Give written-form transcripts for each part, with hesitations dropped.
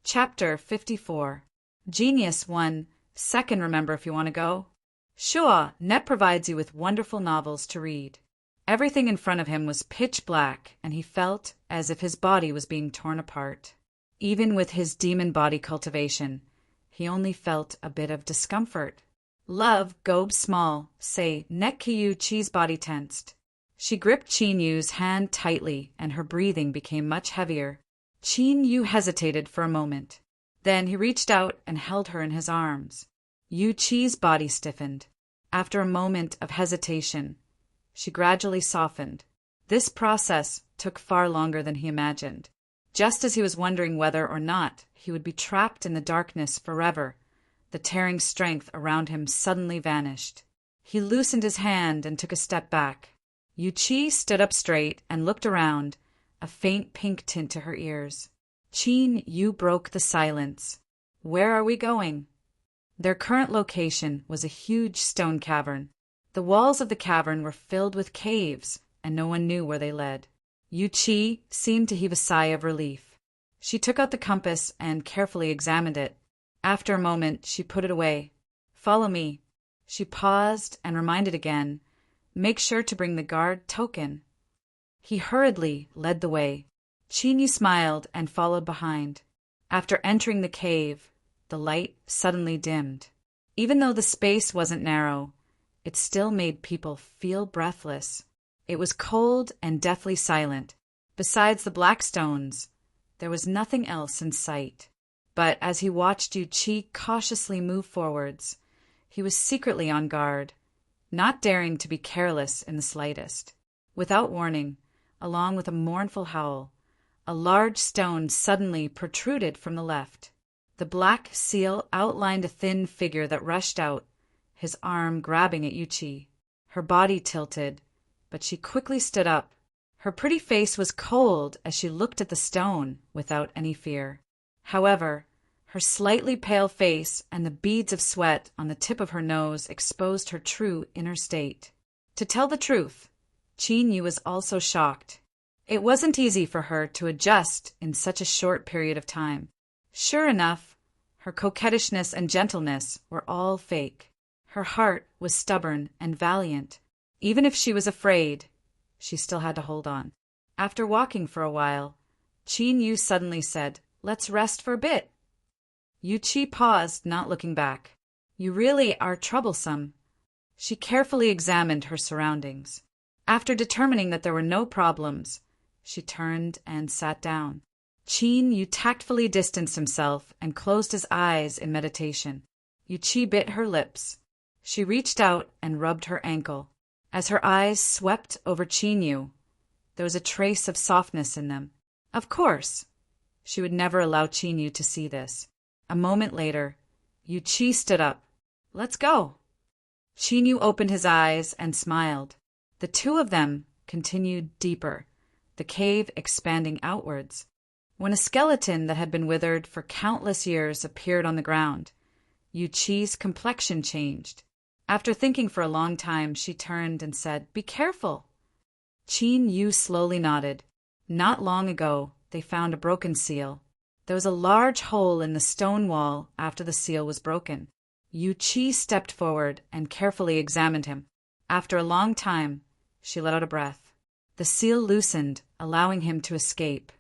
Chapter 54. Genius 1. Second, remember if you want to go. Sure, Net provides you with wonderful novels to read. Everything in front of him was pitch black, and he felt as if his body was being torn apart. Even with his demon body cultivation, he only felt a bit of discomfort. Love, Gobe small, say, Net Kiyu cheese body tensed. She gripped Chin Yu's hand tightly, and her breathing became much heavier. Chin Yu hesitated for a moment. Then he reached out and held her in his arms. Yu Chi's body stiffened. After a moment of hesitation, she gradually softened. This process took far longer than he imagined. Just as he was wondering whether or not he would be trapped in the darkness forever, the tearing strength around him suddenly vanished. He loosened his hand and took a step back. Yu Chi stood up straight and looked around, a faint pink tint to her ears. Chin Yu broke the silence. Where are we going? Their current location was a huge stone cavern. The walls of the cavern were filled with caves, and no one knew where they led. Yu Chi seemed to heave a sigh of relief. She took out the compass and carefully examined it. After a moment, she put it away. Follow me. She paused and reminded again, make sure to bring the guard token. He hurriedly led the way. Chin Yu smiled and followed behind. After entering the cave, the light suddenly dimmed. Even though the space wasn't narrow, it still made people feel breathless. It was cold and deathly silent. Besides the black stones, there was nothing else in sight. But as he watched Yu Chi cautiously move forwards, he was secretly on guard, not daring to be careless in the slightest. Without warning, along with a mournful howl, a large stone suddenly protruded from the left. The black seal outlined a thin figure that rushed out, his arm grabbing at Yu Chi. Her body tilted, but she quickly stood up. Her pretty face was cold as she looked at the stone without any fear. However, her slightly pale face and the beads of sweat on the tip of her nose exposed her true inner state. To tell the truth, Chin Yu was also shocked. It wasn't easy for her to adjust in such a short period of time. Sure enough, her coquettishness and gentleness were all fake. Her heart was stubborn and valiant. Even if she was afraid, she still had to hold on. After walking for a while, Chin Yu suddenly said, "Let's rest for a bit." Yu Chi paused, not looking back. "You really are troublesome." She carefully examined her surroundings. After determining that there were no problems, she turned and sat down. Chin Yu tactfully distanced himself and closed his eyes in meditation. Yu Chi bit her lips. She reached out and rubbed her ankle. As her eyes swept over Chin Yu, there was a trace of softness in them. Of course, she would never allow Chin Yu to see this. A moment later, Yu Chi stood up. "Let's go." Chin Yu opened his eyes and smiled. The two of them continued deeper, the cave expanding outwards. When a skeleton that had been withered for countless years appeared on the ground, Yu Chi's complexion changed. After thinking for a long time, she turned and said, "Be careful." Chin Yu slowly nodded. Not long ago, they found a broken seal. There was a large hole in the stone wall after the seal was broken. Yu Chi stepped forward and carefully examined him. After a long time, she let out a breath. The seal loosened, allowing him to escape.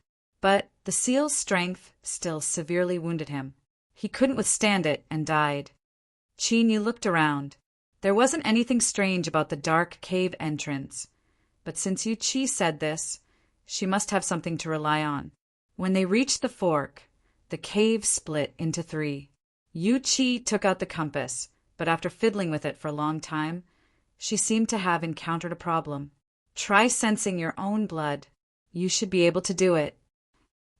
But the seal's strength still severely wounded him. He couldn't withstand it and died. Chin Yu looked around. There wasn't anything strange about the dark cave entrance, but since Yu Chi said this, she must have something to rely on. When they reached the fork, the cave split into 3. Yu Chi took out the compass, but after fiddling with it for a long time, she seemed to have encountered a problem. Try sensing your own blood. You should be able to do it.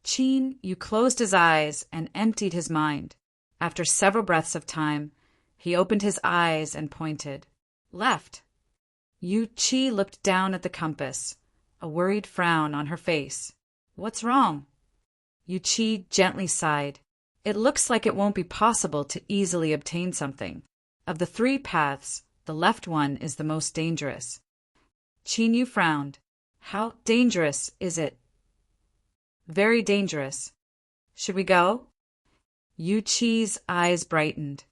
Chin Yu closed his eyes and emptied his mind. After several breaths of time, he opened his eyes and pointed. Left. Yu Chi looked down at the compass, a worried frown on her face. What's wrong? Yu Chi gently sighed. It looks like it won't be possible to easily obtain something. Of the 3 paths, the left one is the most dangerous. Chin Yu frowned. How dangerous is it? Very dangerous. Should we go? Yu Qi's eyes brightened.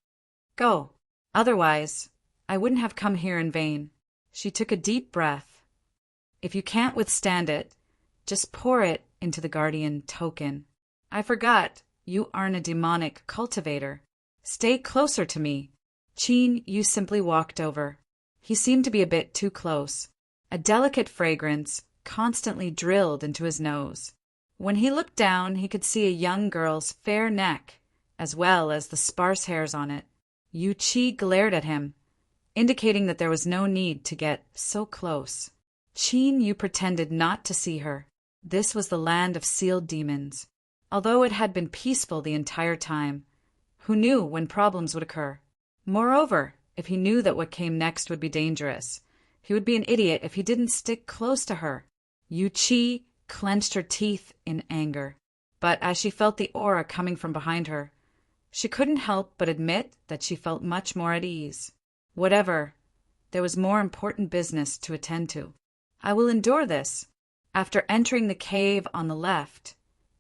Go. Otherwise, I wouldn't have come here in vain. She took a deep breath. If you can't withstand it, just pour it into the guardian token. I forgot, you aren't a demonic cultivator. Stay closer to me. Qin Yu simply walked over. He seemed to be a bit too close. A delicate fragrance constantly drilled into his nose. When he looked down, he could see a young girl's fair neck, as well as the sparse hairs on it. Yu Qi glared at him, indicating that there was no need to get so close. Qin Yu pretended not to see her. This was the land of sealed demons. Although it had been peaceful the entire time, who knew when problems would occur? Moreover, if he knew that what came next would be dangerous, he would be an idiot if he didn't stick close to her. Yu Qi clenched her teeth in anger, but as she felt the aura coming from behind her, she couldn't help but admit that she felt much more at ease. Whatever, there was more important business to attend to. I will endure this. After entering the cave on the left,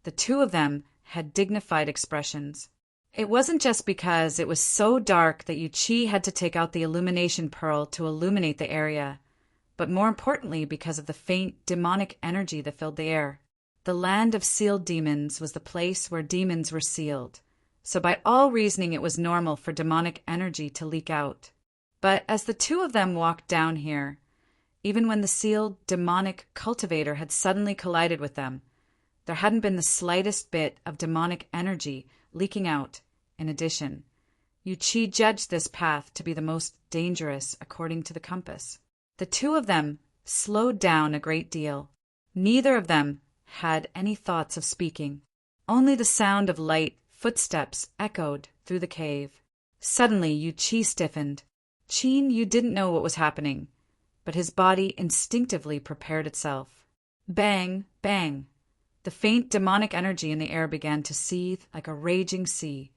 the two of them had dignified expressions. It wasn't just because it was so dark that Yu Qi had to take out the illumination pearl to illuminate the area, but more importantly because of the faint demonic energy that filled the air. The land of sealed demons was the place where demons were sealed, so by all reasoning it was normal for demonic energy to leak out. But as the two of them walked down here, even when the sealed demonic cultivator had suddenly collided with them, there hadn't been the slightest bit of demonic energy leaking out. In addition, Yu Qi judged this path to be the most dangerous according to the compass. The two of them slowed down a great deal. Neither of them had any thoughts of speaking. Only the sound of light footsteps echoed through the cave. Suddenly Yu Qi stiffened. Qin Yu didn't know what was happening, but his body instinctively prepared itself. Bang, bang. The faint demonic energy in the air began to seethe like a raging sea,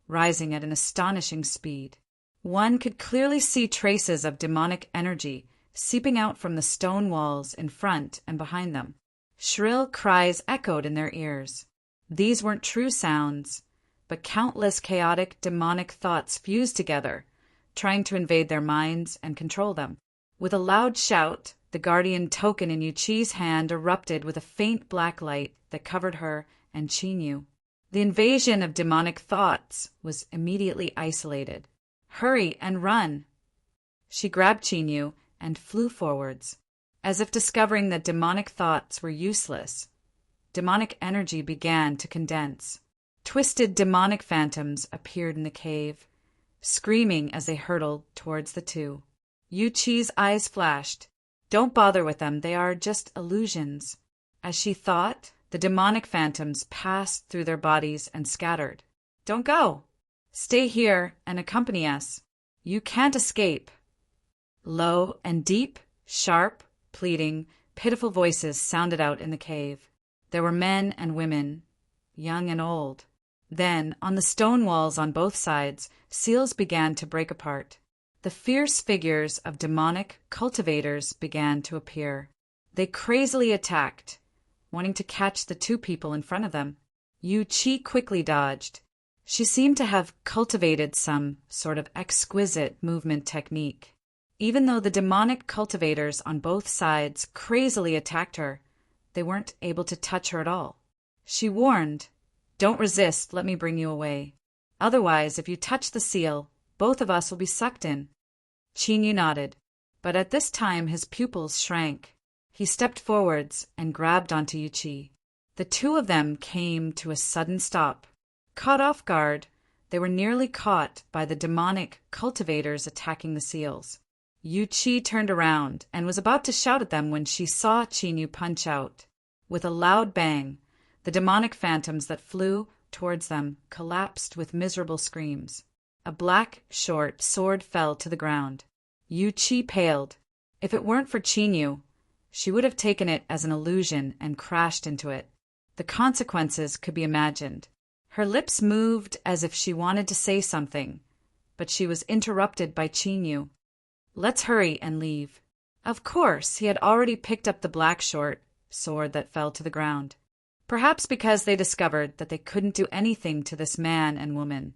rising at an astonishing speed. One could clearly see traces of demonic energy seeping out from the stone walls in front and behind them. Shrill cries echoed in their ears. These weren't true sounds, but countless chaotic demonic thoughts fused together, trying to invade their minds and control them. With a loud shout, the guardian token in Yu Qi's hand erupted with a faint black light that covered her and Qin Yu. The invasion of demonic thoughts was immediately isolated. Hurry and run! She grabbed Qin Yu and flew forwards. As if discovering that demonic thoughts were useless, demonic energy began to condense. Twisted demonic phantoms appeared in the cave, screaming as they hurtled towards the two. Yu Qi's eyes flashed. Don't bother with them, they are just illusions. As she thought, the demonic phantoms passed through their bodies and scattered. Don't go! Stay here and accompany us. You can't escape. Low and deep, sharp, pleading, pitiful voices sounded out in the cave. There were men and women, young and old. Then, on the stone walls on both sides, seals began to break apart. The fierce figures of demonic cultivators began to appear. They crazily attacked, wanting to catch the two people in front of them. Yu Qi quickly dodged. She seemed to have cultivated some sort of exquisite movement technique. Even though the demonic cultivators on both sides crazily attacked her, they weren't able to touch her at all. She warned, "Don't resist, let me bring you away. Otherwise, if you touch the seal, both of us will be sucked in." Qin Yu nodded, but at this time his pupils shrank. He stepped forwards and grabbed onto Yu Qi. The two of them came to a sudden stop. Caught off guard, they were nearly caught by the demonic cultivators attacking the seals. Yu Qi turned around and was about to shout at them when she saw Qin Yu punch out. With a loud bang, the demonic phantoms that flew towards them collapsed with miserable screams. A black, short sword fell to the ground. Yu Qi paled. If it weren't for Qin Yu, she would have taken it as an illusion and crashed into it. The consequences could be imagined. Her lips moved as if she wanted to say something, but she was interrupted by Qin Yu. "Let's hurry and leave." Of course, he had already picked up the black short sword that fell to the ground. Perhaps because they discovered that they couldn't do anything to this man and woman.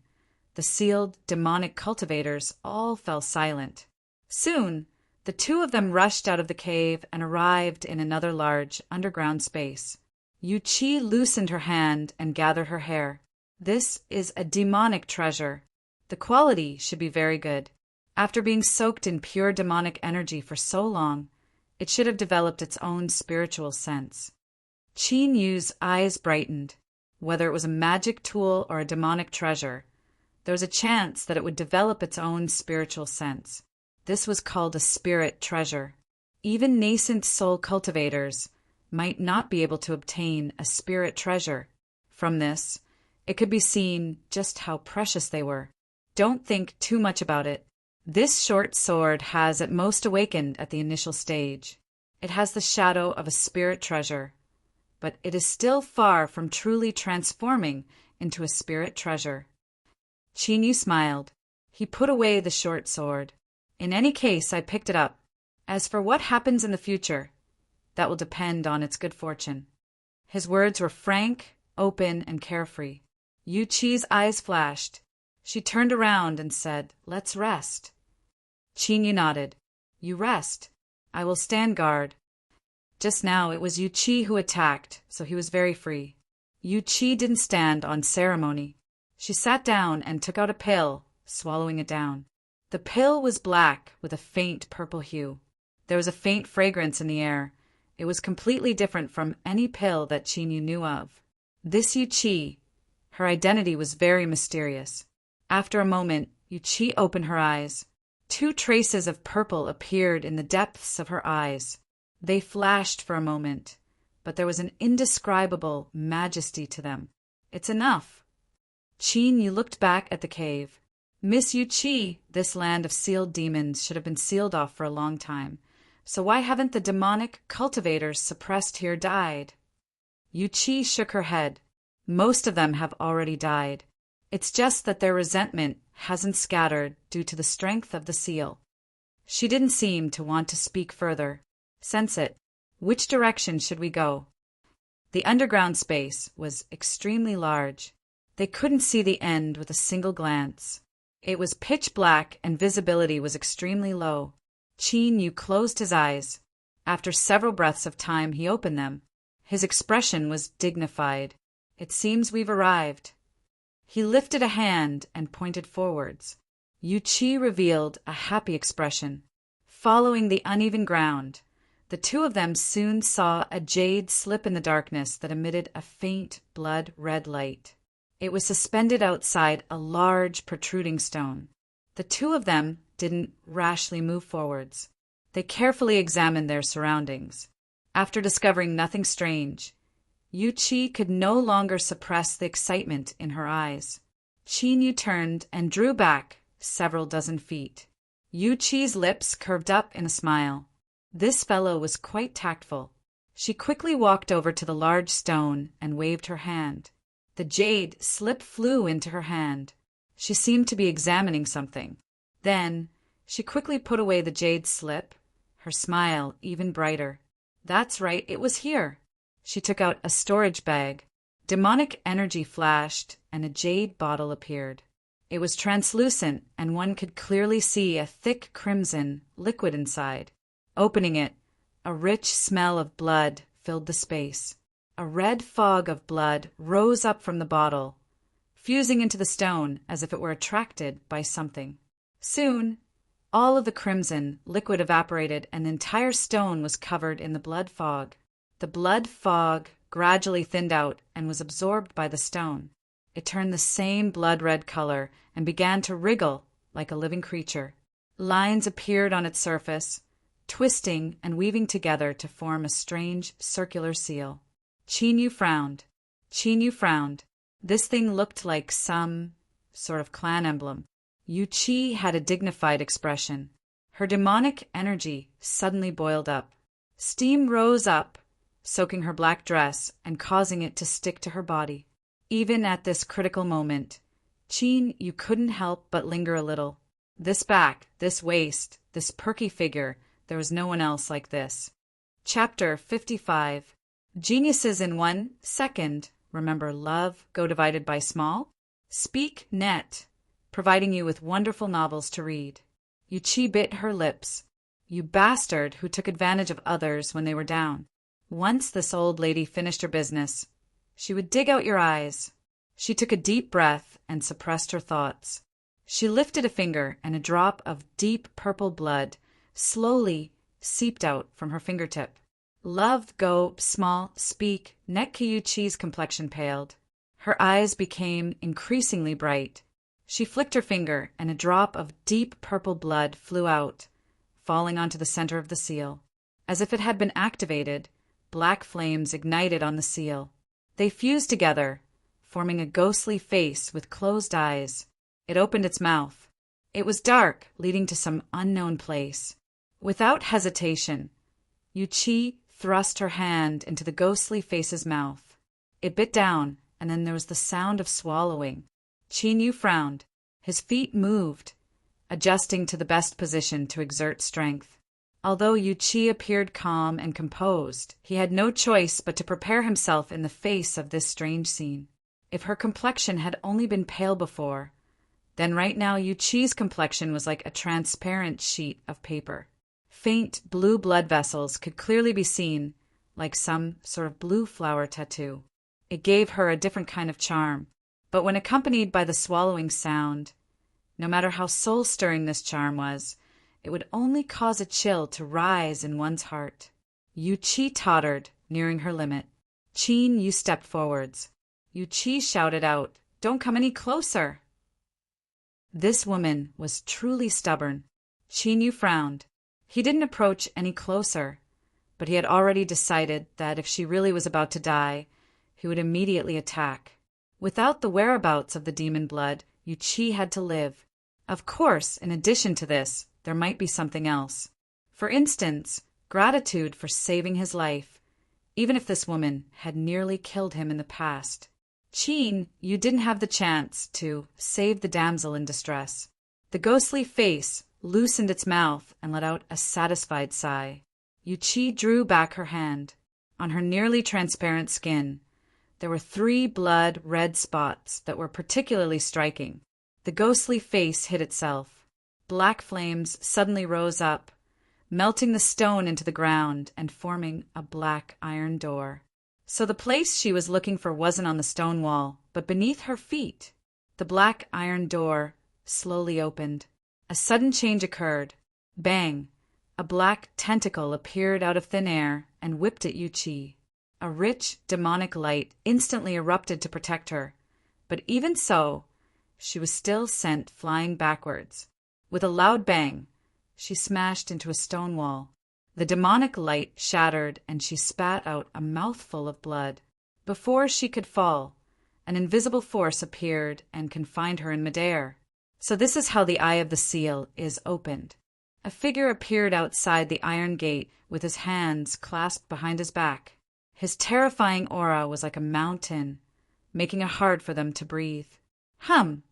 The sealed, demonic cultivators all fell silent. Soon, the two of them rushed out of the cave and arrived in another large, underground space. Yu-Chi loosened her hand and gathered her hair. This is a demonic treasure. The quality should be very good. After being soaked in pure demonic energy for so long, it should have developed its own spiritual sense. Qin Yu's eyes brightened. Whether it was a magic tool or a demonic treasure, there was a chance that it would develop its own spiritual sense. This was called a spirit treasure. Even nascent soul cultivators might not be able to obtain a spirit treasure. From this, it could be seen just how precious they were. Don't think too much about it. This short sword has at most awakened at the initial stage. It has the shadow of a spirit treasure, but it is still far from truly transforming into a spirit treasure. Qin Yu smiled. He put away the short sword. In any case, I picked it up. As for what happens in the future, that will depend on its good fortune. His words were frank, open, and carefree. Yu-Chi's eyes flashed. She turned around and said, "Let's rest." Qin Yu nodded. "You rest. I will stand guard." Just now it was Yu-Chi who attacked, so he was very free. Yu-Chi didn't stand on ceremony. She sat down and took out a pill, swallowing it down. The pill was black with a faint purple hue. There was a faint fragrance in the air. It was completely different from any pill that Qin Yu knew of. This Yu-Chi, her identity was very mysterious. After a moment, Yu-Chi opened her eyes. 2 traces of purple appeared in the depths of her eyes. They flashed for a moment, but there was an indescribable majesty to them. "It's enough." Qin Yu looked back at the cave. "Miss Yu-Chi, this land of sealed demons should have been sealed off for a long time. So why haven't the demonic cultivators suppressed here died?" Yu-Chi shook her head. "Most of them have already died. It's just that their resentment hasn't scattered due to the strength of the seal." She didn't seem to want to speak further. "Sense it. Which direction should we go?" The underground space was extremely large. They couldn't see the end with a single glance. It was pitch black and visibility was extremely low. Qin Yu closed his eyes. After several breaths of time, he opened them. His expression was dignified. "It seems we've arrived." He lifted a hand and pointed forwards. Yu-Chi revealed a happy expression. Following the uneven ground, the two of them soon saw a jade slip in the darkness that emitted a faint blood-red light. It was suspended outside a large protruding stone. The two of them didn't rashly move forwards. They carefully examined their surroundings. After discovering nothing strange, Yu-Chi could no longer suppress the excitement in her eyes. Qin Yu turned and drew back several dozen feet. Yu-Chi's lips curved up in a smile. This fellow was quite tactful. She quickly walked over to the large stone and waved her hand. The jade slip flew into her hand. She seemed to be examining something. Then she quickly put away the jade slip, her smile even brighter. "That's right, it was here." She took out a storage bag. Demonic energy flashed, and a jade bottle appeared. It was translucent, and one could clearly see a thick crimson liquid inside. Opening it, a rich smell of blood filled the space. A red fog of blood rose up from the bottle, fusing into the stone as if it were attracted by something. Soon, all of the crimson liquid evaporated and the entire stone was covered in the blood fog. The blood fog gradually thinned out and was absorbed by the stone. It turned the same blood-red color and began to wriggle like a living creature. Lines appeared on its surface, twisting and weaving together to form a strange circular seal. Qin Yu frowned. Qin Yu frowned. This thing looked like some sort of clan emblem. Yu-Chi had a dignified expression. Her demonic energy suddenly boiled up. Steam rose up, soaking her black dress and causing it to stick to her body. Even at this critical moment, Qin Yu couldn't help but linger a little. This back, this waist, this perky figure, there was no one else like this. Chapter 55. Geniuses in 1 second. Remember, love, go divided by small. Speak net, providing you with wonderful novels to read. Yuchi bit her lips. You bastard who took advantage of others when they were down. Once this old lady finished her business, she would dig out your eyes. She took a deep breath and suppressed her thoughts. She lifted a finger, and a drop of deep purple blood slowly seeped out from her fingertip. Love, go, small, speak, Yuchi's complexion paled. Her eyes became increasingly bright. She flicked her finger, and a drop of deep purple blood flew out, falling onto the center of the seal. As if it had been activated, black flames ignited on the seal. They fused together, forming a ghostly face with closed eyes. It opened its mouth. It was dark, leading to some unknown place. Without hesitation, Yuchi thrust her hand into the ghostly face's mouth. It bit down, and then there was the sound of swallowing. Qin frowned. His feet moved, adjusting to the best position to exert strength. Although Yuchi appeared calm and composed, he had no choice but to prepare himself in the face of this strange scene. If her complexion had only been pale before, then right now Yuchi's complexion was like a transparent sheet of paper. Faint blue blood vessels could clearly be seen, like some sort of blue flower tattoo. It gave her a different kind of charm, but when accompanied by the swallowing sound, no matter how soul-stirring this charm was, it would only cause a chill to rise in one's heart. Yuchi tottered, nearing her limit. Qin, you stepped forwards. Yuchi shouted out, "Don't come any closer!" This woman was truly stubborn. Qin frowned. He didn't approach any closer, but he had already decided that if she really was about to die, he would immediately attack. Without the whereabouts of the demon blood, Yuchi had to live. Of course, in addition to this, there might be something else. For instance, gratitude for saving his life, even if this woman had nearly killed him in the past. Qin, you didn't have the chance to save the damsel in distress. The ghostly face loosened its mouth and let out a satisfied sigh. Yuchi drew back her hand. On her nearly transparent skin, there were 3 blood-red spots that were particularly striking. The ghostly face hid itself. Black flames suddenly rose up, melting the stone into the ground and forming a black iron door. So the place she was looking for wasn't on the stone wall, but beneath her feet. The black iron door slowly opened. A sudden change occurred. Bang! A black tentacle appeared out of thin air and whipped at Yuchi. A rich, demonic light instantly erupted to protect her, but even so, she was still sent flying backwards. With a loud bang, she smashed into a stone wall. The demonic light shattered, and she spat out a mouthful of blood. Before she could fall, an invisible force appeared and confined her in midair. So this is how the Eye of the Seal is opened. A figure appeared outside the iron gate with his hands clasped behind his back. His terrifying aura was like a mountain, making it hard for them to breathe. Hum!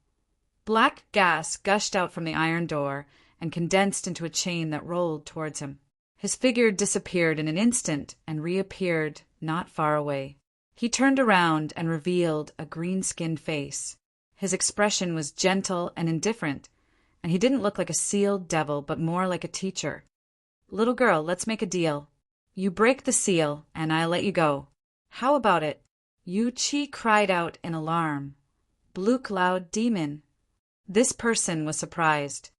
Black gas gushed out from the iron door and condensed into a chain that rolled towards him. His figure disappeared in an instant and reappeared not far away. He turned around and revealed a green-skinned face. His expression was gentle and indifferent, and he didn't look like a sealed devil, but more like a teacher. "Little girl, let's make a deal. You break the seal, and I'll let you go. How about it?" Yuchi cried out in alarm. "Blue Cloud Demon." This person was surprised.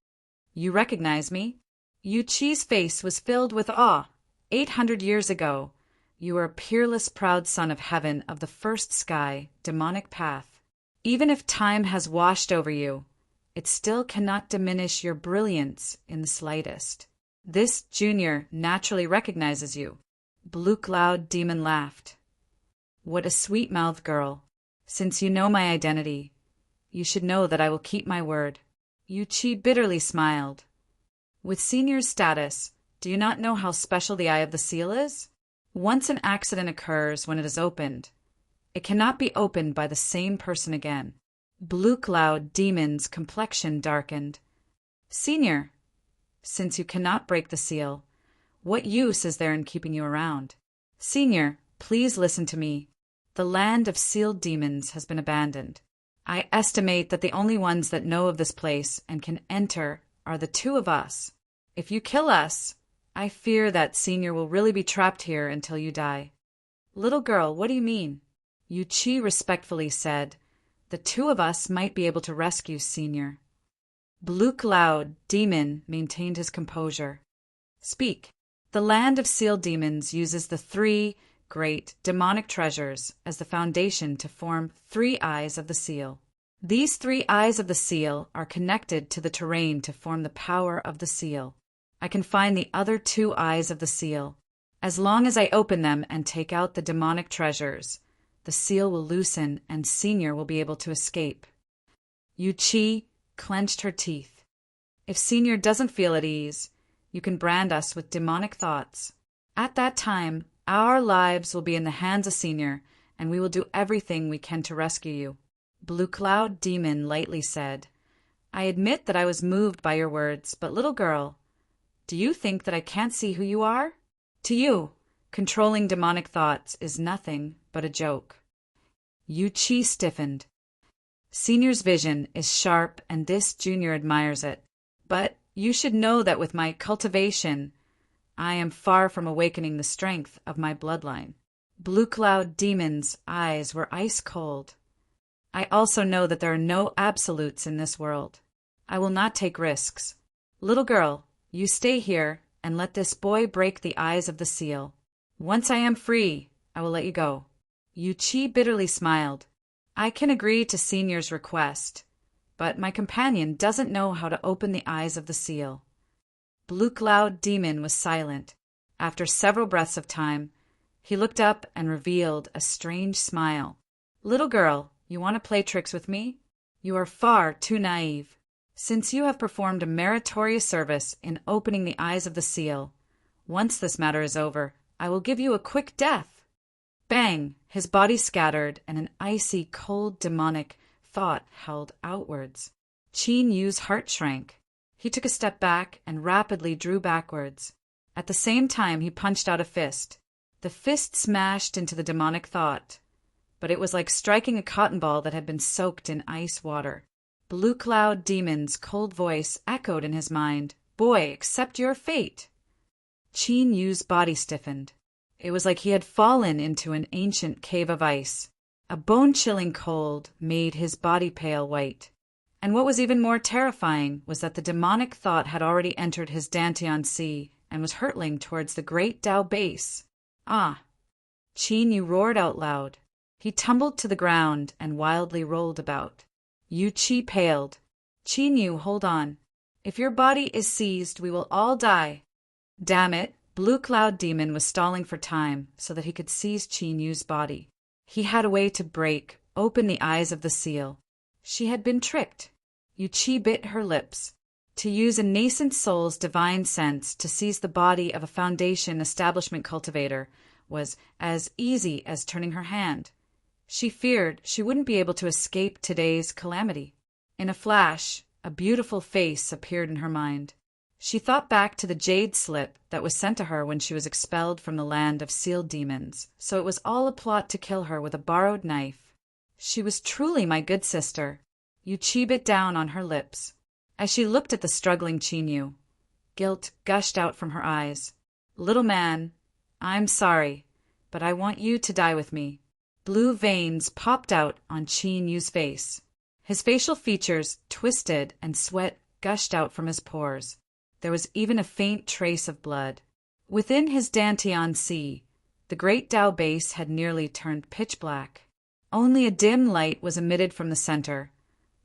"You recognize me?" Yuchi's face was filled with awe. 800 years ago, you were a peerless, proud son of heaven of the first sky, demonic path. Even if time has washed over you, it still cannot diminish your brilliance in the slightest. This junior naturally recognizes you. Blue Cloud Demon laughed. "What a sweet-mouthed girl. Since you know my identity, you should know that I will keep my word." Yuchi bitterly smiled. "With senior's status, do you not know how special the Eye of the Seal is? Once an accident occurs when it is opened, it cannot be opened by the same person again." Blue Cloud Demon's complexion darkened. "Senior, since you cannot break the seal, what use is there in keeping you around?" "Senior, Please listen to me. The land of sealed demons has been abandoned. I estimate that the only ones that know of this place and can enter are the two of us. If you kill us, I fear that Senior will really be trapped here until you die." "Little girl, what do you mean?" Yu Chi respectfully said, "The two of us might be able to rescue Senior." Blue Cloud, demon, maintained his composure. "Speak." The land of sealed demons uses the three great demonic treasures as the foundation to form 3 eyes of the seal. These 3 eyes of the seal are connected to the terrain to form the power of the seal. I can find the other 2 eyes of the seal. As long as I open them and take out the demonic treasures, the seal will loosen and Senior will be able to escape. Yu Chi clenched her teeth. "If Senior doesn't feel at ease, you can brand us with demonic thoughts. At that time, our lives will be in the hands of Senior, and we will do everything we can to rescue you." Blue Cloud Demon lightly said, "I admit that I was moved by your words, but little girl, do you think that I can't see who you are? To you, controlling demonic thoughts is nothing but a joke." Yu Chi stiffened. "Senior's vision is sharp and this junior admires it, but you should know that with my cultivation, I am far from awakening the strength of my bloodline." Blue Cloud Demon's eyes were ice cold. "I also know that there are no absolutes in this world. I will not take risks. Little girl, you stay here and let this boy break the eyes of the seal. Once I am free, I will let you go." Yu Chi bitterly smiled. "I can agree to Senior's request, but my companion doesn't know how to open the eyes of the seal." Blue Cloud Demon was silent. After several breaths of time, he looked up and revealed a strange smile. "Little girl, you want to play tricks with me? You are far too naive. Since you have performed a meritorious service in opening the eyes of the seal, once this matter is over, I will give you a quick death." Bang! His body scattered, and an icy, cold, demonic thought held outwards. Qin Yu's heart shrank. He took a step back and rapidly drew backwards. At the same time, he punched out a fist. The fist smashed into the demonic thought, but it was like striking a cotton ball that had been soaked in ice water. Blue Cloud Demon's cold voice echoed in his mind, "Boy, accept your fate." Qin Yu's body stiffened. It was like he had fallen into an ancient cave of ice. A bone-chilling cold made his body pale white. And what was even more terrifying was that the demonic thought had already entered his Dantian Sea and was hurtling towards the great Tao base. "Ah!" Qin Yu roared out loud. He tumbled to the ground and wildly rolled about. Yu Chi paled. "Qin Yu, hold on. If your body is seized, we will all die." Damn it, Blue Cloud Demon was stalling for time so that he could seize Qin Yu's body. He had a way to break open the eyes of the seal. She had been tricked. Yu Chi bit her lips. To use a nascent soul's divine sense to seize the body of a Foundation establishment cultivator was as easy as turning her hand. She feared she wouldn't be able to escape today's calamity. In a flash, a beautiful face appeared in her mind. She thought back to the jade slip that was sent to her when she was expelled from the land of sealed demons, so it was all a plot to kill her with a borrowed knife. She was truly my good sister. Yu Chi bit down on her lips. As she looked at the struggling Qin Yu, guilt gushed out from her eyes. "Little man, I'm sorry, but I want you to die with me." Blue veins popped out on Qin Yu's face. His facial features twisted and sweat gushed out from his pores. There was even a faint trace of blood. Within his Dantian Sea, the great Tao base had nearly turned pitch black. Only a dim light was emitted from the center,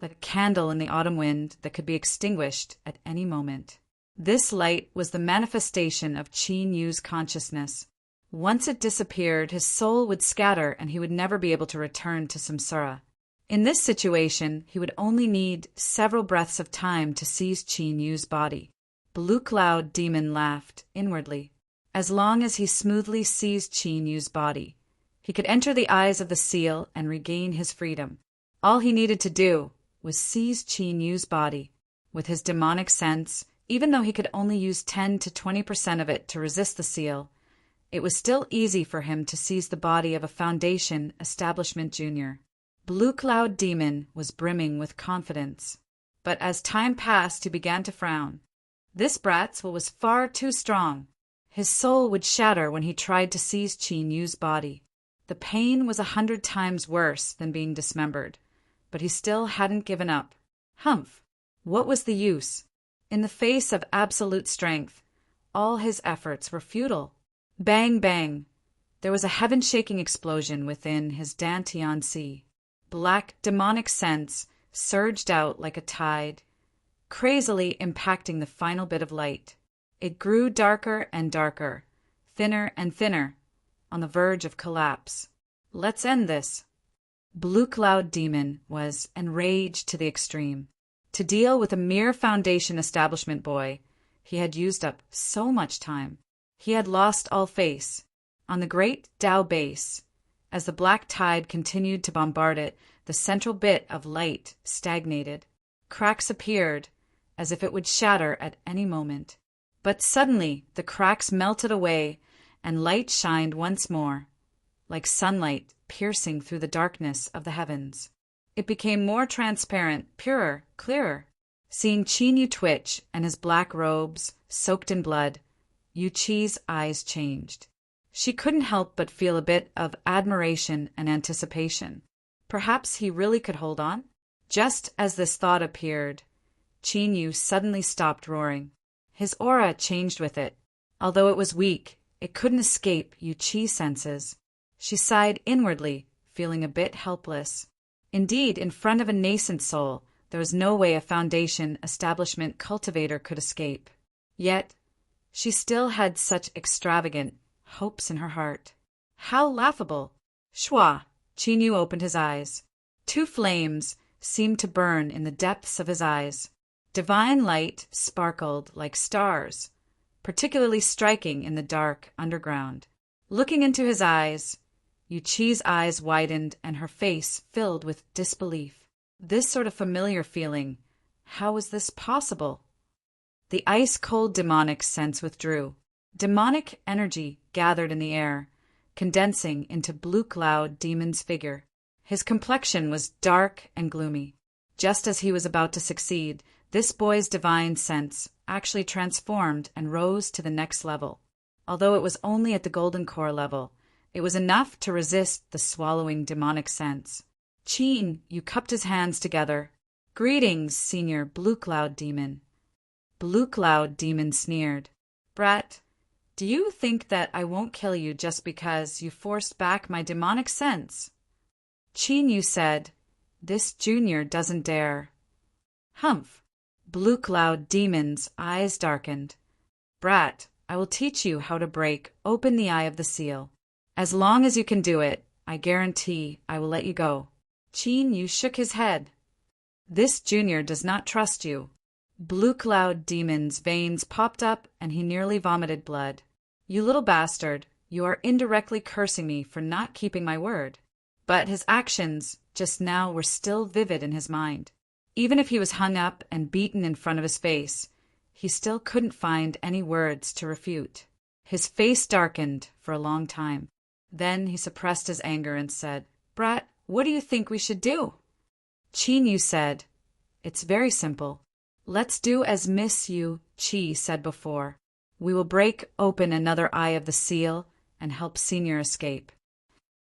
like a candle in the autumn wind that could be extinguished at any moment. This light was the manifestation of Qin Yu's consciousness. Once it disappeared, his soul would scatter and he would never be able to return to samsara. In this situation, he would only need several breaths of time to seize Qin Yu's body. Blue Cloud Demon laughed inwardly. As long as he smoothly seized Qin Yu's body, he could enter the eyes of the seal and regain his freedom. All he needed to do was seize Qin Yu's body. With his demonic sense, even though he could only use 10 to 20% of it to resist the seal, It was still easy for him to seize the body of a Foundation Establishment junior. Blue Cloud Demon was brimming with confidence. But as time passed, he began to frown. This Bratzville was far too strong. His soul would shatter when he tried to seize Qin Yu's body. The pain was 100 times worse than being dismembered, but he still hadn't given up. Humph! What was the use? In the face of absolute strength, all his efforts were futile. Bang, bang! There was a heaven-shaking explosion within his Dantian Sea. Black demonic sense surged out like a tide, crazily impacting the final bit of light. It grew darker and darker, thinner and thinner, on the verge of collapse. Let's end this. Blue Cloud Demon was enraged to the extreme. To deal with a mere Foundation Establishment boy, he had used up so much time. He had lost all face. On the great Tao base, as the black tide continued to bombard it, the central bit of light stagnated. Cracks appeared, as if it would shatter at any moment. But suddenly the cracks melted away, and light shined once more, like sunlight piercing through the darkness of the heavens. It became more transparent, purer, clearer. Seeing Qin Yu twitch and his black robes soaked in blood, Yu Qi's eyes changed. She couldn't help but feel a bit of admiration and anticipation. Perhaps he really could hold on? Just as this thought appeared, Qin Yu suddenly stopped roaring. His aura changed with it. Although it was weak, it couldn't escape Yu Qi's senses. She sighed inwardly, feeling a bit helpless. Indeed, in front of a nascent soul, there was no way a Foundation Establishment cultivator could escape. Yet, she still had such extravagant hopes in her heart. How laughable! Shwa! Qin Yu opened his eyes. 2 flames seemed to burn in the depths of his eyes. Divine light sparkled like stars, particularly striking in the dark underground. Looking into his eyes, Yu Qi's eyes widened and her face filled with disbelief. This sort of familiar feeling, how was this possible? The ice-cold demonic sense withdrew. Demonic energy gathered in the air, condensing into Blue Cloud Demon's figure. His complexion was dark and gloomy. Just as he was about to succeed, this boy's divine sense actually transformed and rose to the next level. Although it was only at the golden core level, it was enough to resist the swallowing demonic sense. Qin Yu cupped his hands together. Greetings, Senior Blue Cloud Demon. Blue Cloud Demon sneered. Brat, do you think that I won't kill you just because you forced back my demonic sense? Qin Yu said, This junior doesn't dare. Humph. Blue Cloud Demon's eyes darkened. Brat, I will teach you how to break open the eye of the seal. As long as you can do it, I guarantee I will let you go. Qin Yu shook his head. This junior does not trust you. Blue Cloud Demon's veins popped up and he nearly vomited blood. You little bastard, you are indirectly cursing me for not keeping my word. But his actions just now were still vivid in his mind. Even if he was hung up and beaten in front of his face, he still couldn't find any words to refute. His face darkened for a long time. Then he suppressed his anger and said, Brat, what do you think we should do? Qin Yu said, It's very simple. Let's do as Miss Yu Qi said before. We will break open another eye of the seal and help Senior escape.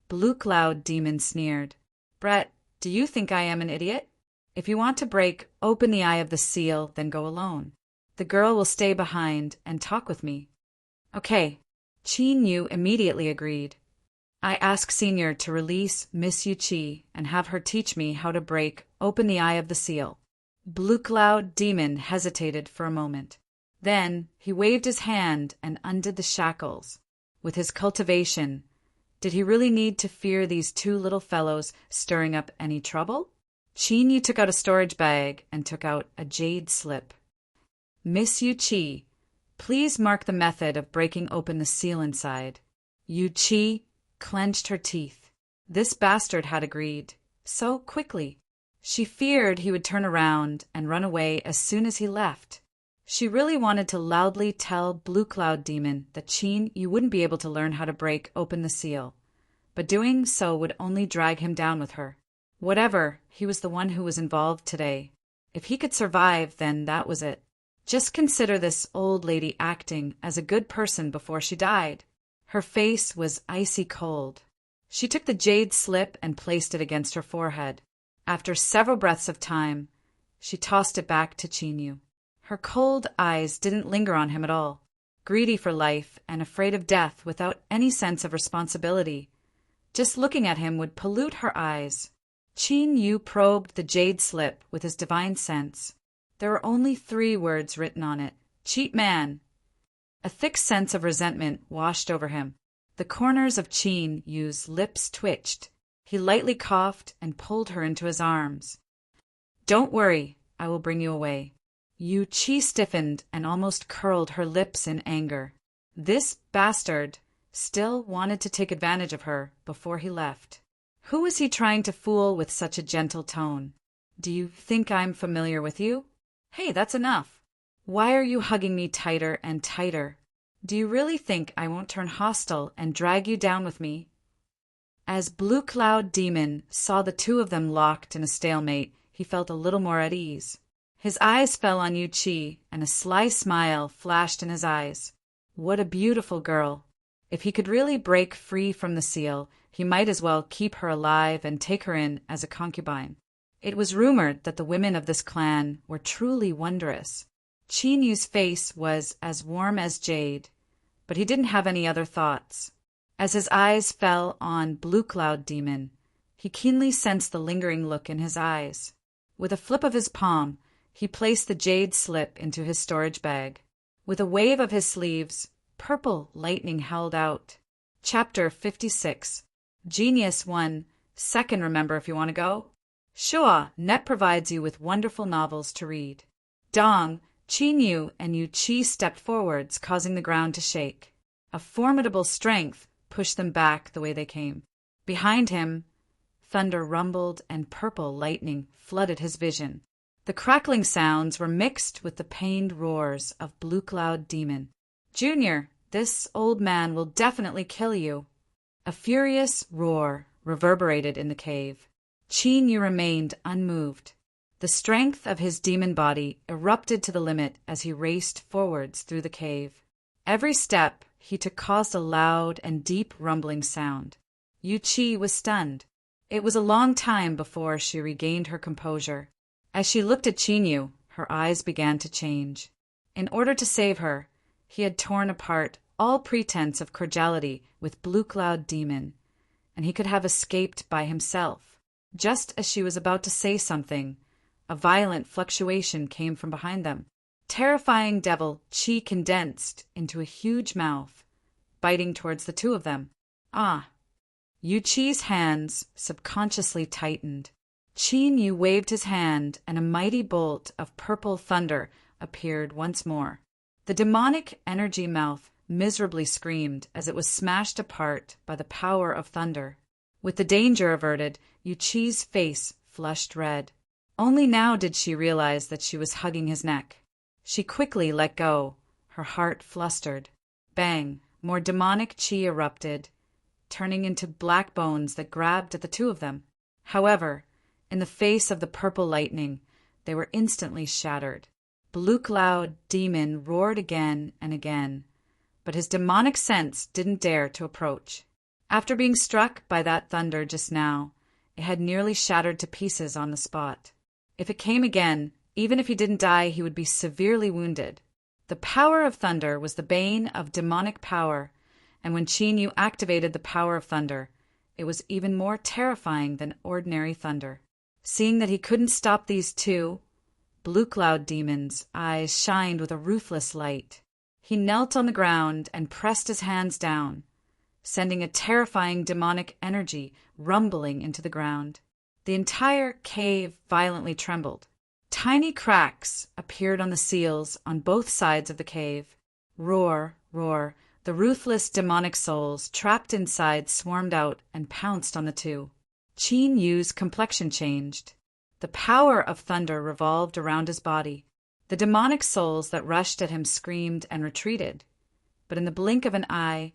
Blue Cloud Demon sneered. Brat, do you think I am an idiot? If you want to break open the eye of the seal, then go alone. The girl will stay behind and talk with me. Okay. Qin Yu immediately agreed. I ask Senior to release Miss Yu Qi and have her teach me how to break open the eye of the seal. Blue Cloud Demon hesitated for a moment. Then he waved his hand and undid the shackles. With his cultivation, did he really need to fear these 2 little fellows stirring up any trouble? Qin Yu took out a storage bag and took out a jade slip. Miss Yu Qi, please mark the method of breaking open the seal inside. Yu Qi clenched her teeth. This bastard had agreed so quickly. She feared he would turn around and run away as soon as he left. She really wanted to loudly tell Blue Cloud Demon that Qin Yu wouldn't be able to learn how to break open the seal, but doing so would only drag him down with her. Whatever, he was the one who was involved today. If he could survive, then that was it. Just consider this old lady acting as a good person before she died. Her face was icy cold. She took the jade slip and placed it against her forehead. After several breaths of time, she tossed it back to Qin Yu. Her cold eyes didn't linger on him at all. Greedy for life and afraid of death without any sense of responsibility. Just looking at him would pollute her eyes. Qin Yu probed the jade slip with his divine sense. There were only 3 words written on it: cheat man. A thick sense of resentment washed over him. The corners of Qin Yu's lips twitched. He lightly coughed and pulled her into his arms. Don't worry, I will bring you away. Yu Qi stiffened and almost curled her lips in anger. This bastard still wanted to take advantage of her before he left. Who was he trying to fool with such a gentle tone? Do you think I'm familiar with you? Hey, that's enough. Why are you hugging me tighter and tighter? Do you really think I won't turn hostile and drag you down with me? As Blue Cloud Demon saw the 2 of them locked in a stalemate, he felt a little more at ease. His eyes fell on Yu Qi, and a sly smile flashed in his eyes. What a beautiful girl. If he could really break free from the seal, he might as well keep her alive and take her in as a concubine. It was rumored that the women of this clan were truly wondrous. Qin Yu's face was as warm as jade, but he didn't have any other thoughts. As his eyes fell on Blue Cloud Demon, he keenly sensed the lingering look in his eyes. With a flip of his palm, he placed the jade slip into his storage bag. With a wave of his sleeves, purple lightning held out. Chapter 56. Genius 1. Second, remember if you want to go? Sure, Net provides you with wonderful novels to read. Dong, Qin Yu and Yu Qi stepped forwards, causing the ground to shake. A formidable strength pushed them back the way they came. Behind him, thunder rumbled and purple lightning flooded his vision. The crackling sounds were mixed with the pained roars of Blue Cloud Demon. Junior, this old man will definitely kill you. A furious roar reverberated in the cave. Qin Yu remained unmoved. The strength of his demon body erupted to the limit as he raced forwards through the cave. Every step he took caused a loud and deep rumbling sound. Yu Qi was stunned. It was a long time before she regained her composure. As she looked at Qin Yu, her eyes began to change. In order to save her, he had torn apart all pretense of cordiality with Blue Cloud Demon, and he could have escaped by himself. Just as she was about to say something, a violent fluctuation came from behind them. Terrifying devil Qi condensed into a huge mouth, biting towards the 2 of them. Ah! Yu Qi's hands subconsciously tightened. Qin Yu waved his hand, and a mighty bolt of purple thunder appeared once more. The demonic energy mouth miserably screamed as it was smashed apart by the power of thunder. With the danger averted, Yu Qi's face flushed red. Only now did she realize that she was hugging his neck. She quickly let go, her heart flustered. Bang! More demonic Qi erupted, turning into black bones that grabbed at the 2 of them. However, in the face of the purple lightning, they were instantly shattered. Blue Cloud Demon roared again and again, but his demonic sense didn't dare to approach. After being struck by that thunder just now, it had nearly shattered to pieces on the spot. If it came again, even if he didn't die, he would be severely wounded. The power of thunder was the bane of demonic power, and when Qin Yu activated the power of thunder, it was even more terrifying than ordinary thunder. Seeing that he couldn't stop these 2, Blue Cloud Demon's eyes shined with a ruthless light. He knelt on the ground and pressed his hands down, sending a terrifying demonic energy rumbling into the ground. The entire cave violently trembled. Tiny cracks appeared on the seals on both sides of the cave. Roar, roar, the ruthless demonic souls trapped inside swarmed out and pounced on the 2. Qin Yu's complexion changed. The power of thunder revolved around his body. The demonic souls that rushed at him screamed and retreated. But in the blink of an eye,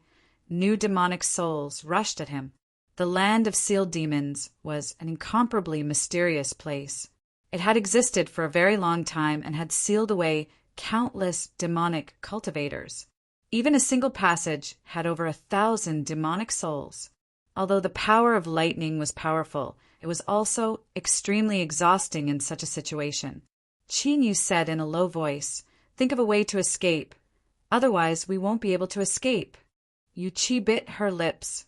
new demonic souls rushed at him. The land of sealed demons was an incomparably mysterious place. It had existed for a very long time and had sealed away countless demonic cultivators. Even a single passage had over 1,000 demonic souls. Although the power of lightning was powerful, it was also extremely exhausting in such a situation. Chinyu said in a low voice, "Think of a way to escape. Otherwise, we won't be able to escape." Yu Chi bit her lips.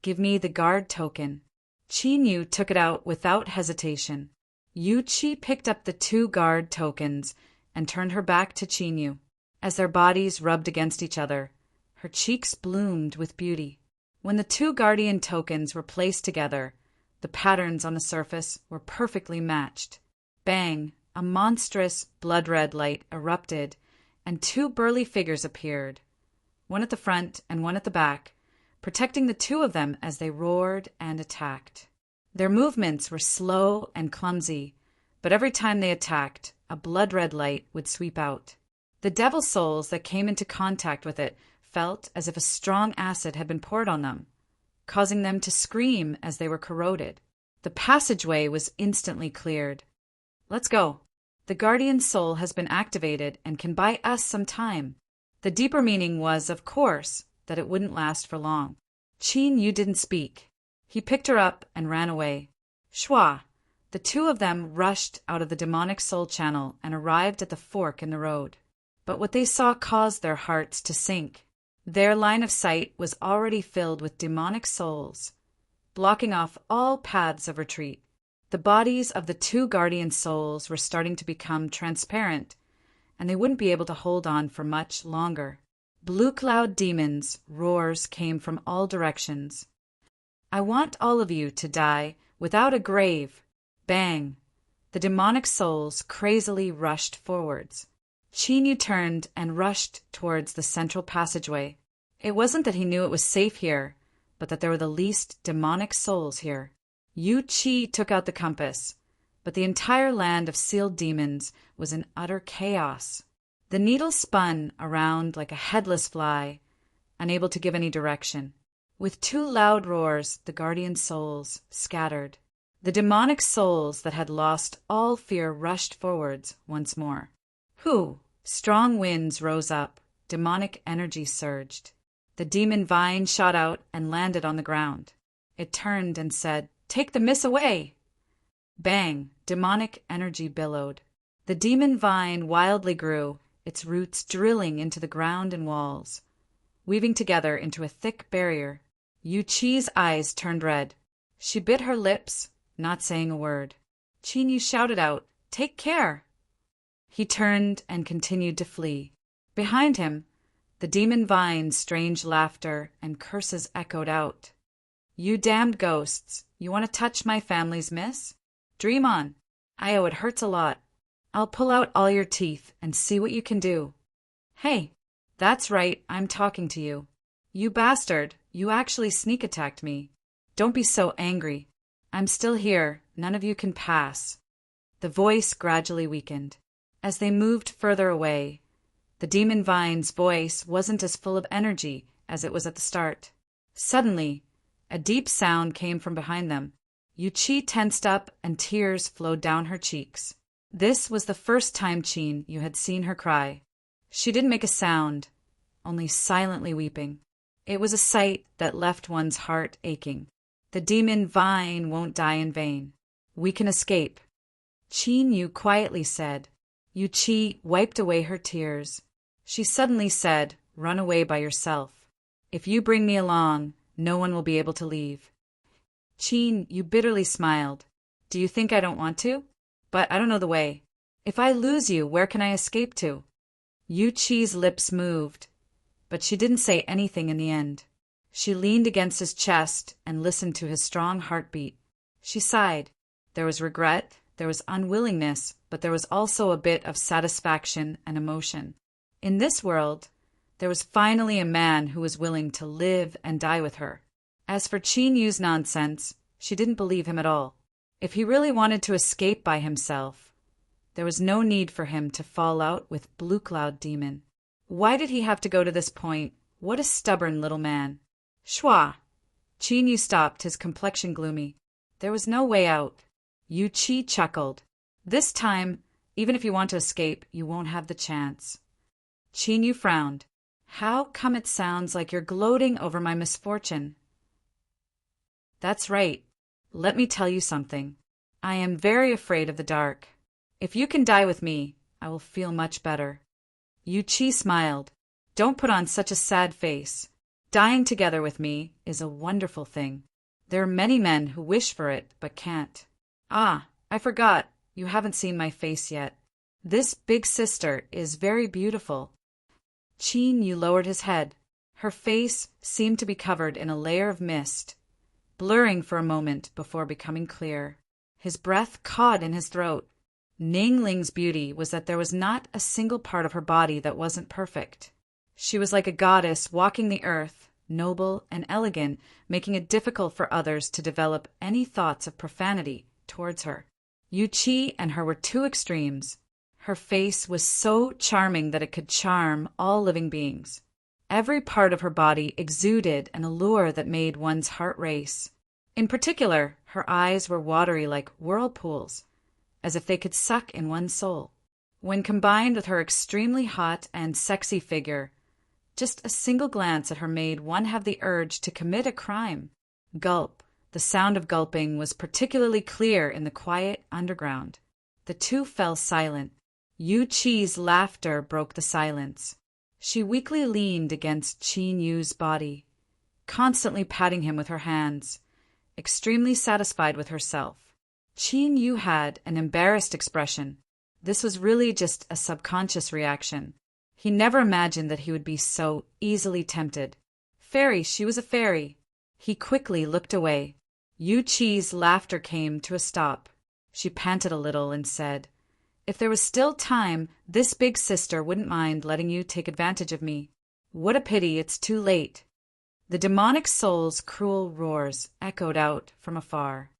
"Give me the guard token." Chinyu took it out without hesitation. Yu Chi picked up the 2 guard tokens and turned her back to Chinyu. As their bodies rubbed against each other, her cheeks bloomed with beauty. When the 2 guardian tokens were placed together, the patterns on the surface were perfectly matched. Bang! A monstrous blood-red light erupted, and 2 burly figures appeared, one at the front and one at the back, protecting the 2 of them as they roared and attacked. Their movements were slow and clumsy, but every time they attacked, a blood-red light would sweep out. The devil souls that came into contact with it felt as if a strong acid had been poured on them, causing them to scream as they were corroded. The passageway was instantly cleared. "Let's go. The guardian soul has been activated and can buy us some time." The deeper meaning was, of course, that it wouldn't last for long. Chinyu didn't speak. He picked her up and ran away. Shwa! The 2 of them rushed out of the demonic soul channel and arrived at the fork in the road. But what they saw caused their hearts to sink. Their line of sight was already filled with demonic souls, blocking off all paths of retreat. The bodies of the 2 guardian souls were starting to become transparent, and they wouldn't be able to hold on for much longer. Blue cloud demons' roars came from all directions. "I want all of you to die without a grave." Bang! The demonic souls crazily rushed forwards. Chinyu turned and rushed towards the central passageway. It wasn't that he knew it was safe here, but that there were the least demonic souls here. Yu Chi took out the compass, but the entire land of sealed demons was in utter chaos. The needle spun around like a headless fly, unable to give any direction. With 2 loud roars, the guardian souls scattered. The demonic souls that had lost all fear rushed forwards once more. Whew! Strong winds rose up. Demonic energy surged. The demon vine shot out and landed on the ground. It turned and said, "Take the miss away!" Bang! Demonic energy billowed. The demon vine wildly grew, its roots drilling into the ground and walls, weaving together into a thick barrier. Yu Chi's eyes turned red. She bit her lips, not saying a word. Chinyu shouted out, "Take care!" He turned and continued to flee. Behind him, the demon vine's strange laughter and curses echoed out. "You damned ghosts, you want to touch my family's miss? Dream on. Io, it hurts a lot. I'll pull out all your teeth and see what you can do." "Hey, that's right, I'm talking to you. You bastard, you actually sneak attacked me. Don't be so angry. I'm still here, none of you can pass." The voice gradually weakened. As they moved further away, the demon vine's voice wasn't as full of energy as it was at the start. Suddenly, a deep sound came from behind them. Yu Chi tensed up and tears flowed down her cheeks. This was the first time Chinyu had seen her cry. She didn't make a sound, only silently weeping. It was a sight that left one's heart aching. The demon vine won't die in vain. We can escape. Chinyu quietly said. Yu Chi wiped away her tears. She suddenly said, "Run away by yourself. If you bring me along, no one will be able to leave." Chinyu bitterly smiled. "Do you think I don't want to? But I don't know the way. If I lose you, where can I escape to?" Yu Chi's lips moved, but she didn't say anything in the end. She leaned against his chest and listened to his strong heartbeat. She sighed. There was regret, there was unwillingness, but there was also a bit of satisfaction and emotion. In this world, there was finally a man who was willing to live and die with her. As for Chinyu's nonsense, she didn't believe him at all. If he really wanted to escape by himself, There was no need for him to fall out with Blue Cloud Demon. Why did he have to go to this point? What a stubborn little man. Shwa! Qin Yu stopped, his complexion gloomy. There was no way out. Yu Qi chuckled. This time, even if you want to escape, you won't have the chance. Qin Yu frowned. How come it sounds like you're gloating over my misfortune? That's right. Let me tell you something. I am very afraid of the dark. If you can die with me, I will feel much better. Yu Qi smiled. Don't put on such a sad face. Dying together with me is a wonderful thing. There are many men who wish for it, but can't. Ah, I forgot. You haven't seen my face yet. This big sister is very beautiful. Qin Yu lowered his head. Her face seemed to be covered in a layer of mist, blurring for a moment before becoming clear. His breath caught in his throat. Ningling's beauty was that there was not a single part of her body that wasn't perfect. She was like a goddess walking the earth, noble and elegant, making it difficult for others to develop any thoughts of profanity towards her. Yu Qi and her were two extremes. Her face was so charming that it could charm all living beings. Every part of her body exuded an allure that made one's heart race. In particular, her eyes were watery like whirlpools, as if they could suck in one's soul. When combined with her extremely hot and sexy figure, just a single glance at her made one have the urge to commit a crime. Gulp. The sound of gulping was particularly clear in the quiet underground. The two fell silent. Yu Qi's laughter broke the silence. She weakly leaned against Qin Yu's body, constantly patting him with her hands, extremely satisfied with herself. Qin Yu had an embarrassed expression. This was really just a subconscious reaction. He never imagined that he would be so easily tempted. Fairy, she was a fairy. He quickly looked away. Yu Qi's laughter came to a stop. She panted a little and said, If there was still time, this big sister wouldn't mind letting you take advantage of me. What a pity it's too late. The demonic soul's cruel roars echoed out from afar.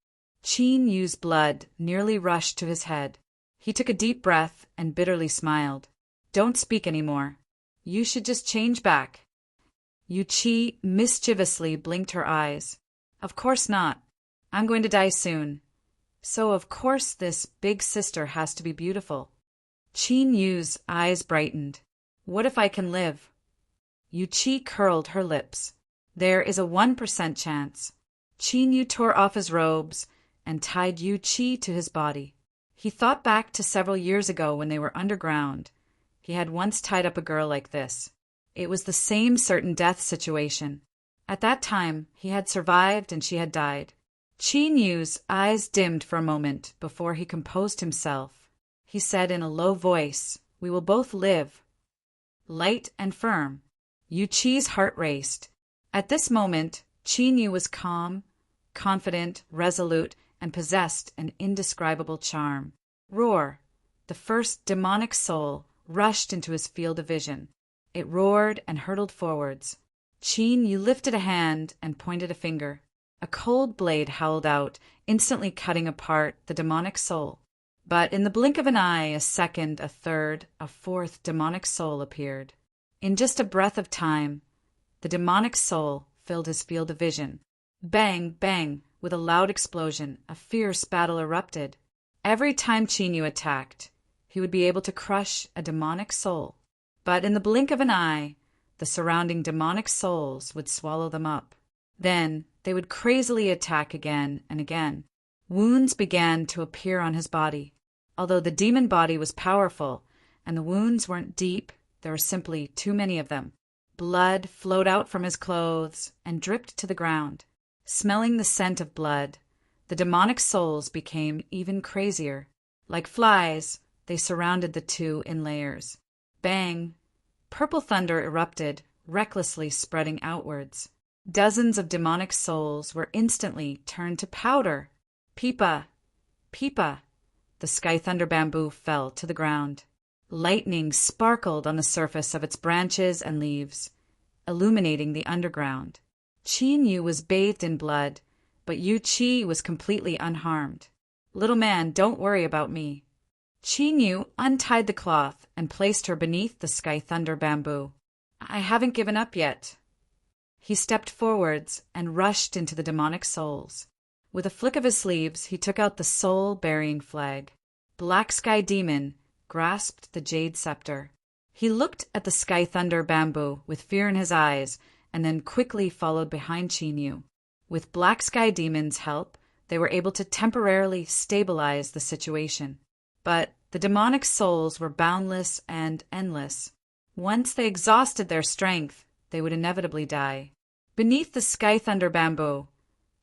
Qin Yu's blood nearly rushed to his head. He took a deep breath and bitterly smiled. Don't speak any more. You should just change back. Yu Qi mischievously blinked her eyes. Of course not. I'm going to die soon. So of course this big sister has to be beautiful. Qin Yu's eyes brightened. What if I can live? Yu Qi curled her lips. There is a 1% chance. Qin Yu tore off his robes and tied Yu Qi to his body. He thought back to several years ago when they were underground. He had once tied up a girl like this. It was the same certain death situation. At that time, he had survived and she had died. Qin Yu's eyes dimmed for a moment before he composed himself. He said in a low voice, We will both live. Light and firm. Yu Qi's heart raced. At this moment, Qin Yu was calm, confident, resolute, and possessed an indescribable charm. Roar. The first demonic soul rushed into his field of vision. It roared and hurtled forwards. Qin Yu lifted a hand and pointed a finger. A cold blade howled out, instantly cutting apart the demonic soul. But in the blink of an eye, a second, a third, a fourth demonic soul appeared. In just a breath of time, the demonic soul filled his field of vision. Bang, bang, with a loud explosion, a fierce battle erupted. Every time Qin Yu attacked, he would be able to crush a demonic soul. But in the blink of an eye, the surrounding demonic souls would swallow them up. Then they would crazily attack again and again. Wounds began to appear on his body. Although the demon body was powerful and the wounds weren't deep, there were simply too many of them. Blood flowed out from his clothes and dripped to the ground. Smelling the scent of blood, the demonic souls became even crazier. Like flies, they surrounded the two in layers. Bang! Purple thunder erupted, recklessly spreading outwards. Dozens of demonic souls were instantly turned to powder. Pipa! Pipa! The sky thunder bamboo fell to the ground. Lightning sparkled on the surface of its branches and leaves, illuminating the underground. Qin Yu was bathed in blood, but Yu Qi was completely unharmed. Little man, don't worry about me. Chinyu untied the cloth and placed her beneath the Sky Thunder bamboo. I haven't given up yet. He stepped forwards and rushed into the demonic souls. With a flick of his sleeves, he took out the soul-burying flag. Black Sky Demon grasped the jade scepter. He looked at the Sky Thunder bamboo with fear in his eyes and then quickly followed behind Chinyu. With Black Sky Demon's help, they were able to temporarily stabilize the situation. But the demonic souls were boundless and endless. Once they exhausted their strength, they would inevitably die. Beneath the Sky Thunder bamboo,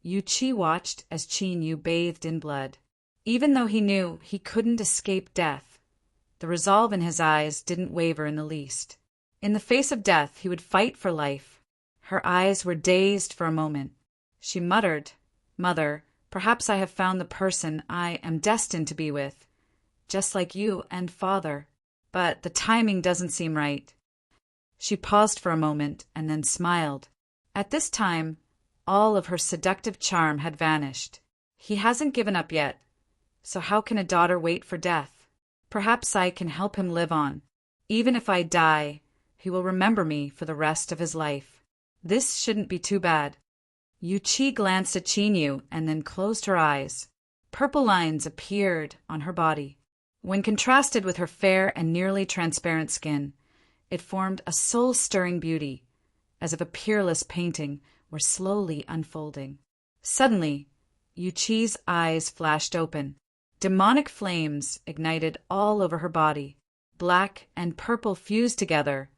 Yu Chi watched as Chinyu bathed in blood. Even though he knew he couldn't escape death, the resolve in his eyes didn't waver in the least. In the face of death, he would fight for life. Her eyes were dazed for a moment. She muttered, "Mother, perhaps I have found the person I am destined to be with, just like you and Father. But the timing doesn't seem right." She paused for a moment and then smiled. At this time, all of her seductive charm had vanished. He hasn't given up yet, so how can a daughter wait for death? Perhaps I can help him live on. Even if I die, he will remember me for the rest of his life. This shouldn't be too bad. Yu Chi glanced at Chinyu and then closed her eyes. Purple lines appeared on her body. When contrasted with her fair and nearly transparent skin, it formed a soul-stirring beauty, as if a peerless painting were slowly unfolding. Suddenly, Yu Chi's eyes flashed open. Demonic flames ignited all over her body. Black and purple fused together,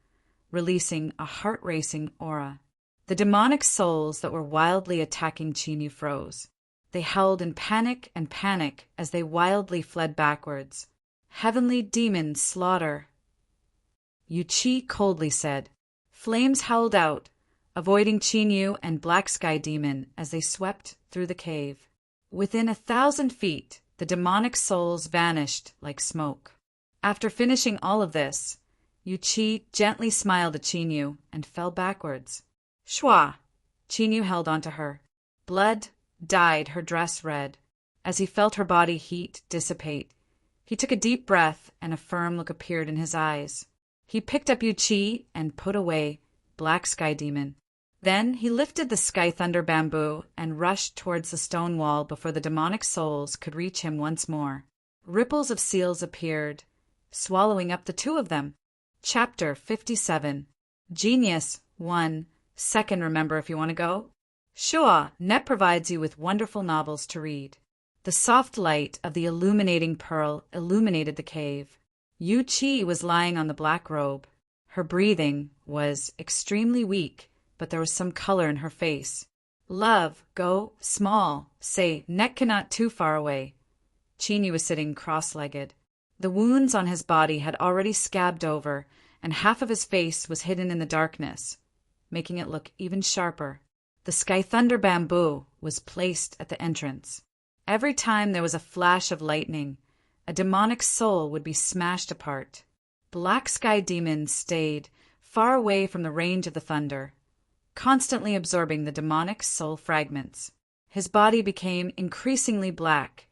releasing a heart-racing aura. The demonic souls that were wildly attacking Chinyu froze. They howled in panic as they wildly fled backwards. Heavenly demon slaughter. Yu Chi coldly said. Flames howled out, avoiding Chinyu and Black Sky Demon as they swept through the cave. Within 1,000 feet, the demonic souls vanished like smoke. After finishing all of this, Yu Chi gently smiled at Chinyu and fell backwards. Shwa! Chinyu held onto her. Blood dyed her dress red. As he felt her body heat dissipate, he took a deep breath and a firm look appeared in his eyes. He picked up Yu Chi and put away Black Sky Demon. Then he lifted the Sky Thunder bamboo and rushed towards the stone wall before the demonic souls could reach him once more. Ripples of seals appeared, swallowing up the two of them. Chapter 57. Genius 1. Second, remember if you want to go? Sure, Net provides you with wonderful novels to read. The soft light of the illuminating pearl illuminated the cave. Yu Chi was lying on the black robe. Her breathing was extremely weak, but there was some color in her face. Love, go small, say Net cannot too far away. Chinyu was sitting cross-legged. The wounds on his body had already scabbed over, and half of his face was hidden in the darkness, making it look even sharper. The Sky Thunder bamboo was placed at the entrance. Every time there was a flash of lightning, a demonic soul would be smashed apart. Black Sky Demon stayed far away from the range of the thunder, constantly absorbing the demonic soul fragments. His body became increasingly black,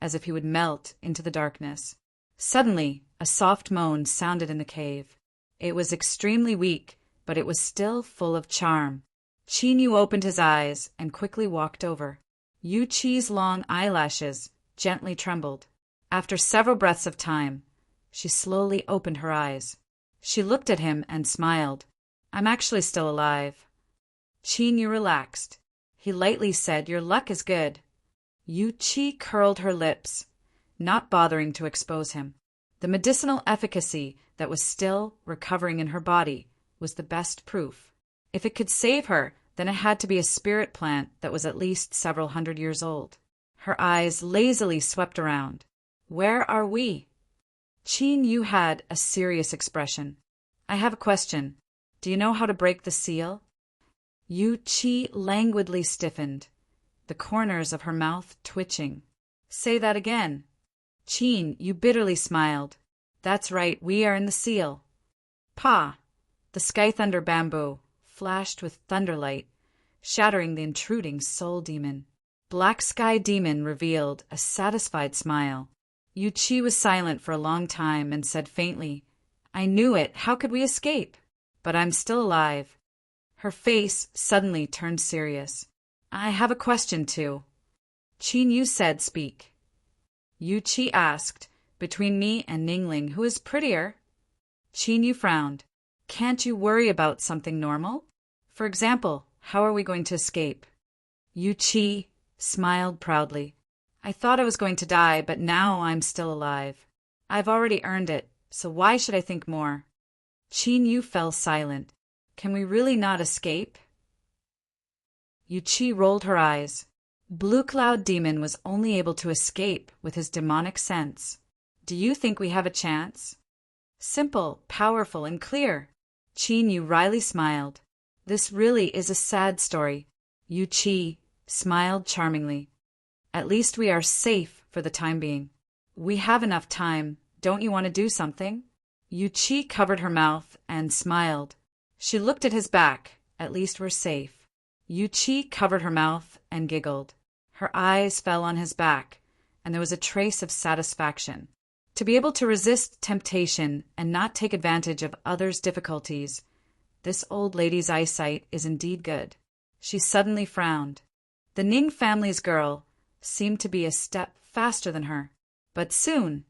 as if he would melt into the darkness. Suddenly, a soft moan sounded in the cave. It was extremely weak, but it was still full of charm. Chinyu opened his eyes and quickly walked over. Yu Chi's long eyelashes gently trembled. After several breaths of time, she slowly opened her eyes. She looked at him and smiled. I'm actually still alive. Chinyu relaxed. He lightly said, Your luck is good. Yu Chi curled her lips, not bothering to expose him. The medicinal efficacy that was still recovering in her body was the best proof. If it could save her, then it had to be a spirit plant that was at least several hundred years old. Her eyes lazily swept around. Where are we? Chinyu had a serious expression. I have a question. Do you know how to break the seal? Yu Chi languidly stiffened, the corners of her mouth twitching. Say that again. Chinyu bitterly smiled. That's right, we are in the seal. Pa! The Sky Thunder bamboo flashed with thunderlight, shattering the intruding soul demon. Black Sky Demon revealed a satisfied smile. Yu Chi was silent for a long time and said faintly, I knew it. How could we escape? But I'm still alive. Her face suddenly turned serious. I have a question too. Qin Yu said, speak. Yu Chi asked, between me and Ningling, who is prettier? Qin Yu frowned. Can't you worry about something normal? For example, how are we going to escape? Yu Chi smiled proudly. I thought I was going to die, but now I'm still alive. I've already earned it, so why should I think more? Qin Yu fell silent. Can we really not escape? Yu Chi rolled her eyes. Blue Cloud Demon was only able to escape with his demonic sense. Do you think we have a chance? Simple, powerful, and clear. Qin Yu wryly smiled. This really is a sad story. Yu Chi smiled charmingly. At least we are safe for the time being. We have enough time. Don't you want to do something? Yu Chi covered her mouth and smiled. She looked at his back. At least we're safe. Yu Chi covered her mouth and giggled. Her eyes fell on his back, and there was a trace of satisfaction. To be able to resist temptation and not take advantage of others' difficulties, this old lady's eyesight is indeed good. She suddenly frowned. The Ning family's girl seemed to be a step faster than her, but soon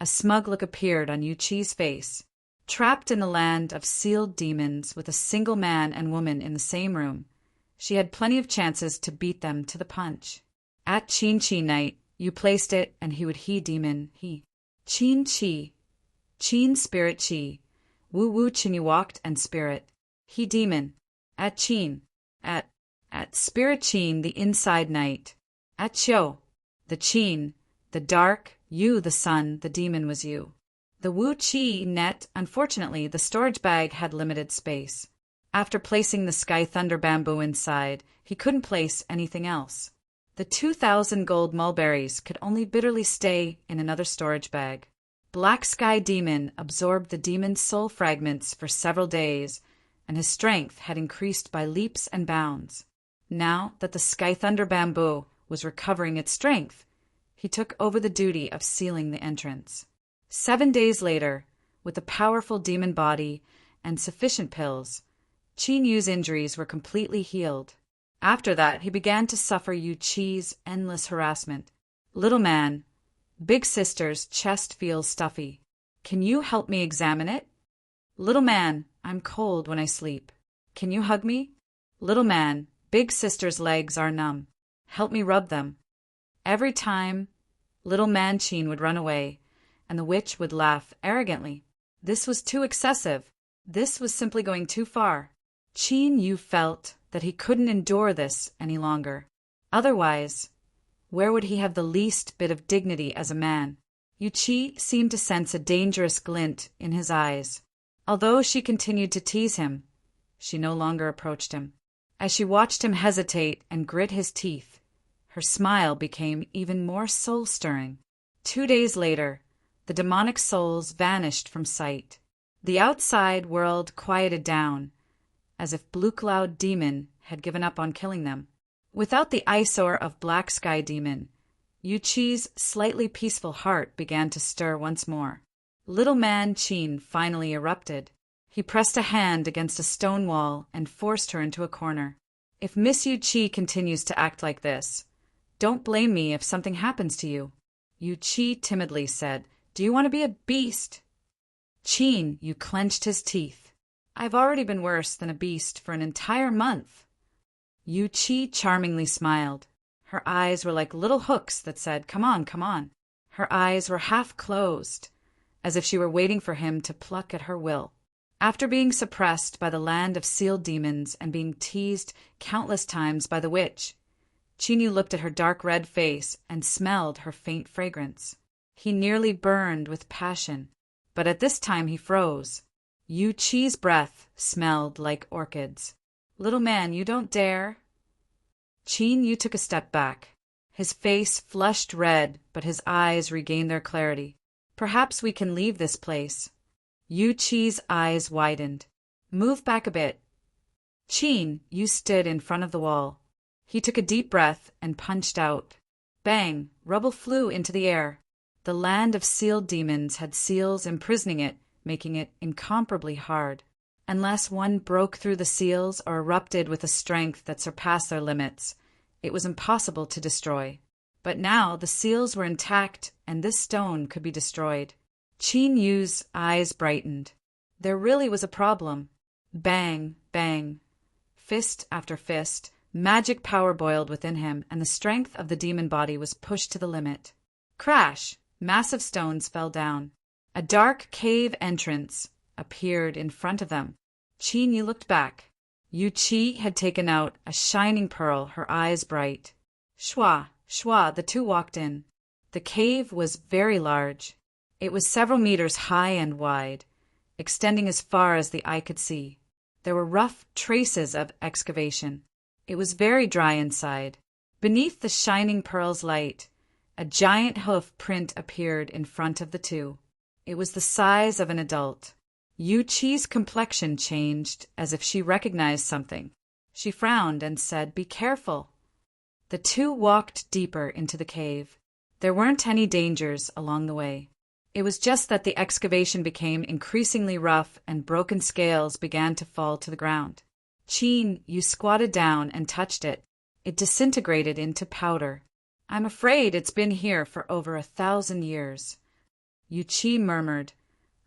a smug look appeared on Yu Chi's face. Trapped in the land of sealed demons with a single man and woman in the same room, she had plenty of chances to beat them to the punch. At Qin Chi night, you placed it and he demon, he. Qin Chi. Qin spirit Chi. Wu Wu Qin you walked and spirit. He demon. At Qin. At spirit Qin the inside night. At Qiu. The Qin. The dark, you the sun, the demon was you. The Wu Chi net, unfortunately, the storage bag had limited space. After placing the Sky Thunder bamboo inside, he couldn't place anything else. The 2,000 gold mulberries could only bitterly stay in another storage bag. Black Sky Demon absorbed the demon's soul fragments for several days, and his strength had increased by leaps and bounds. Now that the Sky Thunder bamboo was recovering its strength, he took over the duty of sealing the entrance. 7 days later, with a powerful demon body and sufficient pills, Qin Yu's injuries were completely healed. After that, he began to suffer Yu Chi's endless harassment. Little man, big sister's chest feels stuffy. Can you help me examine it? Little man, I'm cold when I sleep. Can you hug me? Little man, big sister's legs are numb. Help me rub them. Every time, little man Qin would run away, and the witch would laugh arrogantly. This was too excessive. This was simply going too far. Qin Yu felt that he couldn't endure this any longer. Otherwise, where would he have the least bit of dignity as a man? Yu Chi seemed to sense a dangerous glint in his eyes. Although she continued to tease him, she no longer approached him. As she watched him hesitate and grit his teeth, her smile became even more soul-stirring. 2 days later, the demonic souls vanished from sight. The outside world quieted down, as if Blue Cloud Demon had given up on killing them. Without the eyesore of Black Sky Demon, Yu Chi's slightly peaceful heart began to stir once more. Little man Qin finally erupted. He pressed a hand against a stone wall and forced her into a corner. If Miss Yu Chi continues to act like this, don't blame me if something happens to you. Yu Chi timidly said, Do you want to be a beast? Qin Yu clenched his teeth. I've already been worse than a beast for an entire month. Yu Chi charmingly smiled. Her eyes were like little hooks that said, Come on, come on. Her eyes were half closed, as if she were waiting for him to pluck at her will. After being suppressed by the land of sealed demons and being teased countless times by the witch, Qin Yu looked at her dark red face and smelled her faint fragrance. He nearly burned with passion, but at this time he froze. Yu Chi's breath smelled like orchids. Little man, you don't dare. Qin Yu took a step back. His face flushed red, but his eyes regained their clarity. Perhaps we can leave this place. Yu Chi's eyes widened. Move back a bit. Qin Yu stood in front of the wall. He took a deep breath and punched out. Bang! Rubble flew into the air. The land of sealed demons had seals imprisoning it, making it incomparably hard. Unless one broke through the seals or erupted with a strength that surpassed their limits, it was impossible to destroy. But now the seals were intact, and this stone could be destroyed. Qin Yu's eyes brightened. There really was a problem. Bang, bang. Fist after fist, magic power boiled within him, and the strength of the demon body was pushed to the limit. Crash! Massive stones fell down. A dark cave entrance appeared in front of them. Qin Yu looked back. Yu Qi had taken out a shining pearl, her eyes bright. Shua, shua, the two walked in. The cave was very large. It was several meters high and wide, extending as far as the eye could see. There were rough traces of excavation. It was very dry inside. Beneath the shining pearl's light, a giant hoof print appeared in front of the two. It was the size of an adult. Yu Qi's complexion changed as if she recognized something. She frowned and said, "Be careful." The two walked deeper into the cave. There weren't any dangers along the way. It was just that the excavation became increasingly rough and broken scales began to fall to the ground. Qin Yu squatted down and touched it. It disintegrated into powder. "I'm afraid it's been here for over 1,000 years. Yu Qi murmured,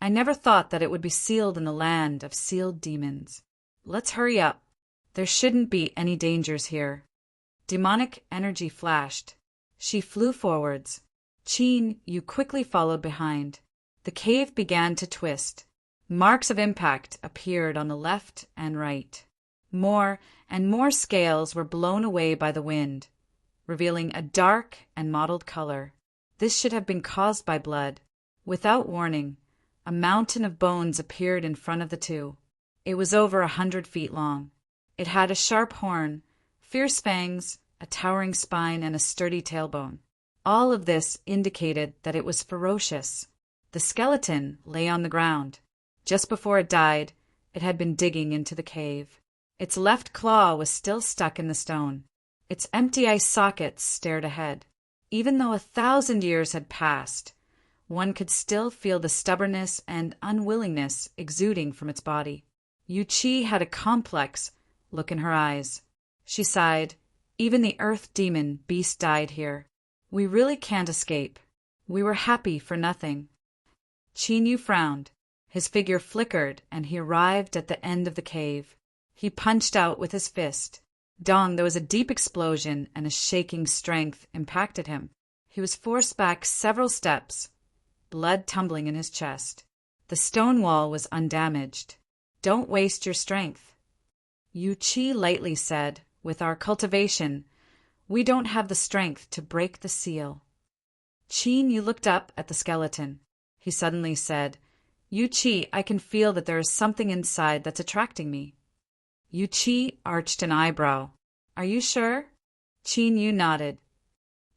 "I never thought that it would be sealed in the land of sealed demons. Let's hurry up. There shouldn't be any dangers here." Demonic energy flashed. She flew forwards. Qin Yu quickly followed behind. The cave began to twist. Marks of impact appeared on the left and right. More and more scales were blown away by the wind, revealing a dark and mottled color. This should have been caused by blood. Without warning, a mountain of bones appeared in front of the two. It was over 100 feet long. It had a sharp horn, fierce fangs, a towering spine, and a sturdy tailbone. All of this indicated that it was ferocious. The skeleton lay on the ground. Just before it died, it had been digging into the cave. Its left claw was still stuck in the stone. Its empty eye sockets stared ahead. Even though 1,000 years had passed, one could still feel the stubbornness and unwillingness exuding from its body. Yu Qi had a complex look in her eyes. She sighed. "Even the earth demon beast died here. We really can't escape. We were happy for nothing." Qin Yu frowned. His figure flickered, and he arrived at the end of the cave. He punched out with his fist. Dong, there was a deep explosion, and a shaking strength impacted him. He was forced back several steps, blood tumbling in his chest. The stone wall was undamaged. "Don't waste your strength." Yu Qi lightly said, "With our cultivation, we don't have the strength to break the seal." Qin Yu looked up at the skeleton. He suddenly said, "Yu Qi, I can feel that there is something inside that's attracting me." Yu Qi arched an eyebrow. "Are you sure?" Qin Yu nodded.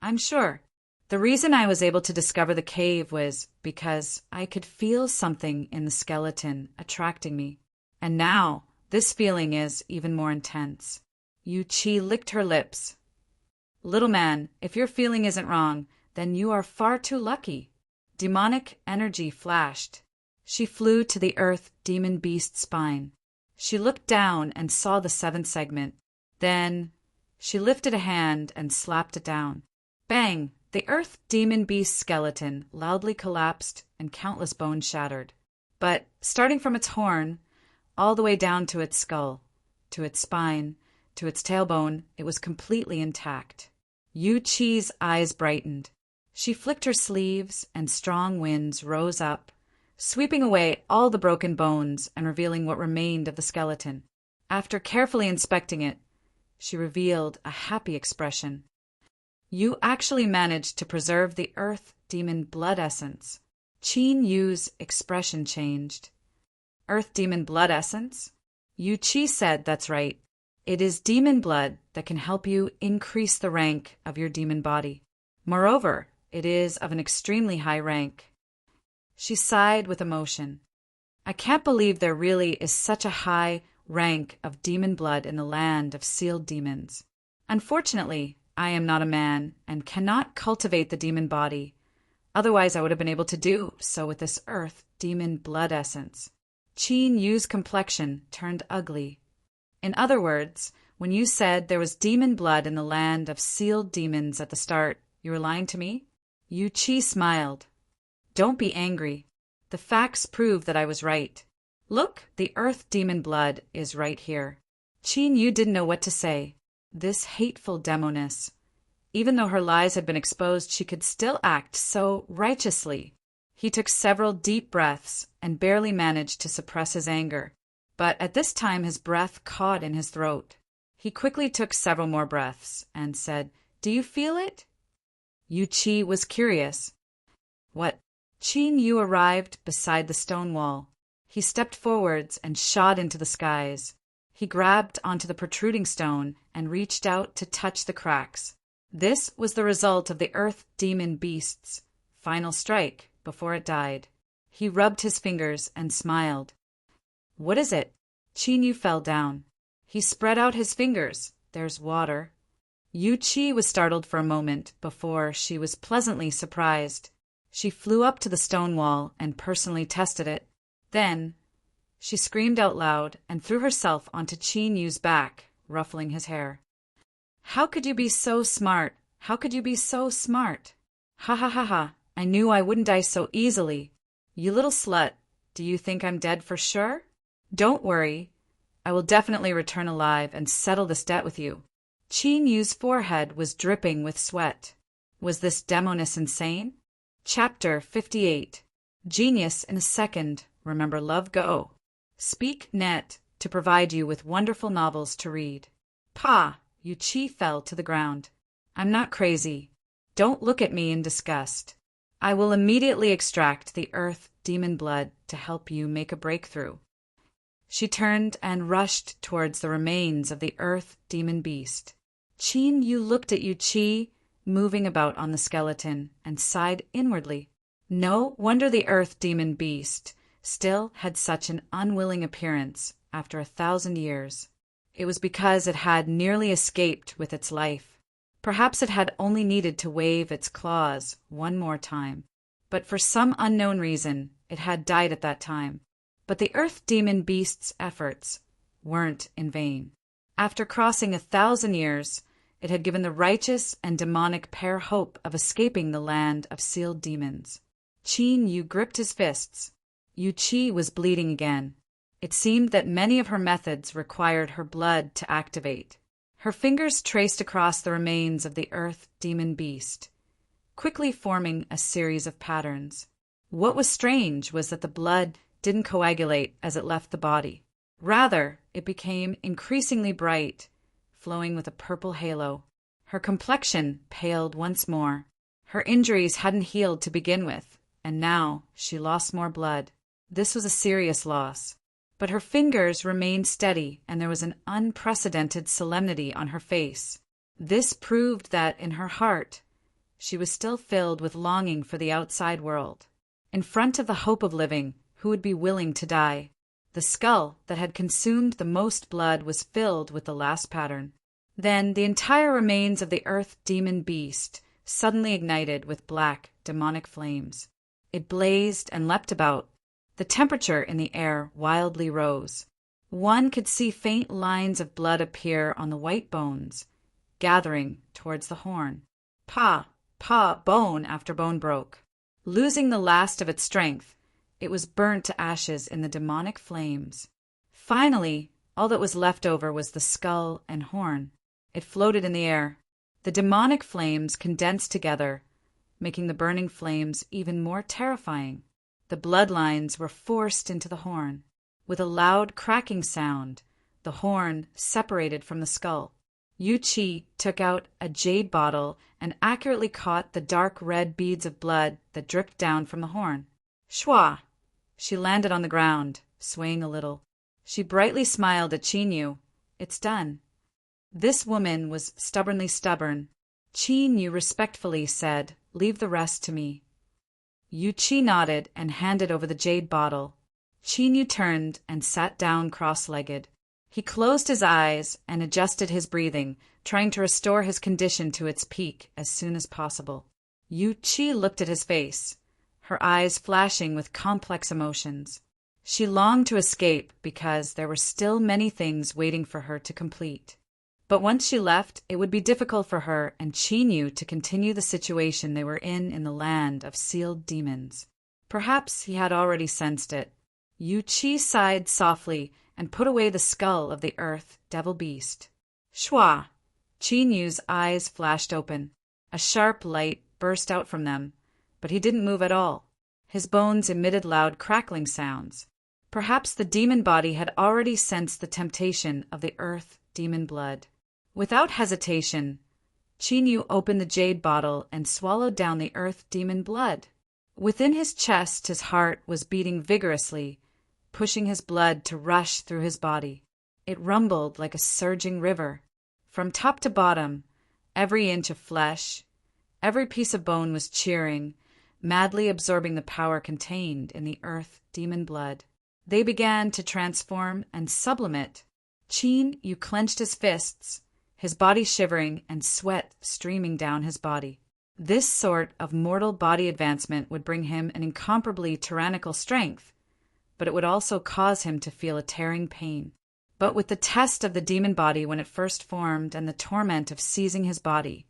"I'm sure. The reason I was able to discover the cave was because I could feel something in the skeleton attracting me. And now this feeling is even more intense." Yu Qi licked her lips. "Little man, if your feeling isn't wrong, then you are far too lucky." Demonic energy flashed. She flew to the earth demon beast's spine. She looked down and saw the seventh segment. Then she lifted a hand and slapped it down. Bang! The earth demon beast skeleton loudly collapsed and countless bones shattered. But starting from its horn, all the way down to its skull, to its spine, to its tailbone, it was completely intact. Yu Qi's eyes brightened. She flicked her sleeves, and strong winds rose up, sweeping away all the broken bones and revealing what remained of the skeleton. After carefully inspecting it, she revealed a happy expression. "You actually managed to preserve the earth demon blood essence." Qin Yu's expression changed. "Earth demon blood essence?" Yu Qi said, "That's right. It is demon blood that can help you increase the rank of your demon body. Moreover, it is of an extremely high rank." She sighed with emotion. "I can't believe there really is such a high rank of demon blood in the land of sealed demons. Unfortunately, I am not a man and cannot cultivate the demon body. Otherwise, I would have been able to do so with this earth demon blood essence. Qin Yu's complexion turned ugly. In other words, when you said there was demon blood in the land of sealed demons at the start, you were lying to me? Yu Qi smiled. Don't be angry. The facts prove that I was right. Look, the earth demon blood is right here. Qin Yu didn't know what to say. This hateful demoness. Even though her lies had been exposed, she could still act so righteously. He took several deep breaths and barely managed to suppress his anger. But at this time his breath caught in his throat. He quickly took several more breaths and said, "Do you feel it?" Yu Qi was curious. What? Qin Yu arrived beside the stone wall. He stepped forwards and shot into the skies. He grabbed onto the protruding stone and reached out to touch the cracks. This was the result of the earth demon beast's final strike before it died. He rubbed his fingers and smiled. What is it? Qin Yu fell down. He spread out his fingers. There's water. Yu Qi was startled for a moment before she was pleasantly surprised. She flew up to the stone wall and personally tested it. Then she screamed out loud and threw herself onto Qin Yu's back, ruffling his hair. How could you be so smart? How could you be so smart? Ha ha ha ha. I knew I wouldn't die so easily. You little slut, do you think I'm dead for sure? Don't worry. I will definitely return alive and settle this debt with you. Qin Yu's forehead was dripping with sweat. Was this demoness insane? Chapter 58. Genius in a second. Remember, love, go. Speak net to provide you with wonderful novels to read. Pa! Yu Qi fell to the ground. I'm not crazy. Don't look at me in disgust. I will immediately extract the earth demon blood to help you make a breakthrough. She turned and rushed towards the remains of the earth demon beast. Qin Yu looked at Yu Qi, moving about on the skeleton, and sighed inwardly. No wonder the earth demon beast still had such an unwilling appearance after 1,000 years. It was because it had nearly escaped with its life. Perhaps it had only needed to wave its claws one more time. But for some unknown reason, it had died at that time. But the earth demon beast's efforts weren't in vain. After crossing 1,000 years, it had given the righteous and demonic pair hope of escaping the land of sealed demons. Qin Yu gripped his fists. Yu Qi was bleeding again. It seemed that many of her methods required her blood to activate. Her fingers traced across the remains of the earth demon beast, quickly forming a series of patterns. What was strange was that the blood didn't coagulate as it left the body. Rather, it became increasingly bright, flowing with a purple halo. Her complexion paled once more. Her injuries hadn't healed to begin with, and now she lost more blood. This was a serious loss. But her fingers remained steady, and there was an unprecedented solemnity on her face. This proved that, in her heart, she was still filled with longing for the outside world. In front of the hope of living, who would be willing to die? The skull that had consumed the most blood was filled with the last pattern. Then the entire remains of the earth demon beast suddenly ignited with black, demonic flames. It blazed and leapt about. The temperature in the air wildly rose. One could see faint lines of blood appear on the white bones, gathering towards the horn. Pa! Bone after bone broke. Losing the last of its strength, it was burnt to ashes in the demonic flames. Finally, all that was left over was the skull and horn. It floated in the air. The demonic flames condensed together, making the burning flames even more terrifying. The bloodlines were forced into the horn. With a loud cracking sound, the horn separated from the skull. Yu Qi took out a jade bottle and accurately caught the dark red beads of blood that dripped down from the horn. Shwa! She landed on the ground, swaying a little. She brightly smiled at Qin Yu. It's done. This woman was stubbornly stubborn. Qin Yu respectfully said, "Leave the rest to me." Yu Qi nodded and handed over the jade bottle. Qin Yu turned and sat down cross-legged. He closed his eyes and adjusted his breathing, trying to restore his condition to its peak as soon as possible. Yu Qi looked at his face, her eyes flashing with complex emotions. She longed to escape because there were still many things waiting for her to complete. But once she left, it would be difficult for her and Qi knew to continue the situation they were in the land of sealed demons. Perhaps he had already sensed it. Yu Qi sighed softly and put away the skull of the earth devil beast. Shua! Qi Yu's eyes flashed open. A sharp light burst out from them, but he didn't move at all. His bones emitted loud crackling sounds. Perhaps the demon body had already sensed the temptation of the earth demon blood. Without hesitation, Qi Yu opened the jade bottle and swallowed down the earth demon blood. Within his chest, his heart was beating vigorously, pushing his blood to rush through his body. It rumbled like a surging river. From top to bottom, every inch of flesh, every piece of bone was cheering, madly absorbing the power contained in the earth demon blood. They began to transform and sublimate. Qi Yu clenched his fists, his body shivering and sweat streaming down his body. This sort of mortal body advancement would bring him an incomparably tyrannical strength, but it would also cause him to feel a tearing pain. But with the test of the demon body when it first formed and the torment of seizing his body,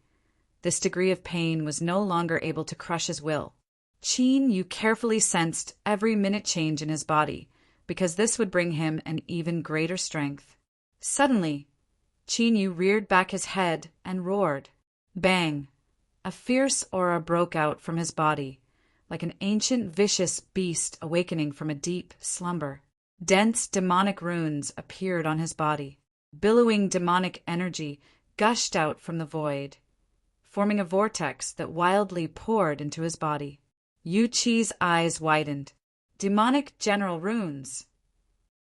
this degree of pain was no longer able to crush his will. Qi Yu carefully sensed every minute change in his body, because this would bring him an even greater strength. Suddenly, Qi Yu reared back his head and roared. Bang! A fierce aura broke out from his body, like an ancient vicious beast awakening from a deep slumber. Dense demonic runes appeared on his body. Billowing demonic energy gushed out from the void, forming a vortex that wildly poured into his body. Yu Qi's eyes widened. Demonic general runes.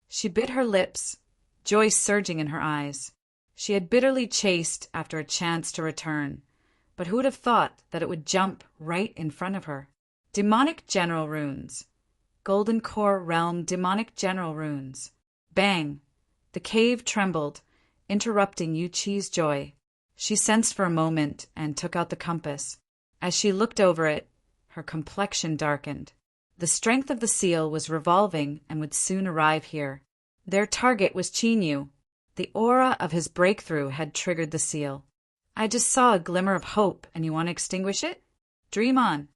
She bit her lips, joy surging in her eyes. She had bitterly chased after a chance to return, but who would have thought that it would jump right in front of her? Demonic general runes. Golden Core Realm demonic general runes. Bang! The cave trembled, interrupting Yu Qi's joy. She sensed for a moment and took out the compass. As she looked over it, her complexion darkened. The strength of the seal was revolving and would soon arrive here. Their target was Qi Yu. The aura of his breakthrough had triggered the seal. I just saw a glimmer of hope, and you want to extinguish it? Dream on.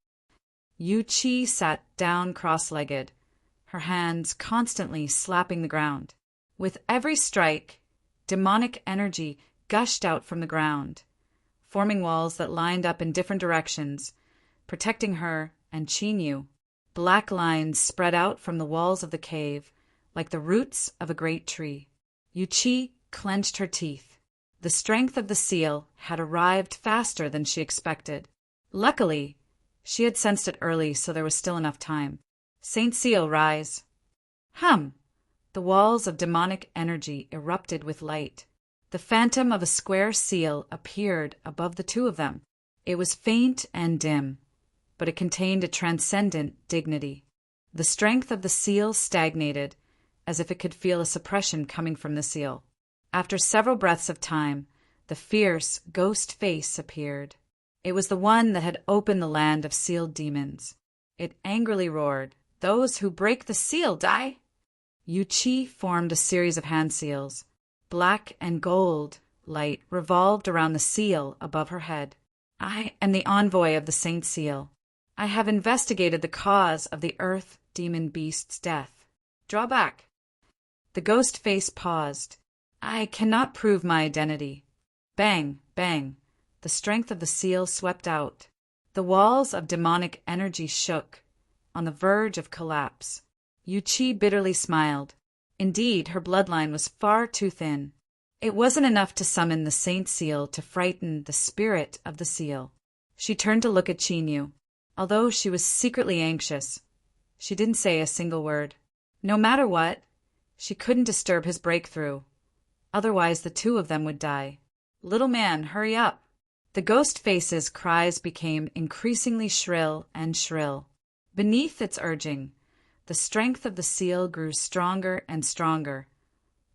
Yu Qi sat down cross-legged, her hands constantly slapping the ground. With every strike, demonic energy gushed out from the ground, forming walls that lined up in different directions, protecting her and Qi Yu. Black lines spread out from the walls of the cave, like the roots of a great tree. Yu Qi clenched her teeth. The strength of the seal had arrived faster than she expected. Luckily, she had sensed it early, so there was still enough time. Saint Seal, rise. Hum! The walls of demonic energy erupted with light. The phantom of a square seal appeared above the two of them. It was faint and dim, but it contained a transcendent dignity. The strength of the seal stagnated, as if it could feel a suppression coming from the seal. After several breaths of time, the fierce ghost face appeared. It was the one that had opened the land of sealed demons. It angrily roared, "Those who break the seal die!" Yu Qi formed a series of hand seals. Black and gold light revolved around the seal above her head. I am the envoy of the Saint Seal. I have investigated the cause of the earth demon beast's death. Draw back. The ghost face paused. I cannot prove my identity. Bang, bang. The strength of the seal swept out. The walls of demonic energy shook, on the verge of collapse. Yu Qi bitterly smiled. Indeed, her bloodline was far too thin. It wasn't enough to summon the Saint Seal to frighten the spirit of the seal. She turned to look at Qi Yu. Although she was secretly anxious, she didn't say a single word. No matter what, she couldn't disturb his breakthrough. Otherwise, the two of them would die. Little man, hurry up. The ghost face's cries became increasingly shrill and shrill. Beneath its urging, the strength of the seal grew stronger and stronger,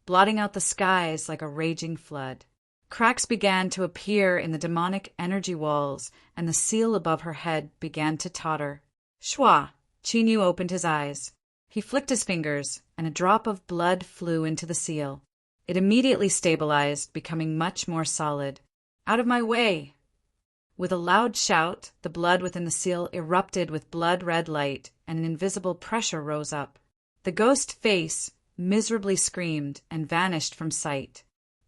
blotting out the skies like a raging flood. Cracks began to appear in the demonic energy walls, and the seal above her head began to totter. Shwa! Qin opened his eyes. He flicked his fingers, and a drop of blood flew into the seal. It immediately stabilized, becoming much more solid. Out of my way! With a loud shout, the blood within the seal erupted with blood-red light, and an invisible pressure rose up. The ghost face miserably screamed and vanished from sight.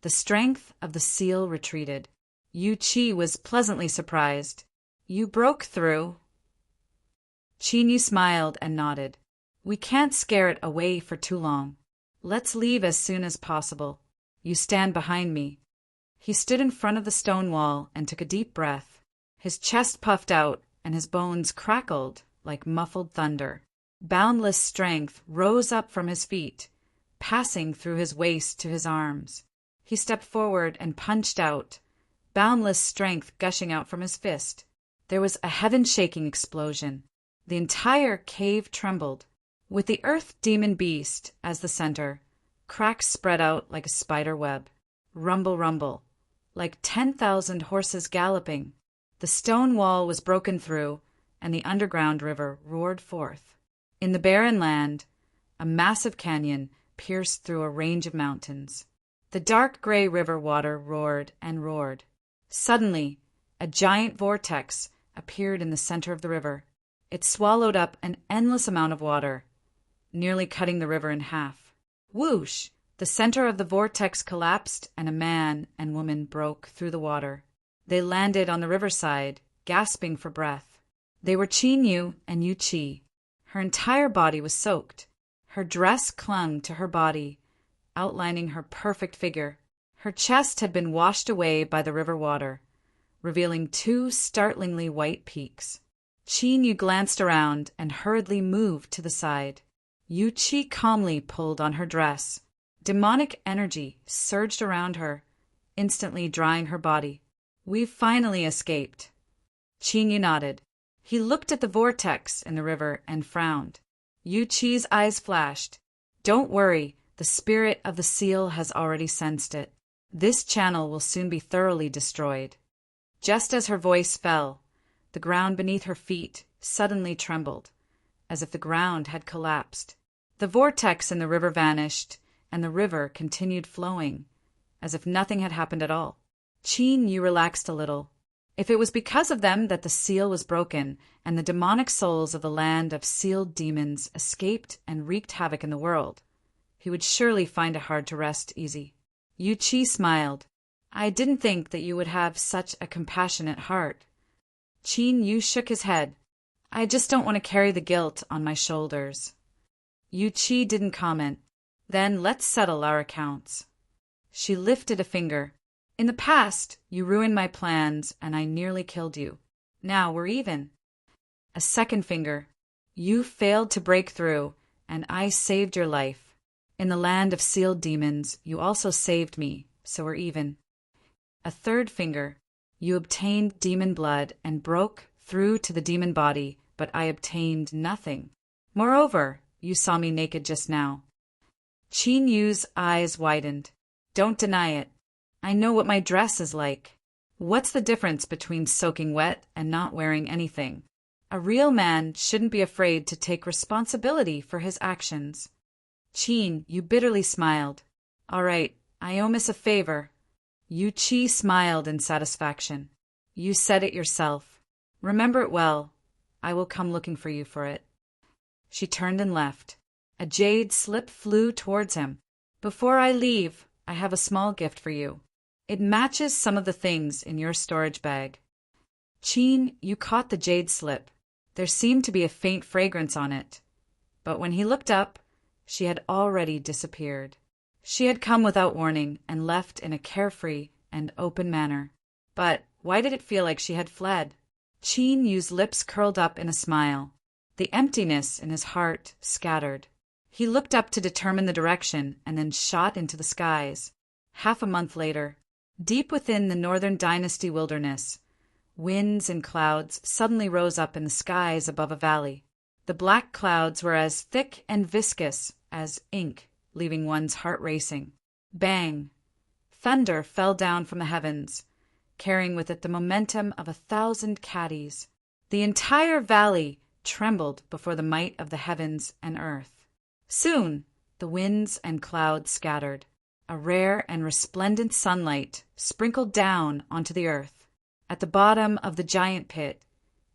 The strength of the seal retreated. Yu Qi was pleasantly surprised. You broke through. Qin smiled and nodded. We can't scare it away for too long. Let's leave as soon as possible. You stand behind me. He stood in front of the stone wall and took a deep breath. His chest puffed out and his bones crackled like muffled thunder. Boundless strength rose up from his feet, passing through his waist to his arms. He stepped forward and punched out, boundless strength gushing out from his fist. There was a heaven-shaking explosion. The entire cave trembled. With the earth demon beast as the center, cracks spread out like a spider web. Rumble, rumble, like 10,000 horses galloping. The stone wall was broken through, and the underground river roared forth. In the barren land, a massive canyon pierced through a range of mountains. The dark gray river water roared and roared. Suddenly, a giant vortex appeared in the center of the river. It swallowed up an endless amount of water, nearly cutting the river in half. Whoosh! The center of the vortex collapsed, and a man and woman broke through the water. They landed on the riverside, gasping for breath. They were Qin Yu and Yu Qi. Her entire body was soaked. Her dress clung to her body, outlining her perfect figure. Her chest had been washed away by the river water, revealing two startlingly white peaks. Qin Yu glanced around and hurriedly moved to the side. Yu Qi calmly pulled on her dress. Demonic energy surged around her, instantly drying her body. We've finally escaped. Qin Yu nodded. He looked at the vortex in the river and frowned. Yu Qi's eyes flashed. Don't worry, the spirit of the seal has already sensed it. This channel will soon be thoroughly destroyed. Just as her voice fell, the ground beneath her feet suddenly trembled, as if the ground had collapsed. The vortex in the river vanished, and the river continued flowing, as if nothing had happened at all. Qin Yu relaxed a little. If it was because of them that the seal was broken, and the demonic souls of the land of sealed demons escaped and wreaked havoc in the world, he would surely find it hard to rest easy. Yu Qi smiled. I didn't think that you would have such a compassionate heart. Qin Yu shook his head. I just don't want to carry the guilt on my shoulders. Yu Qi didn't comment. Then let's settle our accounts. She lifted a finger. In the past, you ruined my plans and I nearly killed you. Now we're even. A second finger. You failed to break through, and I saved your life. In the land of sealed demons, you also saved me, so we're even. A third finger. You obtained demon blood and broke through to the demon body, but I obtained nothing. Moreover, you saw me naked just now. Qin Yu's eyes widened. Don't deny it. I know what my dress is like. What's the difference between soaking wet and not wearing anything? A real man shouldn't be afraid to take responsibility for his actions. Qin Yu bitterly smiled. All right, I owe Miss a favor. Yu Qi smiled in satisfaction. You said it yourself. Remember it well. I will come looking for you for it. She turned and left. A jade slip flew towards him. Before I leave, I have a small gift for you. It matches some of the things in your storage bag. Qin Yu caught the jade slip. There seemed to be a faint fragrance on it. But when he looked up, she had already disappeared. She had come without warning and left in a carefree and open manner. But why did it feel like she had fled? Qin Yu's lips curled up in a smile. The emptiness in his heart scattered. He looked up to determine the direction and then shot into the skies. Half a month later, deep within the Northern Dynasty wilderness, winds and clouds suddenly rose up in the skies above a valley. The black clouds were as thick and viscous as ink, leaving one's heart racing. Bang! Thunder fell down from the heavens, carrying with it the momentum of 1,000 caddies. The entire valley trembled before the might of the heavens and earth. Soon the winds and clouds scattered. A rare and resplendent sunlight sprinkled down onto the earth. At the bottom of the giant pit,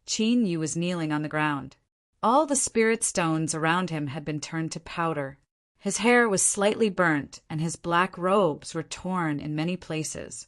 Qin Yu was kneeling on the ground. All the spirit stones around him had been turned to powder. His hair was slightly burnt, and his black robes were torn in many places.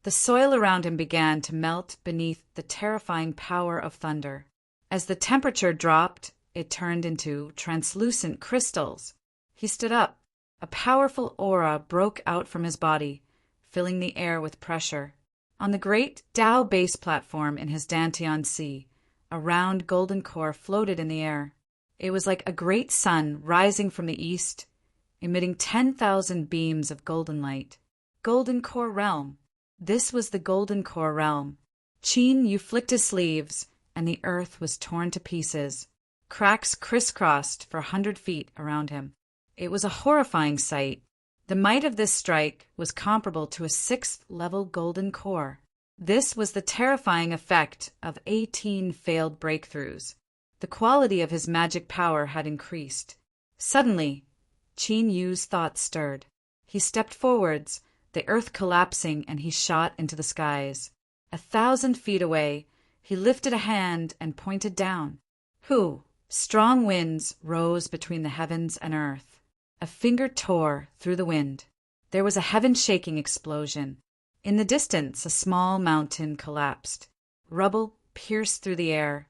The soil around him began to melt beneath the terrifying power of thunder. As the temperature dropped, it turned into translucent crystals. He stood up. A powerful aura broke out from his body, filling the air with pressure. On the great Tao base platform in his Dantian Sea, a round golden core floated in the air. It was like a great sun rising from the east, emitting 10,000 beams of golden light. Golden Core Realm. This was the Golden Core Realm. Qin Yu flicked his sleeves, and the earth was torn to pieces. Cracks crisscrossed for 100 feet around him. It was a horrifying sight. The might of this strike was comparable to a 6th-level golden core. This was the terrifying effect of 18 failed breakthroughs. The quality of his magic power had increased. Suddenly, Qin Yu's thoughts stirred. He stepped forwards, the earth collapsing, and he shot into the skies. 1,000 feet away, he lifted a hand and pointed down. Hoo! Strong winds rose between the heavens and earth. A finger tore through the wind. There was a heaven-shaking explosion. In the distance, a small mountain collapsed. Rubble pierced through the air,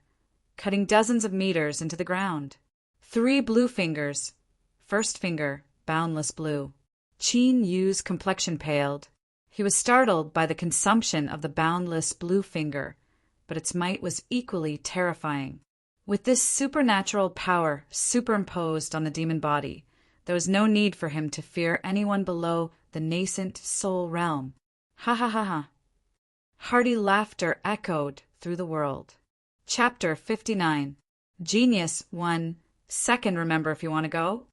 cutting dozens of meters into the ground. 3 blue fingers. First finger, boundless blue. Qin Yu's complexion paled. He was startled by the consumption of the boundless blue finger, but its might was equally terrifying. With this supernatural power superimposed on the demon body, there was no need for him to fear anyone below the nascent soul realm. Ha ha ha ha. Hearty laughter echoed through the world. Chapter 59. Genius 1. Second, remember if you want to go?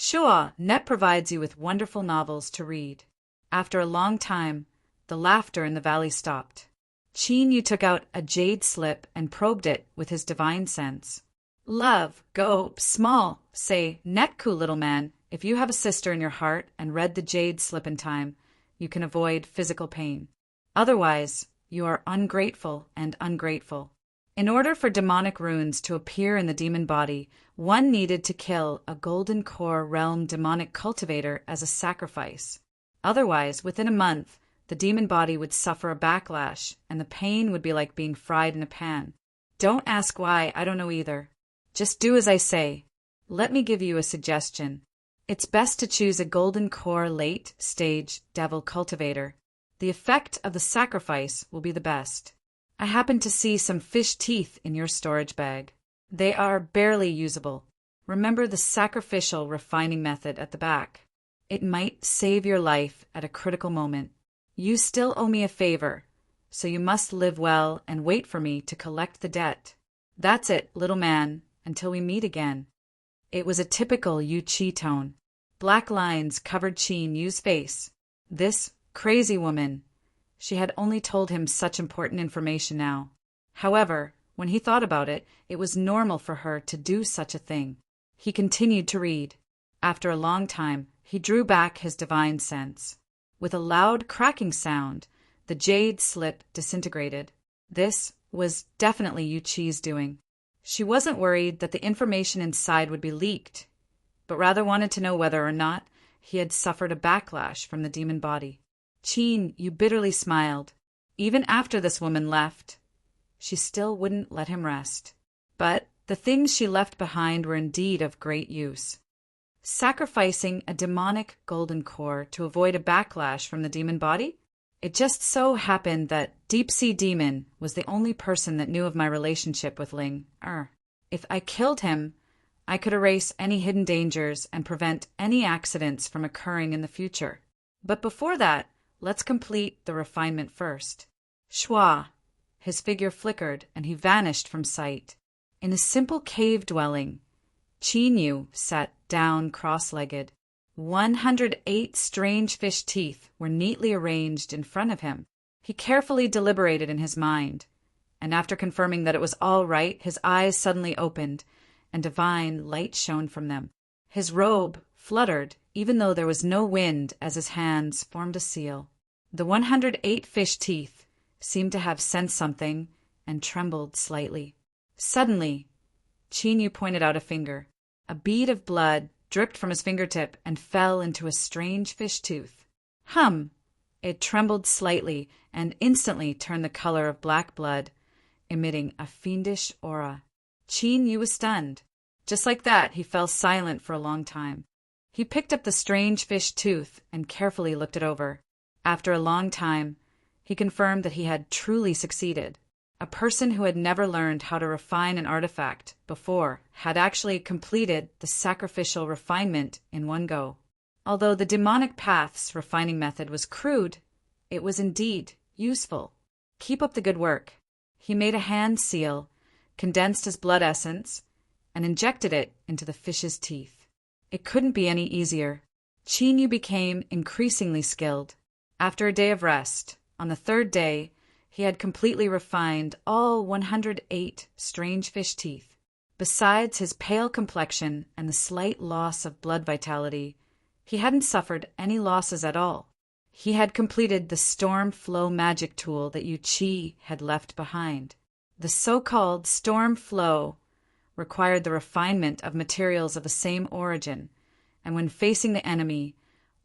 Sure, Net provides you with wonderful novels to read. After a long time, the laughter in the valley stopped. Qin Yu took out a jade slip and probed it with his divine sense. Love, go, small, say, Netku, little man, if you have a sister in your heart and read the jade slip in time, you can avoid physical pain. Otherwise, you are ungrateful and ungrateful. In order for demonic runes to appear in the demon body, one needed to kill a Golden Core Realm demonic cultivator as a sacrifice. Otherwise, within a month, the demon body would suffer a backlash, and the pain would be like being fried in a pan. Don't ask why, I don't know either. Just do as I say. Let me give you a suggestion. It's best to choose a Golden Core late-stage devil cultivator. The effect of the sacrifice will be the best. I happen to see some fish teeth in your storage bag. They are barely usable. Remember the sacrificial refining method at the back. It might save your life at a critical moment. You still owe me a favor, so you must live well and wait for me to collect the debt. That's it, little man, until we meet again. It was a typical Yu Qi tone. Black lines covered Qin Yu's face. This crazy woman. She had only told him such important information now. However, when he thought about it, it was normal for her to do such a thing. He continued to read. After a long time, he drew back his divine sense. With a loud cracking sound, the jade slip disintegrated. This was definitely Yu Qi's doing. She wasn't worried that the information inside would be leaked, but rather wanted to know whether or not he had suffered a backlash from the demon body. Qin Yu bitterly smiled. Even after this woman left, she still wouldn't let him rest. But the things she left behind were indeed of great use. Sacrificing a demonic golden core to avoid a backlash from the demon body? It just so happened that Deep Sea Demon was the only person that knew of my relationship with Ling. If I killed him, I could erase any hidden dangers and prevent any accidents from occurring in the future. But before that, let's complete the refinement first. Shwa. His figure flickered, and he vanished from sight. In a simple cave dwelling, Qin Yu sat down cross-legged. 108 strange fish teeth were neatly arranged in front of him. He carefully deliberated in his mind, and after confirming that it was all right, his eyes suddenly opened, and divine light shone from them. His robe fluttered, even though there was no wind, as his hands formed a seal. The 108 fish teeth seemed to have sensed something and trembled slightly. Suddenly, Chinyu pointed out a finger. A bead of blood dripped from his fingertip and fell into a strange fish tooth. Hum! It trembled slightly and instantly turned the color of black blood, emitting a fiendish aura. Chinyu was stunned. Just like that, he fell silent for a long time. He picked up the strange fish tooth and carefully looked it over. After a long time, he confirmed that he had truly succeeded. A person who had never learned how to refine an artifact before had actually completed the sacrificial refinement in one go. Although the demonic path's refining method was crude, it was indeed useful. Keep up the good work. He made a hand seal, condensed his blood essence, and injected it into the fish's teeth. It couldn't be any easier. Chinyu became increasingly skilled. After a day of rest, on the third day, he had completely refined all 108 strange fish teeth. Besides his pale complexion and the slight loss of blood vitality, he hadn't suffered any losses at all. He had completed the storm flow magic tool that Yu Qi had left behind. The so-called storm flow required the refinement of materials of the same origin, and when facing the enemy,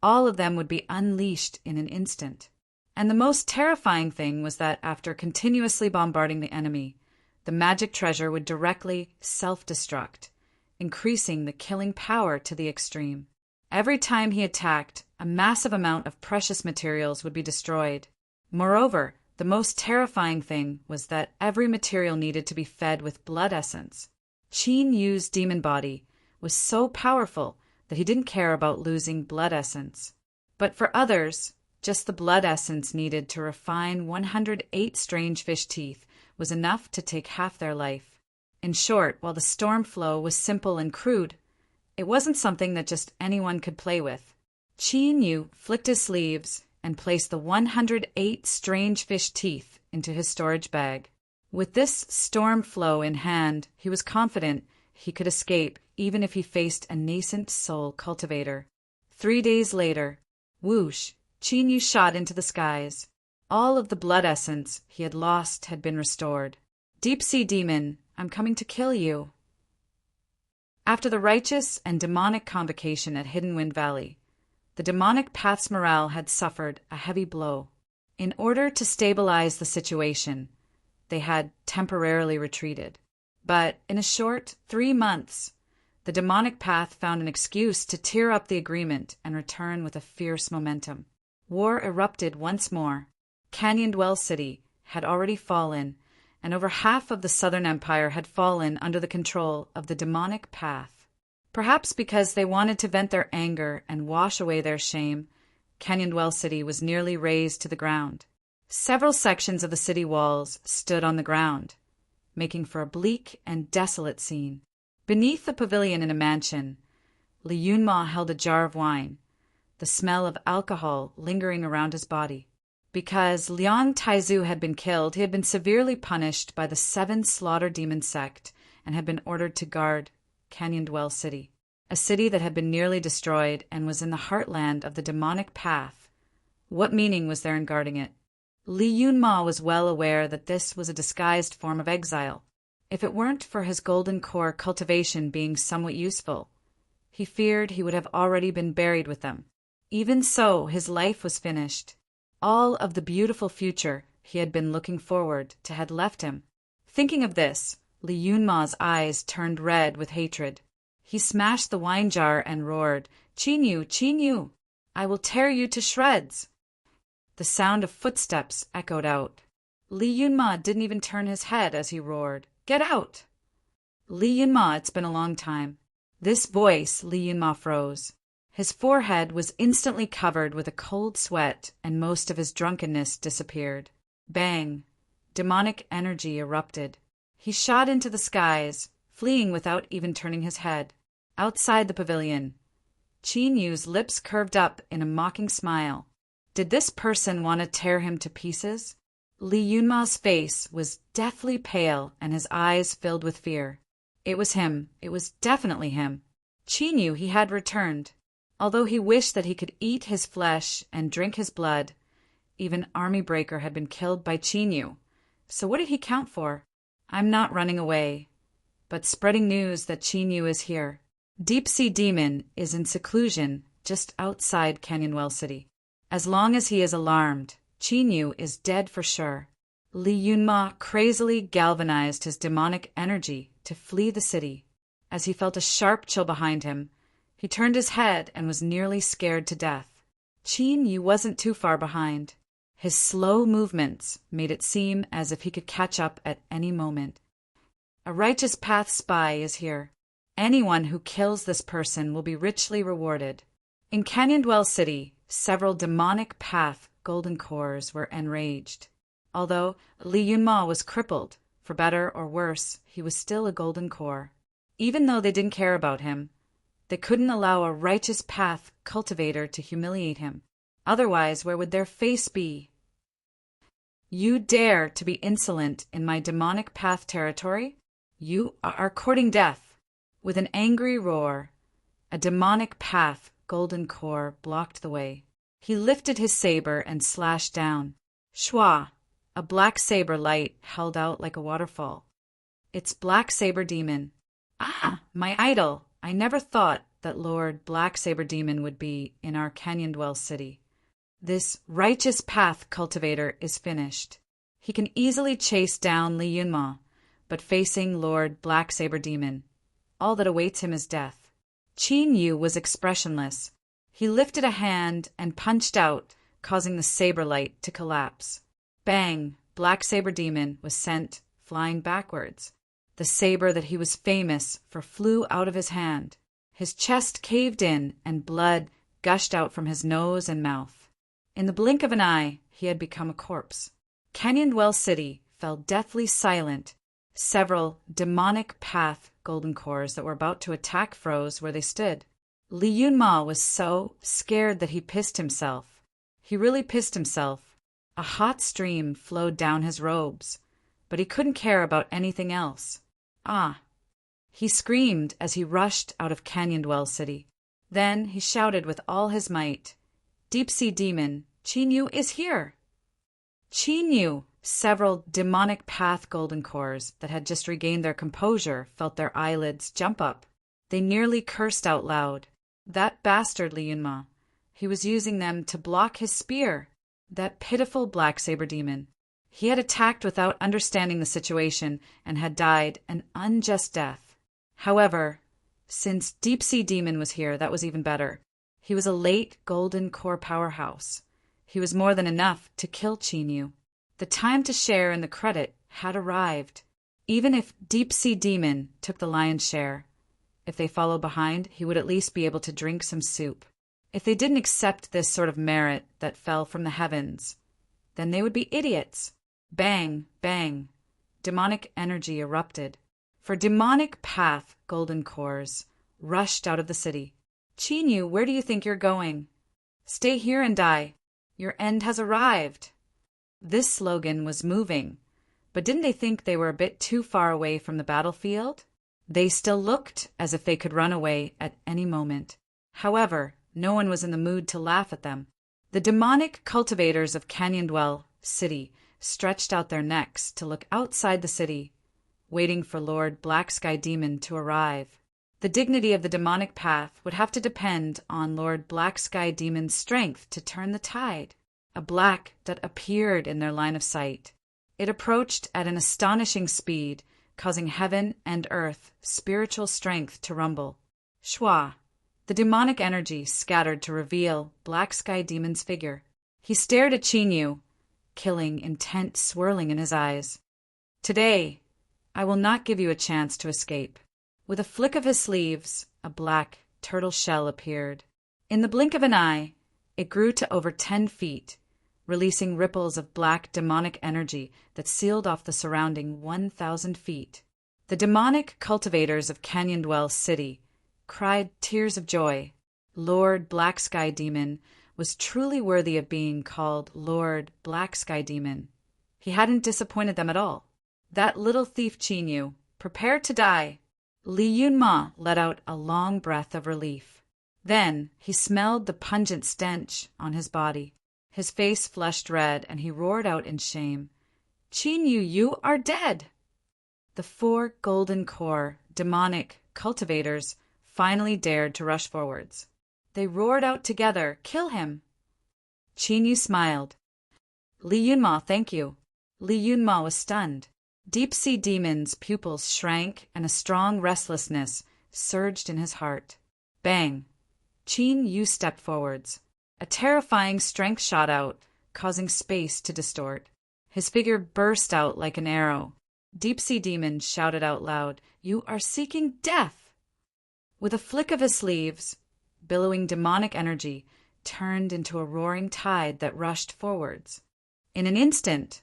all of them would be unleashed in an instant. And the most terrifying thing was that after continuously bombarding the enemy, the magic treasure would directly self-destruct, increasing the killing power to the extreme. Every time he attacked, a massive amount of precious materials would be destroyed. Moreover, the most terrifying thing was that every material needed to be fed with blood essence. Qin Yu's demon body was so powerful that he didn't care about losing blood essence. But for others, just the blood essence needed to refine 108 strange fish teeth was enough to take half their life. In short, while the storm flow was simple and crude, it wasn't something that just anyone could play with. Qin Yu flicked his sleeves and placed the 108 strange fish teeth into his storage bag. With this storm flow in hand, he was confident he could escape even if he faced a nascent soul cultivator. 3 days later, whoosh, Qin Yu shot into the skies. All of the blood essence he had lost had been restored. Deep sea demon, I'm coming to kill you. After the righteous and demonic convocation at Hidden Wind Valley, the demonic path's morale had suffered a heavy blow. In order to stabilize the situation, they had temporarily retreated. But in a short 3 months, the demonic path found an excuse to tear up the agreement and return with a fierce momentum. War erupted once more. Canyon Dwell City had already fallen, and over half of the Southern Empire had fallen under the control of the demonic path. Perhaps because they wanted to vent their anger and wash away their shame, Canyon Dwell City was nearly razed to the ground. Several sections of the city walls stood on the ground, making for a bleak and desolate scene. Beneath the pavilion in a mansion, Li Yunma held a jar of wine, the smell of alcohol lingering around his body. Because Liang Taizu had been killed, he had been severely punished by the 7 Slaughter Demon sect and had been ordered to guard Canyon Dwell City, a city that had been nearly destroyed and was in the heartland of the demonic path. What meaning was there in guarding it? Li Yunma was well aware that this was a disguised form of exile. If it weren't for his golden core cultivation being somewhat useful, he feared he would have already been buried with them. Even so, his life was finished. All of the beautiful future he had been looking forward to had left him. Thinking of this, Li Yunma's eyes turned red with hatred. He smashed the wine jar and roared, Qin Yu, I will tear you to shreds." The sound of footsteps echoed out. Li Yunma didn't even turn his head as he roared, "Get out!" Li Yunma, it's been a long time. This voice, Li Yunma froze. His forehead was instantly covered with a cold sweat, and most of his drunkenness disappeared. Bang! Demonic energy erupted. He shot into the skies, fleeing without even turning his head. Outside the pavilion, Qin Yu's lips curved up in a mocking smile. Did this person want to tear him to pieces? Li Yunma's face was deathly pale and his eyes filled with fear. It was him. It was definitely him. Qin Yu he had returned. Although he wished that he could eat his flesh and drink his blood, even Army Breaker had been killed by Qin Yu. So what did he count for? I'm not running away, but spreading news that Qin Yu is here. Deep Sea Demon is in seclusion just outside Canyonwell City. As long as he is alarmed, Qin Yu is dead for sure. Li Yunma crazily galvanized his demonic energy to flee the city. As he felt a sharp chill behind him, he turned his head and was nearly scared to death. Qin Yu wasn't too far behind. His slow movements made it seem as if he could catch up at any moment. A Righteous Path spy is here. Anyone who kills this person will be richly rewarded. In Canyondwell City, several demonic path golden cores were enraged. Although Li Yunma was crippled, for better or worse, he was still a golden core. Even though they didn't care about him, they couldn't allow a Righteous Path cultivator to humiliate him. Otherwise, where would their face be? You dare to be insolent in my demonic path territory? You are courting death. With an angry roar, a demonic path golden core blocked the way. He lifted his saber and slashed down. Shwa, a black saber light held out like a waterfall. It's Black Saber Demon. Ah, my idol! I never thought that Lord Black Saber Demon would be in our Canyondwell City. This Righteous Path cultivator is finished. He can easily chase down Li Yunma, but facing Lord Black Saber Demon, all that awaits him is death. Qin Yu was expressionless. He lifted a hand and punched out, causing the saber light to collapse. Bang! Black Saber Demon was sent flying backwards. The saber that he was famous for flew out of his hand. His chest caved in and blood gushed out from his nose and mouth. In the blink of an eye, he had become a corpse. Canyondwell City fell deathly silent. Several demonic path golden cores that were about to attack froze where they stood. Li Yunma was so scared that he pissed himself. He really pissed himself. A hot stream flowed down his robes, but he couldn't care about anything else. Ah! He screamed as he rushed out of Canyondwell City. Then he shouted with all his might, Deep Sea Demon, Qin Yu is here! Qin Yu! Several demonic path golden cores that had just regained their composure felt their eyelids jump up. They nearly cursed out loud. That bastard Li Yunma. He was using them to block his spear. That pitiful Black Saber Demon. He had attacked without understanding the situation and had died an unjust death. However, since Deep Sea Demon was here, that was even better. He was a late golden core powerhouse. He was more than enough to kill Qin Yu. The time to share in the credit had arrived. Even if Deep Sea Demon took the lion's share, if they followed behind, he would at least be able to drink some soup. If they didn't accept this sort of merit that fell from the heavens, then they would be idiots. Bang, bang. Demonic energy erupted. For demonic path golden cores rushed out of the city. Qin Yu, where do you think you're going? Stay here and die. Your end has arrived. This slogan was moving, but didn't they think they were a bit too far away from the battlefield? They still looked as if they could run away at any moment. However, no one was in the mood to laugh at them. The demonic cultivators of Canyondwell City stretched out their necks to look outside the city, waiting for Lord Black Sky Demon to arrive. The dignity of the demonic path would have to depend on Lord Black Sky Demon's strength to turn the tide. A black that appeared in their line of sight. It approached at an astonishing speed, causing heaven and earth spiritual strength to rumble. Shwa, the demonic energy scattered to reveal Black Sky Demon's figure. He stared at Qin Yu, killing intent swirling in his eyes. Today, I will not give you a chance to escape. With a flick of his sleeves, a black turtle shell appeared. In the blink of an eye, it grew to over 10 feet, releasing ripples of black demonic energy that sealed off the surrounding 1,000 feet. The demonic cultivators of Canyondwell City cried tears of joy. Lord Black Sky Demon was truly worthy of being called Lord Black Sky Demon. He hadn't disappointed them at all. That little thief Chinyu, prepare to die. Li Yunma let out a long breath of relief. Then he smelled the pungent stench on his body. His face flushed red, and he roared out in shame, Chinyu, you are dead! The 4 golden core demonic cultivators finally dared to rush forwards. They roared out together, kill him! Chinyu smiled. Li Yunma, thank you. Li Yunma was stunned. Deep-sea demon's pupils shrank, and a strong restlessness surged in his heart. Bang! Chinyu stepped forwards. A terrifying strength shot out, causing space to distort. His figure burst out like an arrow. Deep-sea demon shouted out loud, you are seeking death! With a flick of his sleeves, billowing demonic energy turned into a roaring tide that rushed forwards. In an instant,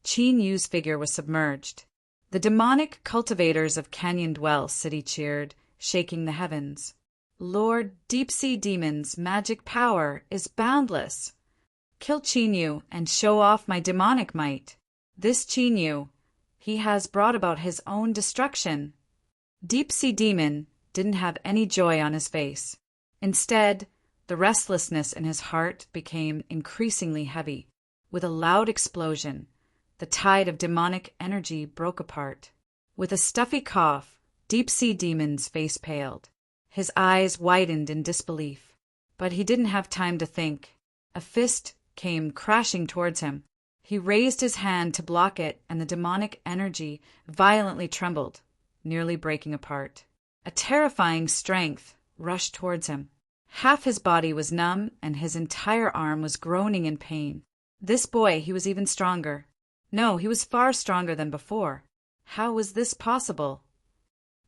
Chinyu's figure was submerged. The demonic cultivators of Canyon Dwell City cheered, shaking the heavens. Lord Deep-Sea Demon's magic power is boundless. Kill Chinyu and show off my demonic might. This Chinyu, he has brought about his own destruction. Deep-Sea Demon didn't have any joy on his face. Instead, the restlessness in his heart became increasingly heavy. With a loud explosion, the tide of demonic energy broke apart. With a stuffy cough, Deep-Sea Demon's face paled. His eyes widened in disbelief. But he didn't have time to think. A fist came crashing towards him. He raised his hand to block it, and the demonic energy violently trembled, nearly breaking apart. A terrifying strength rushed towards him. Half his body was numb, and his entire arm was groaning in pain. This boy, he was even stronger. No, he was far stronger than before. How was this possible?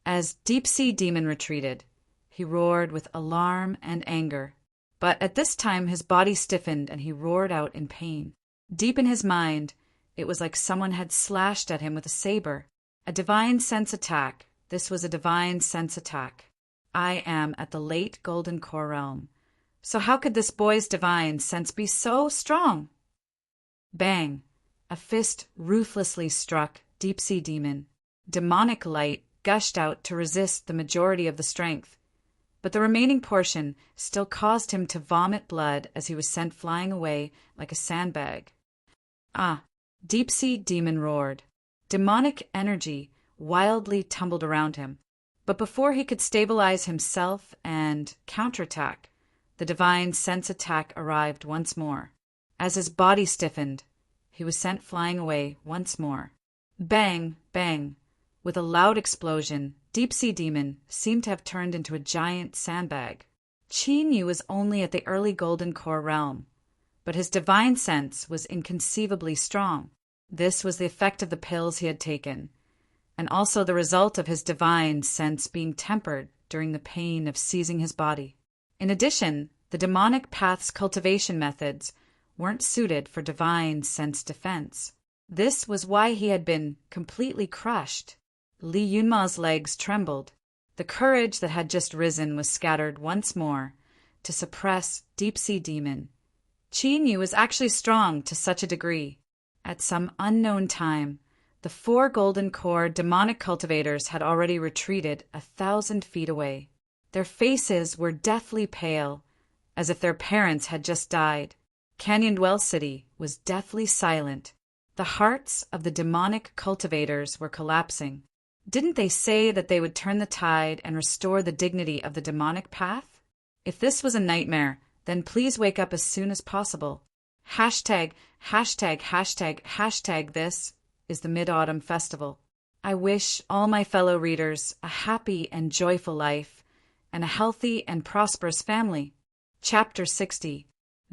As Deep-Sea Demon retreated, he roared with alarm and anger. But at this time his body stiffened and he roared out in pain. Deep in his mind, it was like someone had slashed at him with a saber. A divine sense attack. This was a divine sense attack. I am at the late Golden Core realm. So how could this boy's divine sense be so strong? Bang! A fist ruthlessly struck Deep-Sea Demon. Demonic light gushed out to resist the majority of the strength, but the remaining portion still caused him to vomit blood as he was sent flying away like a sandbag. Ah! Deep-Sea Demon roared. Demonic energy wildly tumbled around him, but before he could stabilize himself and counterattack, the divine sense attack arrived once more. As his body stiffened, he was sent flying away once more. Bang! Bang! With a loud explosion, Deep-Sea Demon seemed to have turned into a giant sandbag. Chinyu was only at the early Golden Core realm, but his divine sense was inconceivably strong. This was the effect of the pills he had taken, and also the result of his divine sense being tempered during the pain of seizing his body. In addition, the demonic path's cultivation methods weren't suited for divine sense defense. This was why he had been completely crushed. Li Yunma's legs trembled. The courage that had just risen was scattered once more to suppress Deep-Sea Demon. Chinyu was actually strong to such a degree. At some unknown time, the 4 Golden Core demonic cultivators had already retreated 1,000 feet away. Their faces were deathly pale, as if their parents had just died. Canyon Dwell City was deathly silent. The hearts of the demonic cultivators were collapsing. Didn't they say that they would turn the tide and restore the dignity of the demonic path? If this was a nightmare, then please wake up as soon as possible. Hashtag this is the Mid-Autumn Festival. I wish all my fellow readers a happy and joyful life and a healthy and prosperous family. Chapter 60.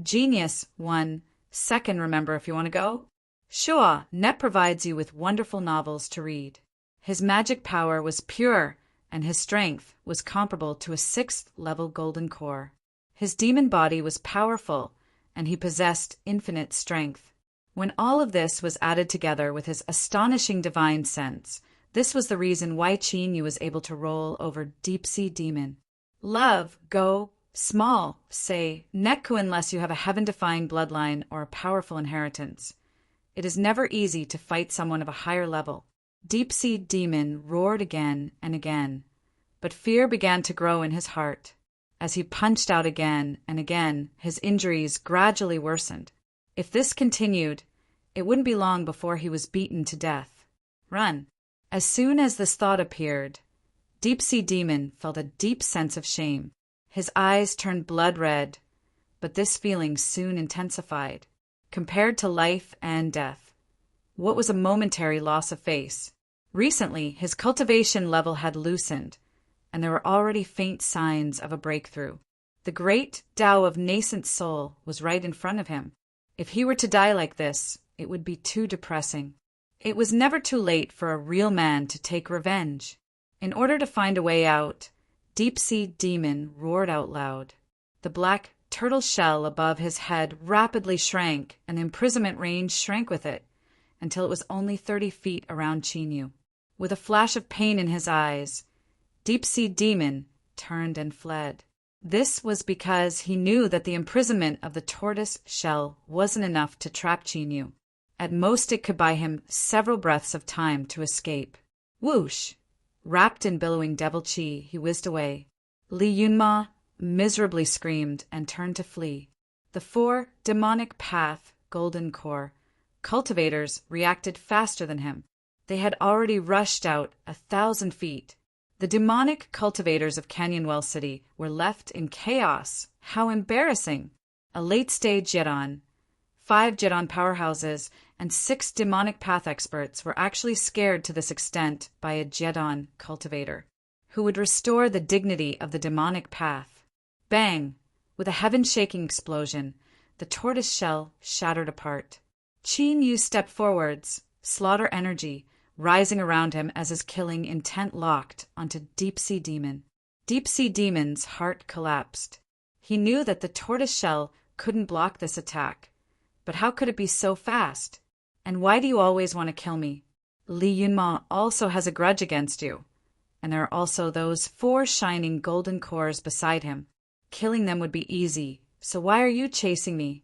Genius 1. Second, remember if you want to go? Sure, Net provides you with wonderful novels to read. His magic power was pure, and his strength was comparable to a 6th-level Golden Core. His demon body was powerful, and he possessed infinite strength. When all of this was added together with his astonishing divine sense, this was the reason why Chinyu was able to roll over Deep-Sea Demon. Love, go, Small, say, Nekku unless you have a heaven-defying bloodline or a powerful inheritance. It is never easy to fight someone of a higher level. Deep-sea demon roared again and again, but fear began to grow in his heart. As he punched out again and again, his injuries gradually worsened. If this continued, it wouldn't be long before he was beaten to death. Run. As soon as this thought appeared, Deep-sea demon felt a deep sense of shame. His eyes turned blood red, but this feeling soon intensified. Compared to life and death, what was a momentary loss of face? Recently, his cultivation level had loosened, and there were already faint signs of a breakthrough. The great Tao of nascent soul was right in front of him. If he were to die like this, it would be too depressing. It was never too late for a real man to take revenge. In order to find a way out, Deep-sea demon roared out loud. The black turtle shell above his head rapidly shrank, and the imprisonment range shrank with it, until it was only 30 feet around Chinyu. With a flash of pain in his eyes, Deep-sea demon turned and fled. This was because he knew that the imprisonment of the tortoise shell wasn't enough to trap Chinyu. At most it could buy him several breaths of time to escape. Whoosh! Wrapped in billowing devil chi, he whizzed away. Li Yunma miserably screamed and turned to flee. The 4 demonic path golden core cultivators reacted faster than him. They had already rushed out 1,000 feet. The demonic cultivators of Canyonwell City were left in chaos. How embarrassing! A late-stage Jedon, 5 Jedon powerhouses, and 6 demonic path experts were actually scared to this extent by a Jedon cultivator, who would restore the dignity of the demonic path. Bang! With a heaven-shaking explosion, the tortoise shell shattered apart. Chinyu stepped forwards, slaughter energy rising around him as his killing intent locked onto Deep-sea demon. Deep-sea demon's heart collapsed. He knew that the tortoise shell couldn't block this attack. But how could it be so fast? And why do you always want to kill me? Li Yunma also has a grudge against you. And there are also those 4 shining golden cores beside him. Killing them would be easy, so why are you chasing me?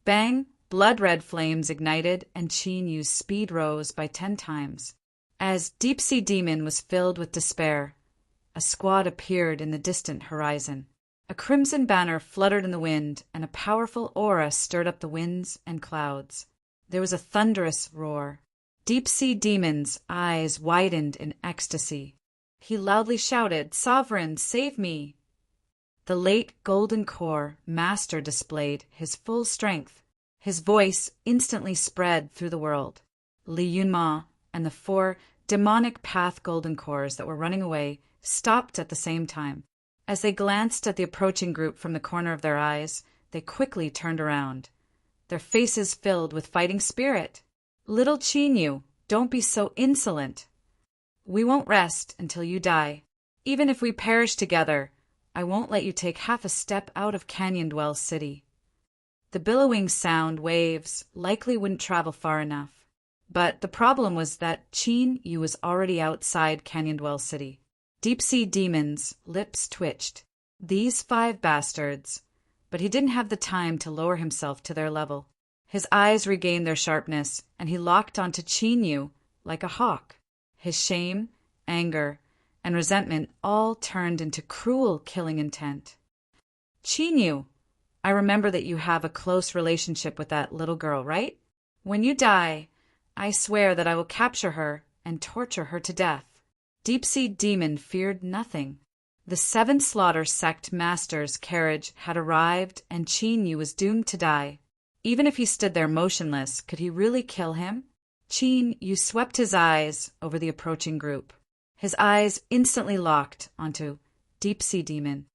Bang! Blood-red flames ignited, and Chinyu's speed rose by 10 times. As Deep-sea demon was filled with despair, a squad appeared in the distant horizon. A crimson banner fluttered in the wind, and a powerful aura stirred up the winds and clouds. There was a thunderous roar. Deep-sea demon's eyes widened in ecstasy. He loudly shouted, "Sovereign, save me!" The late golden core master displayed his full strength. His voice instantly spread through the world. Li Yunma and the 4 demonic path golden cores that were running away stopped at the same time. As they glanced at the approaching group from the corner of their eyes, they quickly turned around, their faces filled with fighting spirit. "Little Chinyu, don't be so insolent. We won't rest until you die. Even if we perish together, I won't let you take half a step out of Canyondwell City." The billowing sound waves likely wouldn't travel far enough. But the problem was that Chinyu was already outside Canyondwell City. Deep-sea demon's lips twitched. These 5 bastards. But he didn't have the time to lower himself to their level. His eyes regained their sharpness, and he locked onto Chinyu like a hawk. His shame, anger, and resentment all turned into cruel killing intent. "Chinyu, I remember that you have a close relationship with that little girl, right? When you die, I swear that I will capture her and torture her to death." Deep-sea demon feared nothing. The 7 slaughter sect master's carriage had arrived, and Chinyu was doomed to die. Even if he stood there motionless, could he really kill him? Chinyu swept his eyes over the approaching group. His eyes instantly locked onto Deep-sea demon.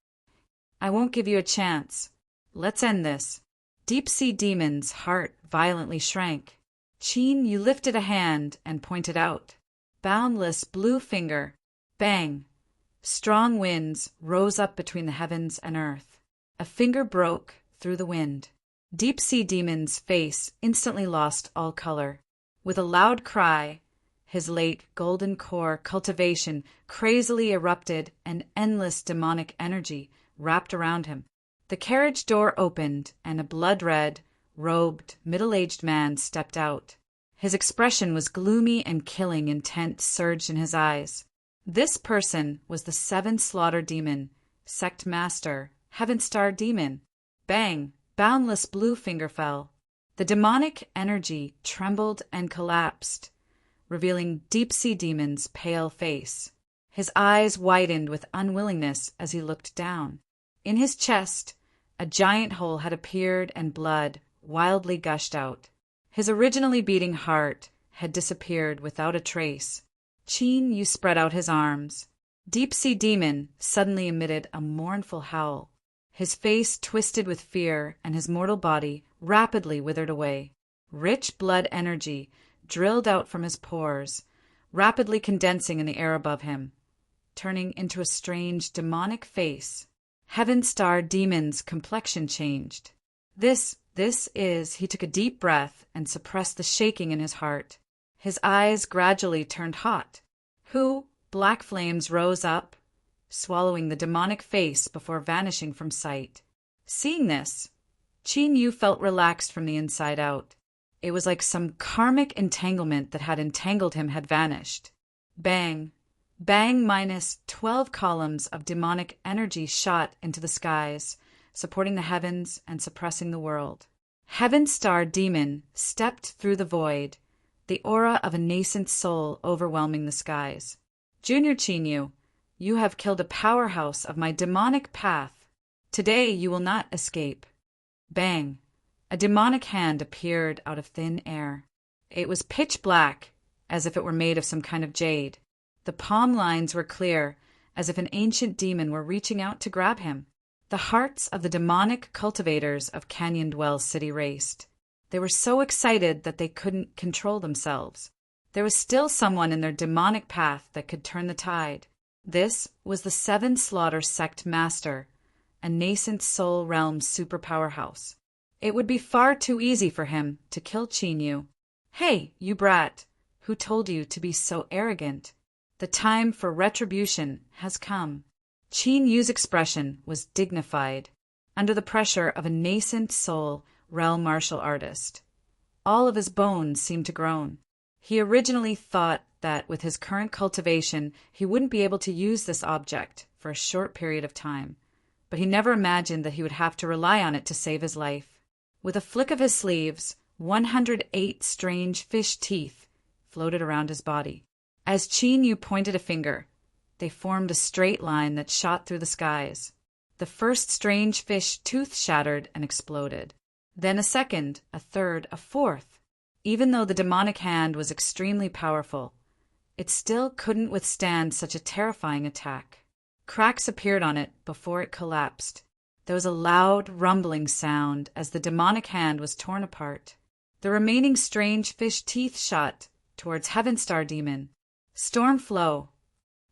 "I won't give you a chance. Let's end this." Deep-sea demon's heart violently shrank. Chinyu lifted a hand and pointed out. Boundless blue finger. Bang! Strong winds rose up between the heavens and earth. A finger broke through the wind. Deep-sea demon's face instantly lost all color. With a loud cry, his late golden core cultivation crazily erupted, and endless demonic energy wrapped around him. The carriage door opened, and a blood-red, robed, middle-aged man stepped out. His expression was gloomy, and killing intent surged in his eyes. This person was the Seven Slaughter Demon, Sect Master, Heaven Star Demon. Bang! Boundless blue finger fell. The demonic energy trembled and collapsed, revealing Deep-Sea Demon's pale face. His eyes widened with unwillingness as he looked down. In his chest, a giant hole had appeared and blood wildly gushed out. His originally beating heart had disappeared without a trace. Qin Yu spread out his arms. Deep-Sea Demon suddenly emitted a mournful howl. His face twisted with fear, and his mortal body rapidly withered away. Rich blood energy drilled out from his pores, rapidly condensing in the air above him, turning into a strange demonic face. Heaven Star Demon's complexion changed. This is, he took a deep breath and suppressed the shaking in his heart. His eyes gradually turned hot. Black flames rose up, swallowing the demonic face before vanishing from sight. Seeing this, Qin Yu felt relaxed from the inside out. It was like some karmic entanglement that had entangled him had vanished. Bang! Bang! -12 columns of demonic energy shot into the skies, supporting the heavens and suppressing the world. Heaven Star Demon stepped through the void, the aura of a nascent soul overwhelming the skies. Junior Qin Yu, you have killed a powerhouse of my demonic path. Today you will not escape. Bang! A demonic hand appeared out of thin air. It was pitch black, as if it were made of some kind of jade. The palm lines were clear, as if an ancient demon were reaching out to grab him. The hearts of the demonic cultivators of Canyon Dwell City raced. They were so excited that they couldn't control themselves. There was still someone in their demonic path that could turn the tide. This was the Seven Slaughter Sect Master, a nascent soul realm superpower house. It would be far too easy for him to kill Qin Yu. Hey, you brat, who told you to be so arrogant? The time for retribution has come. Qin Yu's expression was dignified, under the pressure of a nascent soul realm martial artist. All of his bones seemed to groan. He originally thought that with his current cultivation he wouldn't be able to use this object for a short period of time, but he never imagined that he would have to rely on it to save his life. With a flick of his sleeves, 108 strange fish teeth floated around his body. As Qin Yu pointed a finger, they formed a straight line that shot through the skies. The first strange fish tooth shattered and exploded. Then a second, a third, a fourth. Even though the demonic hand was extremely powerful, it still couldn't withstand such a terrifying attack. Cracks appeared on it before it collapsed. There was a loud, rumbling sound as the demonic hand was torn apart. The remaining strange fish teeth shot towards Heaven Star Demon. Stormflow!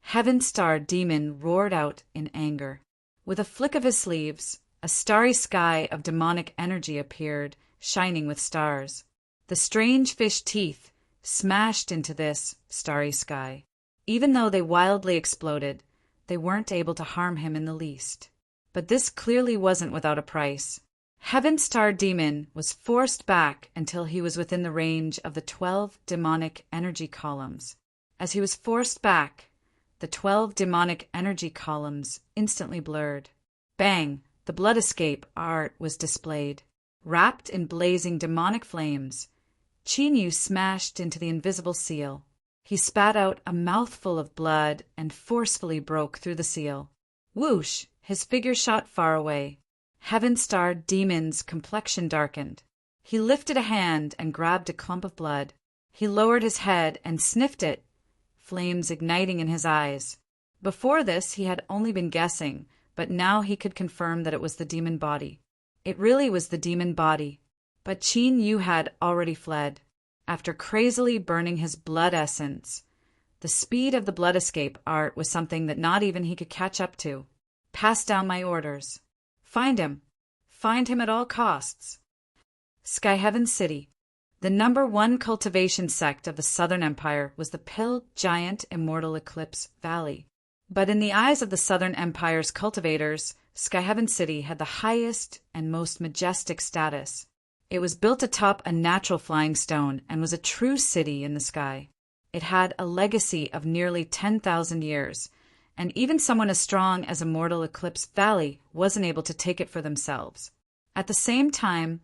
Heaven Star Demon roared out in anger. With a flick of his sleeves, a starry sky of demonic energy appeared, shining with stars. The strange fish teeth smashed into this starry sky. Even though they wildly exploded, they weren't able to harm him in the least. But this clearly wasn't without a price. Heaven Star Demon was forced back until he was within the range of the 12 demonic energy columns. As he was forced back, the 12 demonic energy columns instantly blurred. Bang! The blood escape art was displayed. Wrapped in blazing demonic flames, Qin Yu smashed into the invisible seal. He spat out a mouthful of blood and forcefully broke through the seal. Whoosh! His figure shot far away. Heaven Star Demon's complexion darkened. He lifted a hand and grabbed a clump of blood. He lowered his head and sniffed it, flames igniting in his eyes. Before this he had only been guessing, but now he could confirm that it was the demon body. It really was the demon body. But Qin Yu had already fled. After crazily burning his blood essence, the speed of the blood escape art was something that not even he could catch up to. Pass down my orders. Find him. Find him at all costs. Skyheaven City. The #1 cultivation sect of the Southern Empire was the Pill Giant Immortal Eclipse Valley. But in the eyes of the Southern Empire's cultivators, Sky Heaven City had the highest and most majestic status. It was built atop a natural flying stone and was a true city in the sky. It had a legacy of nearly 10,000 years, and even someone as strong as Immortal Eclipse Valley wasn't able to take it for themselves. At the same time,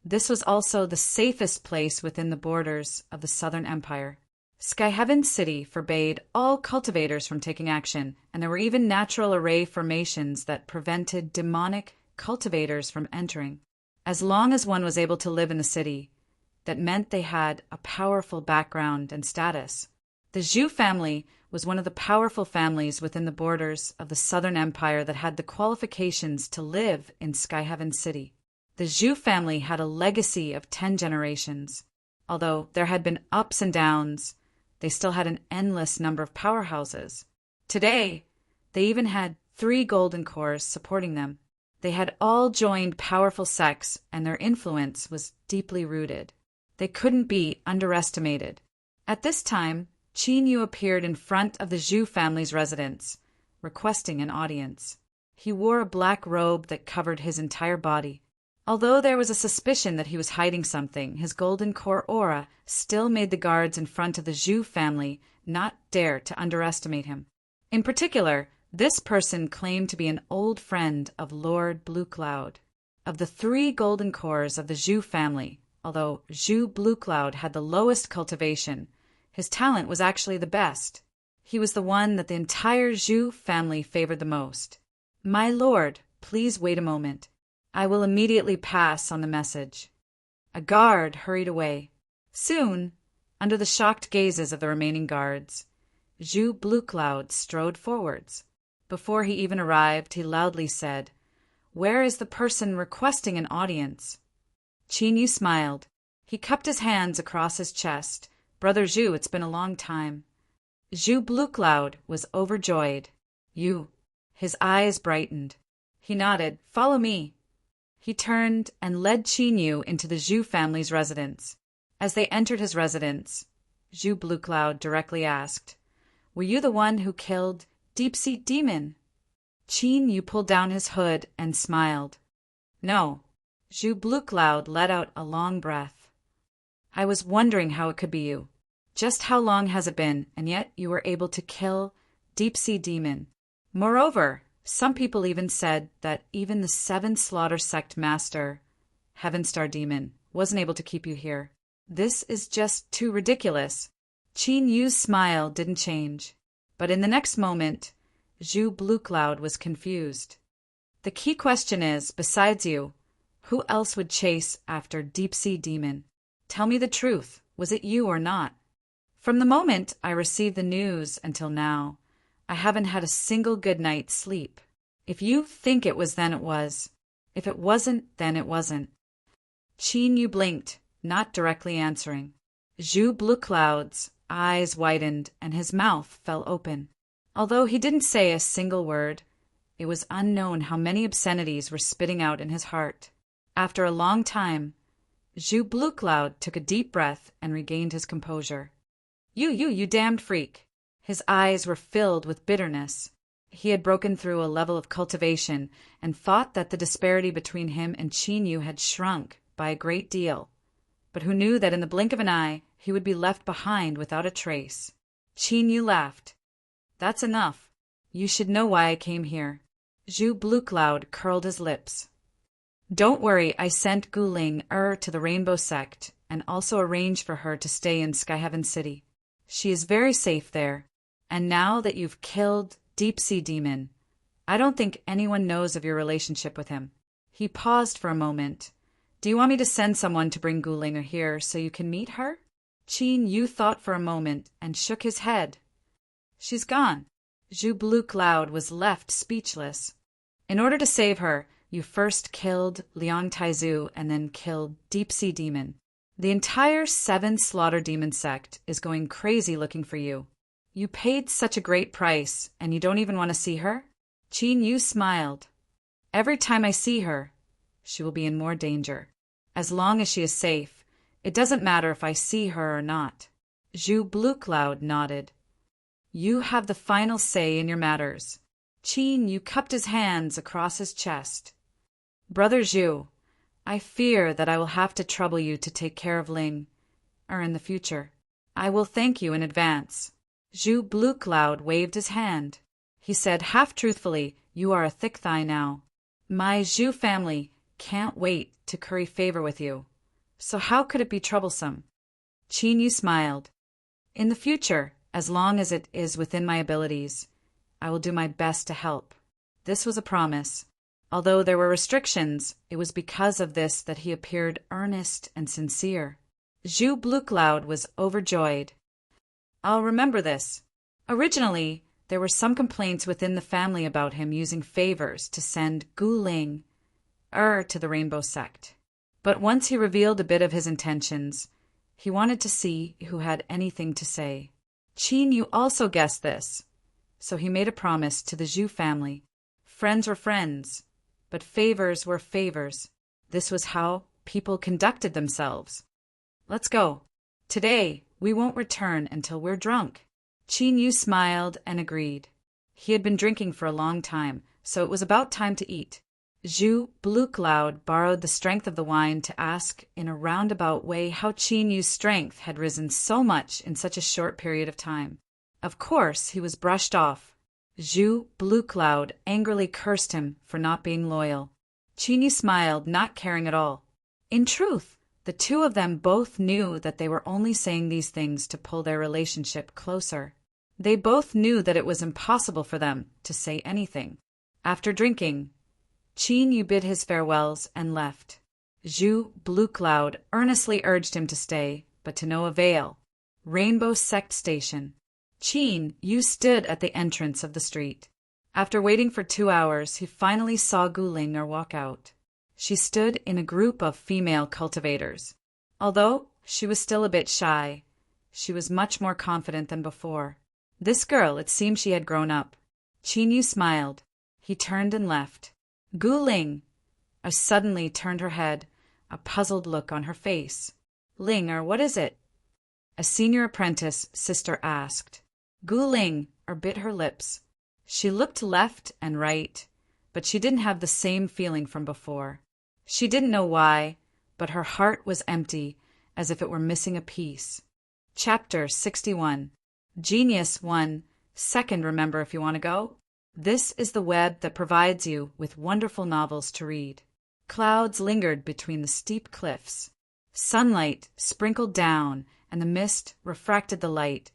this was also the safest place within the borders of the Southern Empire. Sky Heaven City forbade all cultivators from taking action, and there were even natural array formations that prevented demonic cultivators from entering. As long as one was able to live in the city, that meant they had a powerful background and status. The Zhu family was one of the powerful families within the borders of the Southern Empire that had the qualifications to live in Sky Heaven City. The Zhu family had a legacy of 10 generations. Although there had been ups and downs, they still had an endless number of powerhouses. Today, they even had 3 golden cores supporting them. They had all joined powerful sects, and their influence was deeply rooted. They couldn't be underestimated. At this time, Qin Yu appeared in front of the Zhu family's residence, requesting an audience. He wore a black robe that covered his entire body. Although there was a suspicion that he was hiding something, his golden core aura still made the guards in front of the Zhu family not dare to underestimate him. In particular, this person claimed to be an old friend of Lord Blue Cloud. Of the 3 golden cores of the Zhu family, although Zhu Blue Cloud had the lowest cultivation, his talent was actually the best. He was the one that the entire Zhu family favored the most. "My lord, please wait a moment. I will immediately pass on the message." A guard hurried away. Soon, under the shocked gazes of the remaining guards, Zhu Blue Cloud strode forwards. Before he even arrived, he loudly said, "Where is the person requesting an audience?" Qin Yu smiled. He cupped his hands across his chest. "Brother Zhu, it's been a long time." Zhu Blue Cloud was overjoyed. "You." His eyes brightened. He nodded. "Follow me." He turned and led Qin Yu into the Zhu family's residence. As they entered his residence, Zhu Blue Cloud directly asked, "Were you the one who killed Deep Sea Demon?" Qin Yu pulled down his hood and smiled. "No." Zhu Blue Cloud let out a long breath. "I was wondering how it could be you. Just how long has it been, and yet you were able to kill Deep Sea Demon? Moreover, some people even said that even the 7 Slaughter Sect Master, Heaven Star Demon, wasn't able to keep you here. This is just too ridiculous." Qin Yu's smile didn't change, but in the next moment, Zhu Blue Cloud was confused. "The key question is, besides you, who else would chase after Deep Sea Demon? Tell me the truth. Was it you or not? From the moment I received the news until now, I haven't had a single good night's sleep. If you think it was, then it was. If it wasn't, then it wasn't." Qin Yu blinked, not directly answering. Zhu Blue Cloud's eyes widened and his mouth fell open. Although he didn't say a single word, it was unknown how many obscenities were spitting out in his heart. After a long time, Zhu Blue Cloud took a deep breath and regained his composure. You damned freak." His eyes were filled with bitterness. He had broken through a level of cultivation and thought that the disparity between him and Qin Yu had shrunk by a great deal, but who knew that in the blink of an eye he would be left behind without a trace. Qin Yu laughed. "That's enough. You should know why I came here." Zhu Blue Cloud curled his lips. "Don't worry, I sent Guling to the Rainbow Sect and also arranged for her to stay in Sky Heaven City. She is very safe there. And now that you've killed Deep Sea Demon, I don't think anyone knows of your relationship with him." He paused for a moment. "Do you want me to send someone to bring Guling here so you can meet her?" Qin Yu thought for a moment and shook his head. "She's gone." Zhu Blue Cloud was left speechless. "In order to save her, you first killed Liang Taizu and then killed Deep Sea Demon. The entire 7 Slaughter Demon sect is going crazy looking for you. You paid such a great price, and you don't even want to see her?" Qin Yu smiled. "Every time I see her, she will be in more danger. As long as she is safe, it doesn't matter if I see her or not." Zhu Blue Cloud nodded. "You have the final say in your matters. Qin Yu cupped his hands across his chest. Brother Zhu, I fear that I will have to trouble you to take care of Ling, in the future. I will thank you in advance. Zhu Blue Cloud waved his hand. He said half-truthfully, you are a thick thigh now. My Zhu family can't wait to curry favor with you. So how could it be troublesome? Qin Yu smiled. In the future, as long as it is within my abilities, I will do my best to help. This was a promise. Although there were restrictions, it was because of this that he appeared earnest and sincere. Zhu Blue Cloud was overjoyed. I'll remember this. Originally, there were some complaints within the family about him using favors to send Gu Ling to the Rainbow Sect. But once he revealed a bit of his intentions, he wanted to see who had anything to say. Qin Yu also guessed this, so he made a promise to the Zhu family. Friends were friends, but favors were favors. This was how people conducted themselves. Let's go. Today, we won't return until we're drunk. Qin Yu smiled and agreed. He had been drinking for a long time, so it was about time to eat. Zhu Blue Cloud borrowed the strength of the wine to ask in a roundabout way how Qin Yu's strength had risen so much in such a short period of time. Of course, he was brushed off. Zhu Blue Cloud angrily cursed him for not being loyal. Qin Yu smiled, not caring at all. In truth, the two of them both knew that they were only saying these things to pull their relationship closer. They both knew that it was impossible for them to say anything. After drinking, Qin Yu bid his farewells and left. Zhu Blue Cloud earnestly urged him to stay, but to no avail. Rainbow Sect Station. Qin Yu stood at the entrance of the street. After waiting for 2 hours, he finally saw Gu Ling walk out. She stood in a group of female cultivators. Although she was still a bit shy, she was much more confident than before. This girl, it seemed she had grown up. Qin Yu smiled. He turned and left. Gu Ling suddenly turned her head, a puzzled look on her face. Ling, what is it? A senior apprentice sister asked. Gu Ling bit her lips. She looked left and right, but she didn't have the same feeling from before. She didn't know why, but her heart was empty, as if it were missing a piece. Chapter 61. Genius 1. Second, remember if you want to go? This is the web that provides you with wonderful novels to read. Clouds lingered between the steep cliffs. Sunlight sprinkled down, and the mist refracted the light,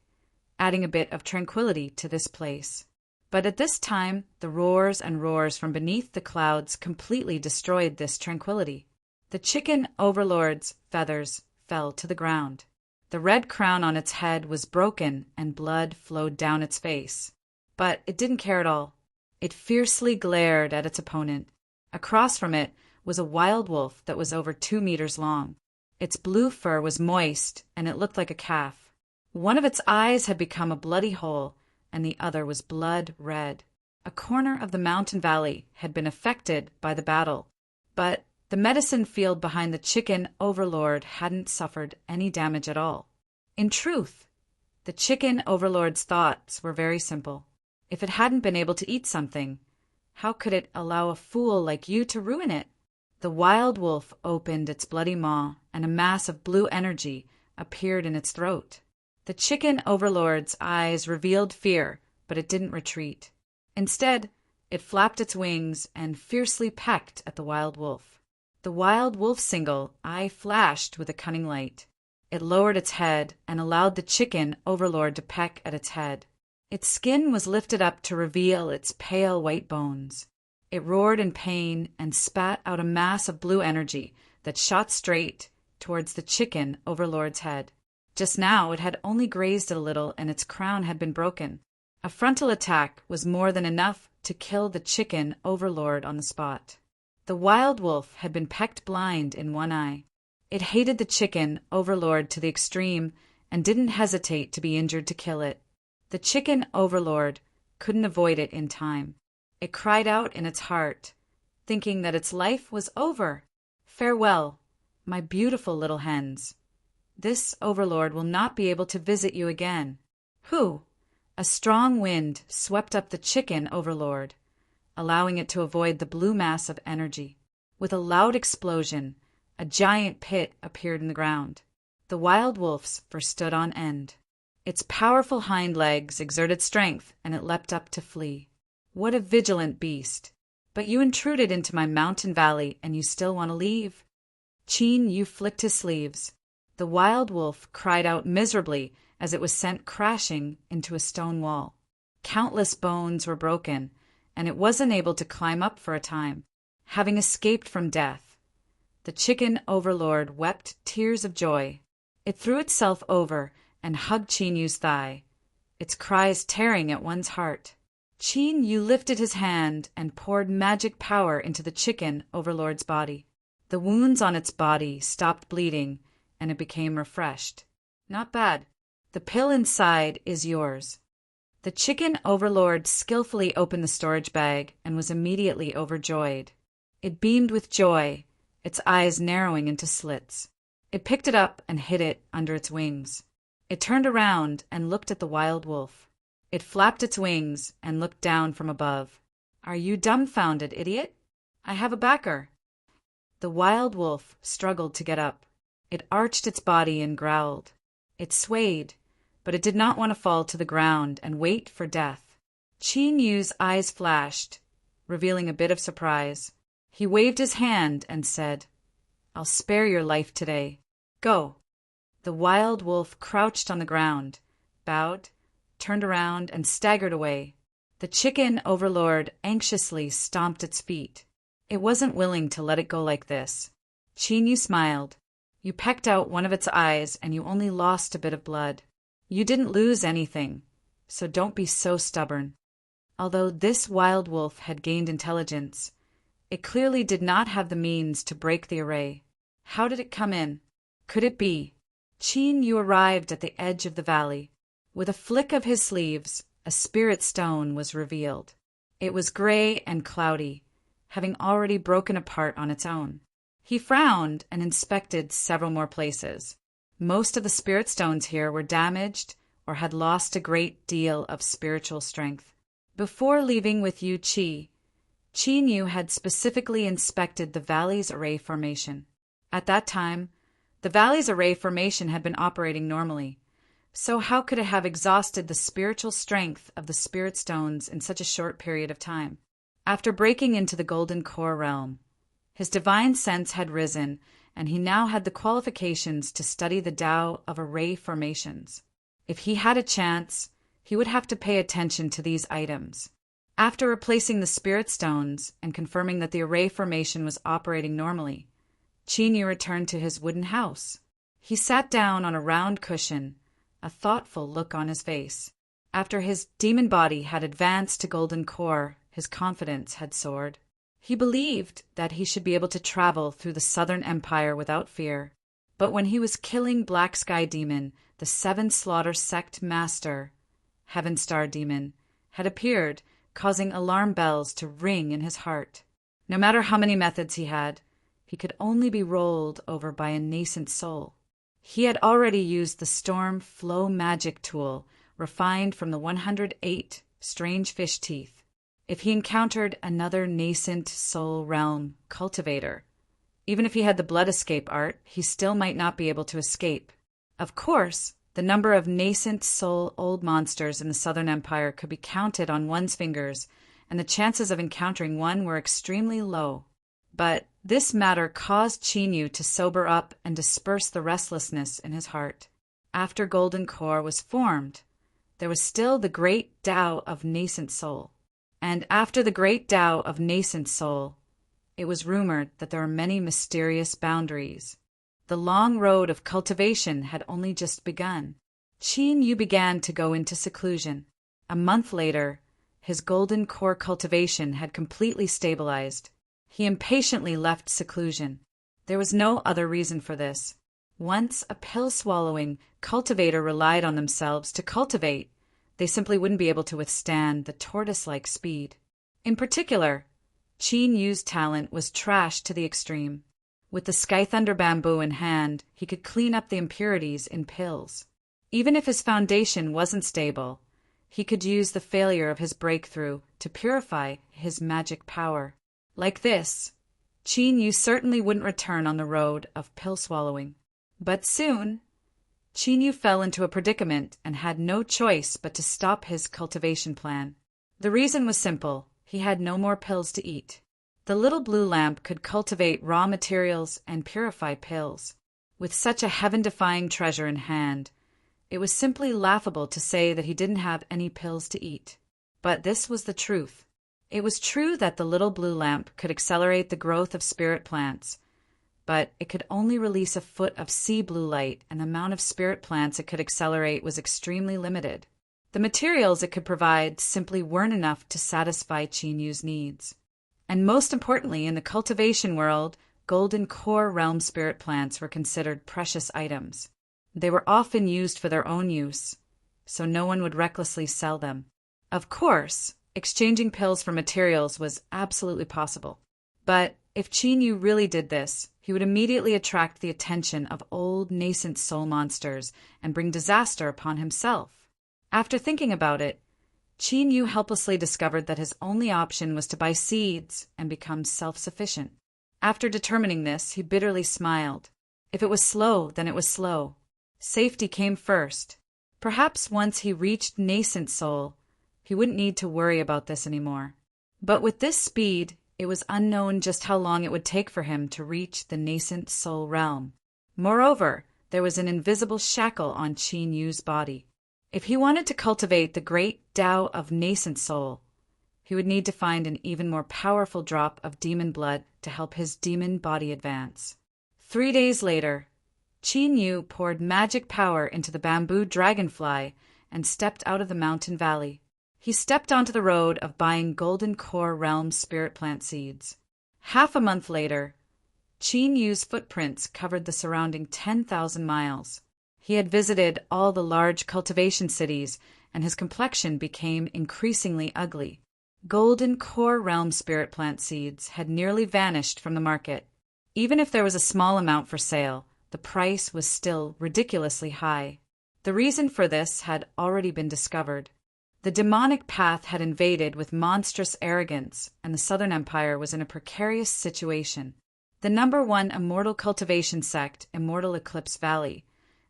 adding a bit of tranquility to this place. But at this time, the roars and roars from beneath the clouds completely destroyed this tranquility. The chicken overlord's feathers fell to the ground. The red crown on its head was broken and blood flowed down its face. But it didn't care at all. It fiercely glared at its opponent. Across from it was a wild wolf that was over 2 meters long. Its blue fur was moist, and it looked like a calf. One of its eyes had become a bloody hole, and the other was blood red. A corner of the mountain valley had been affected by the battle, but the medicine field behind the chicken overlord hadn't suffered any damage at all. In truth, the chicken overlord's thoughts were very simple. If it hadn't been able to eat something, how could it allow a fool like you to ruin it? The wild wolf opened its bloody maw, and a mass of blue energy appeared in its throat. The chicken overlord's eyes revealed fear, but it didn't retreat. Instead, it flapped its wings and fiercely pecked at the wild wolf. The wild wolf's single eye flashed with a cunning light. It lowered its head and allowed the chicken overlord to peck at its head. Its skin was lifted up to reveal its pale white bones. It roared in pain and spat out a mass of blue energy that shot straight towards the chicken overlord's head. Just now it had only grazed it a little and its crown had been broken. A frontal attack was more than enough to kill the chicken overlord on the spot. The wild wolf had been pecked blind in one eye. It hated the chicken overlord to the extreme and didn't hesitate to be injured to kill it. The chicken overlord couldn't avoid it in time. It cried out in its heart, thinking that its life was over. Farewell, my beautiful little hens. This overlord will not be able to visit you again. Who? A strong wind swept up the chicken overlord, allowing it to avoid the blue mass of energy. With a loud explosion, a giant pit appeared in the ground. The wild wolf's fur stood on end. Its powerful hind legs exerted strength, and it leapt up to flee. What a vigilant beast! But you intruded into my mountain valley, and you still want to leave? Qin Yu flicked his sleeves. The wild wolf cried out miserably as it was sent crashing into a stone wall. Countless bones were broken, and it was unable to climb up for a time, having escaped from death. The chicken overlord wept tears of joy. It threw itself over and hugged Qin Yu's thigh, its cries tearing at one's heart. Qin Yu lifted his hand and poured magic power into the chicken overlord's body. The wounds on its body stopped bleeding, and it became refreshed. Not bad. The pill inside is yours. The chicken overlord skillfully opened the storage bag and was immediately overjoyed. It beamed with joy, its eyes narrowing into slits. It picked it up and hid it under its wings. It turned around and looked at the wild wolf. It flapped its wings and looked down from above. Are you dumbfounded, idiot? I have a backer. The wild wolf struggled to get up. It arched its body and growled. It swayed, but it did not want to fall to the ground and wait for death. Qin Yu's eyes flashed, revealing a bit of surprise. He waved his hand and said, I'll spare your life today. Go. The wild wolf crouched on the ground, bowed, turned around, and staggered away. The chicken overlord anxiously stomped its feet. It wasn't willing to let it go like this. Qin Yu smiled. You pecked out one of its eyes, and you only lost a bit of blood. You didn't lose anything, so don't be so stubborn. Although this wild wolf had gained intelligence, it clearly did not have the means to break the array. How did it come in? Could it be? Qin Yu arrived at the edge of the valley. With a flick of his sleeves, a spirit stone was revealed. It was gray and cloudy, having already broken apart on its own. He frowned and inspected several more places. Most of the spirit stones here were damaged or had lost a great deal of spiritual strength. Before leaving with Yu Qi, Qin Yu had specifically inspected the valley's array formation. At that time, the valley's array formation had been operating normally, so how could it have exhausted the spiritual strength of the spirit stones in such a short period of time? After breaking into the Golden Core realm, his divine sense had risen, and he now had the qualifications to study the Tao of array formations. If he had a chance, he would have to pay attention to these items. After replacing the spirit stones and confirming that the array formation was operating normally, Qin Yu returned to his wooden house. He sat down on a round cushion, a thoughtful look on his face. After his demon body had advanced to Golden Core, his confidence had soared. He believed that he should be able to travel through the Southern Empire without fear. But when he was killing Black Sky Demon, the Seven Slaughter Sect Master, Heaven Star Demon, had appeared, causing alarm bells to ring in his heart. No matter how many methods he had, he could only be rolled over by a nascent soul. He had already used the Storm Flow Magic tool, refined from the 108 strange fish teeth. If he encountered another nascent soul realm cultivator, even if he had the blood escape art, he still might not be able to escape. Of course, the number of nascent soul old monsters in the Southern Empire could be counted on one's fingers, and the chances of encountering one were extremely low. But this matter caused Qin Yu to sober up and disperse the restlessness in his heart. After Golden Core was formed, there was still the great Tao of nascent soul. And after the great Tao of nascent soul, it was rumored that there were many mysterious boundaries. The long road of cultivation had only just begun. Qin Yu began to go into seclusion. A month later, his Golden Core cultivation had completely stabilized. He impatiently left seclusion. There was no other reason for this. Once a pill-swallowing cultivator relied on themselves to cultivate, they simply wouldn't be able to withstand the tortoise-like speed. In particular, Qin Yu's talent was trash to the extreme. With the Sky Thunder bamboo in hand, he could clean up the impurities in pills. Even if his foundation wasn't stable, He could use the failure of his breakthrough to purify his magic power. Like this, Qin Yu certainly wouldn't return on the road of pill swallowing. But soon, Qin Yu fell into a predicament and had no choice but to stop his cultivation plan. The reason was simple: he had no more pills to eat. The little blue lamp could cultivate raw materials and purify pills. With such a heaven-defying treasure in hand, it was simply laughable to say that he didn't have any pills to eat. But this was the truth. It was true that the little blue lamp could accelerate the growth of spirit plants, but it could only release a foot of sea blue light, and the amount of spirit plants it could accelerate was extremely limited. The materials it could provide simply weren't enough to satisfy Qin Yu's needs. And most importantly, in the cultivation world, golden core realm spirit plants were considered precious items. They were often used for their own use, so no one would recklessly sell them. Of course, exchanging pills for materials was absolutely possible. But if Qin Yu really did this, he would immediately attract the attention of old nascent soul monsters and bring disaster upon himself. After thinking about it, Qin Yu helplessly discovered that his only option was to buy seeds and become self-sufficient. After determining this, he bitterly smiled. If it was slow, then it was slow. Safety came first. Perhaps once he reached nascent soul, he wouldn't need to worry about this anymore. But with this speed, it was unknown just how long it would take for him to reach the nascent soul realm. Moreover, there was an invisible shackle on Qin Yu's body. If he wanted to cultivate the great Tao of nascent soul, he would need to find an even more powerful drop of demon blood to help his demon body advance. 3 days later, Qin Yu poured magic power into the bamboo dragonfly and stepped out of the mountain valley. He stepped onto the road of buying golden core realm spirit plant seeds. Half a month later, Qin Yu's footprints covered the surrounding 10,000 miles. He had visited all the large cultivation cities, and his complexion became increasingly ugly. Golden core realm spirit plant seeds had nearly vanished from the market. Even if there was a small amount for sale, the price was still ridiculously high. The reason for this had already been discovered. The demonic path had invaded with monstrous arrogance, and the Southern Empire was in a precarious situation. The #1 immortal cultivation sect, Immortal Eclipse Valley,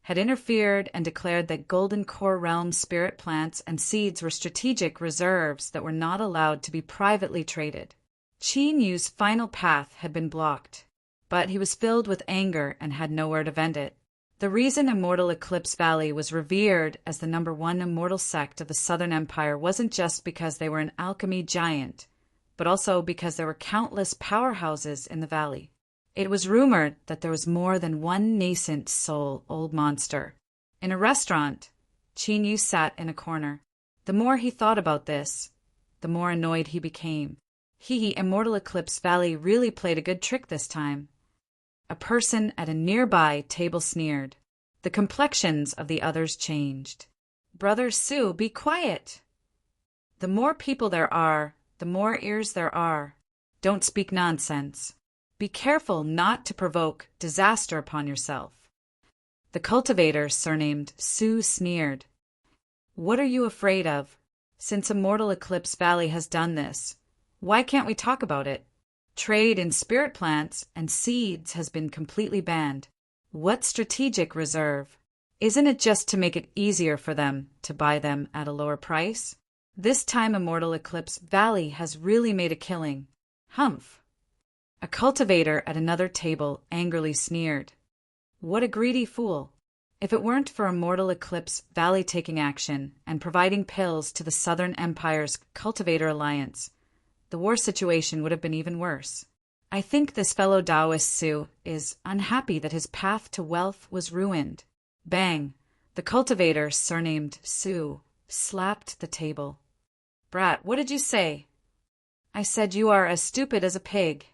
had interfered and declared that golden core realm spirit plants and seeds were strategic reserves that were not allowed to be privately traded. Qin Yu's final path had been blocked, but he was filled with anger and had nowhere to vent it. The reason Immortal Eclipse Valley was revered as the #1 immortal sect of the Southern Empire wasn't just because they were an alchemy giant, but also because there were countless powerhouses in the valley. It was rumored that there was more than one nascent soul old monster. In a restaurant, Qin Yu sat in a corner. The more he thought about this, the more annoyed he became. Immortal Eclipse Valley really played a good trick this time. A person at a nearby table sneered. The complexions of the others changed. "Brother Su, be quiet! The more people there are, the more ears there are. Don't speak nonsense. Be careful not to provoke disaster upon yourself." The cultivator, surnamed Su, sneered. "What are you afraid of? Since Immortal Eclipse Valley has done this, why can't we talk about it? Trade in spirit plants and seeds has been completely banned. What strategic reserve? Isn't it just to make it easier for them to buy them at a lower price? This time Immortal Eclipse Valley has really made a killing. Humph." A cultivator at another table angrily sneered. "What a greedy fool. If it weren't for Immortal Eclipse Valley taking action and providing pills to the Southern Empire's Cultivator Alliance, the war situation would have been even worse. I think this fellow Taoist Su is unhappy that his path to wealth was ruined." Bang! The cultivator, surnamed Su, slapped the table. "Brat, what did you say?" "I said you are as stupid as a pig."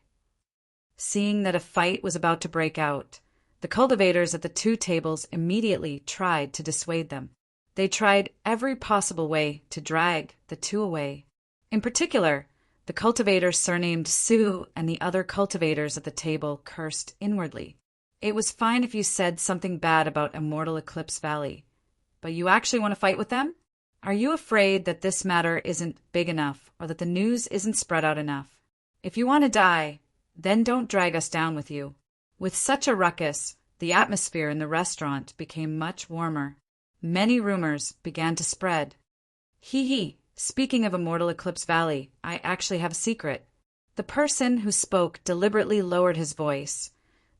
Seeing that a fight was about to break out, the cultivators at the two tables immediately tried to dissuade them. They tried every possible way to drag the two away. In particular, the cultivator surnamed Su and the other cultivators at the table cursed inwardly. It was fine if you said something bad about Immortal Eclipse Valley, but you actually want to fight with them? Are you afraid that this matter isn't big enough or that the news isn't spread out enough? If you want to die, then don't drag us down with you." With such a ruckus, the atmosphere in the restaurant became much warmer. Many rumors began to spread. Hee, speaking of Immortal Eclipse Valley, I actually have a secret." The person who spoke deliberately lowered his voice,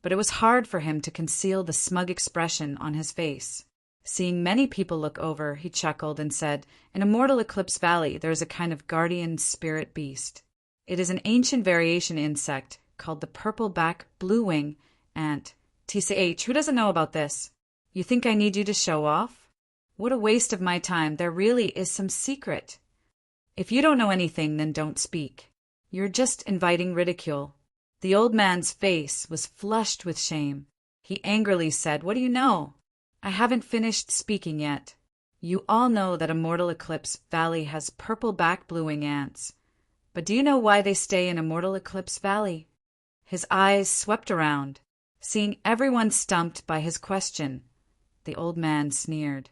but it was hard for him to conceal the smug expression on his face. Seeing many people look over, he chuckled and said, "In Immortal Eclipse Valley, there is a kind of guardian spirit beast. It is an ancient variation insect called the purple-back blue-wing ant. TCH, who doesn't know about this? You think I need you to show off? What a waste of my time. There really is some secret. If you don't know anything, then don't speak. You're just inviting ridicule." The old man's face was flushed with shame. He angrily said, "What do you know?" "I haven't finished speaking yet. You all know that Immortal Eclipse Valley has purple-back blue-wing ants. But do you know why they stay in Immortal Eclipse Valley?" His eyes swept around. Seeing everyone stumped by his question, the old man sneered.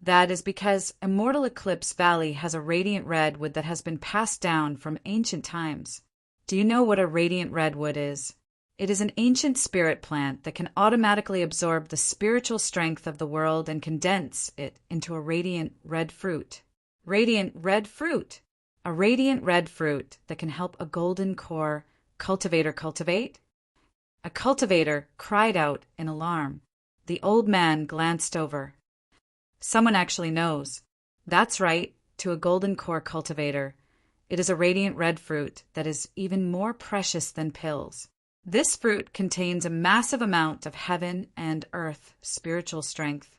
"That is because Immortal Eclipse Valley has a radiant redwood that has been passed down from ancient times. Do you know what a radiant redwood is? It is an ancient spirit plant that can automatically absorb the spiritual strength of the world and condense it into a radiant red fruit." Radiant red fruit! A radiant red fruit that can help a golden core cultivator cultivate? A cultivator cried out in alarm. The old man glanced over. "Someone actually knows." "That's right, to a golden core cultivator. It is a radiant red fruit that is even more precious than pills. This fruit contains a massive amount of heaven and earth spiritual strength.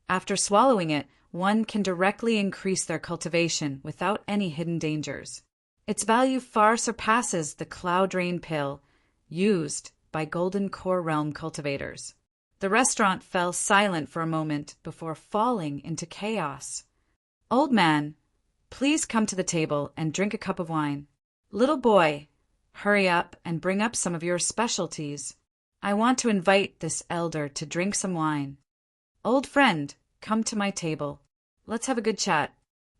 After swallowing it, one can directly increase their cultivation without any hidden dangers. Its value far surpasses the Cloud Rain pill used by Golden Core Realm cultivators." The restaurant fell silent for a moment before falling into chaos. "Old man, please come to the table and drink a cup of wine. Little boy, hurry up and bring up some of your specialties. I want to invite this elder to drink some wine. Old friend, come to my table. Let's have a good chat."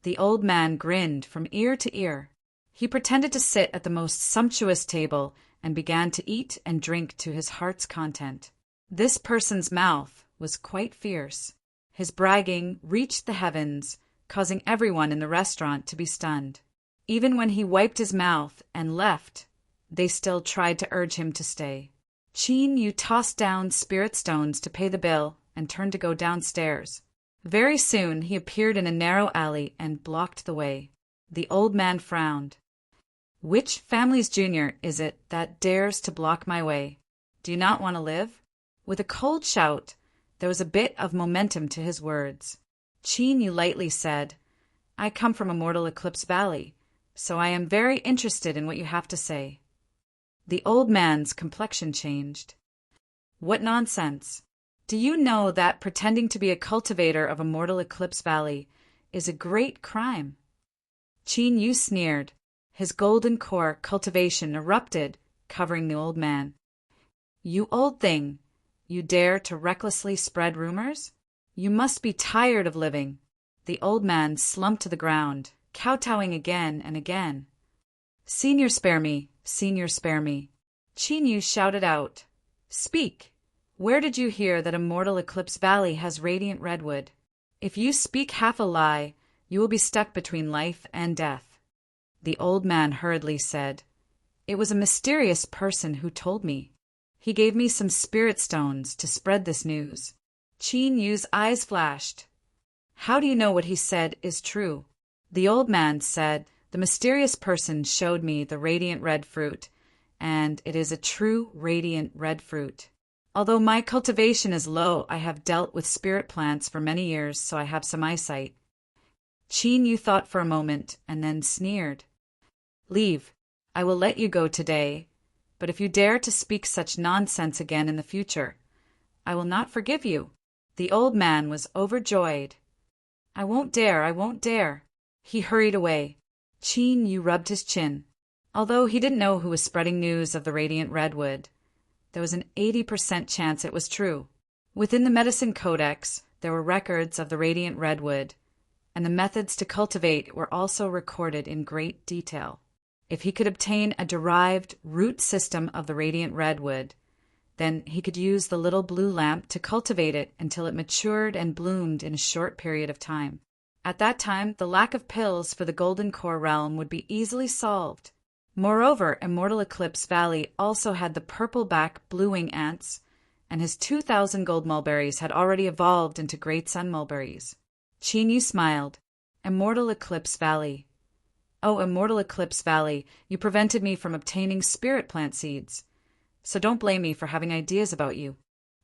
The old man grinned from ear to ear. He pretended to sit at the most sumptuous table and began to eat and drink to his heart's content. This person's mouth was quite fierce. His bragging reached the heavens, causing everyone in the restaurant to be stunned. Even when he wiped his mouth and left, they still tried to urge him to stay. Chin Yu tossed down spirit stones to pay the bill and turned to go downstairs. Very soon he appeared in a narrow alley and blocked the way. The old man frowned. "Which family's junior is it that dares to block my way? Do you not want to live?" With a cold shout, there was a bit of momentum to his words. Chin Yu lightly said, "I come from Immortal Eclipse Valley, so I am very interested in what you have to say." The old man's complexion changed. "What nonsense! Do you know that pretending to be a cultivator of Immortal Eclipse Valley is a great crime?" Chin Yu sneered. His golden core cultivation erupted, covering the old man. "You old thing! You dare to recklessly spread rumors? You must be tired of living." The old man slumped to the ground, kowtowing again and again. "Senior, spare me! Senior, spare me!" Chin Yu shouted out, "Speak! Where did you hear that Immortal Eclipse Valley has radiant redwood? If you speak half a lie, you will be stuck between life and death." The old man hurriedly said, "It was a mysterious person who told me. He gave me some spirit stones to spread this news." Chin Yu's eyes flashed. "How do you know what he said is true?" The old man said, "The mysterious person showed me the radiant red fruit, and it is a true radiant red fruit. Although my cultivation is low, I have dealt with spirit plants for many years, so I have some eyesight." Chin Yu thought for a moment and then sneered. "Leave. I will let you go today, but if you dare to speak such nonsense again in the future, I will not forgive you." The old man was overjoyed. "I won't dare, I won't dare." He hurried away. Chin Yu rubbed his chin. Although he didn't know who was spreading news of the radiant redwood, there was an 80% chance it was true. Within the medicine codex, there were records of the radiant redwood, and the methods to cultivate were also recorded in great detail. If he could obtain a derived root system of the radiant redwood, then he could use the little blue lamp to cultivate it until it matured and bloomed in a short period of time. At that time, the lack of pills for the golden core realm would be easily solved. Moreover, Immortal Eclipse Valley also had the purple-back blue-wing ants, and his 2,000 gold mulberries had already evolved into great sun mulberries. Chinyu smiled. Immortal Eclipse Valley. Oh, Immortal Eclipse Valley, you prevented me from obtaining spirit plant seeds. So don't blame me for having ideas about you.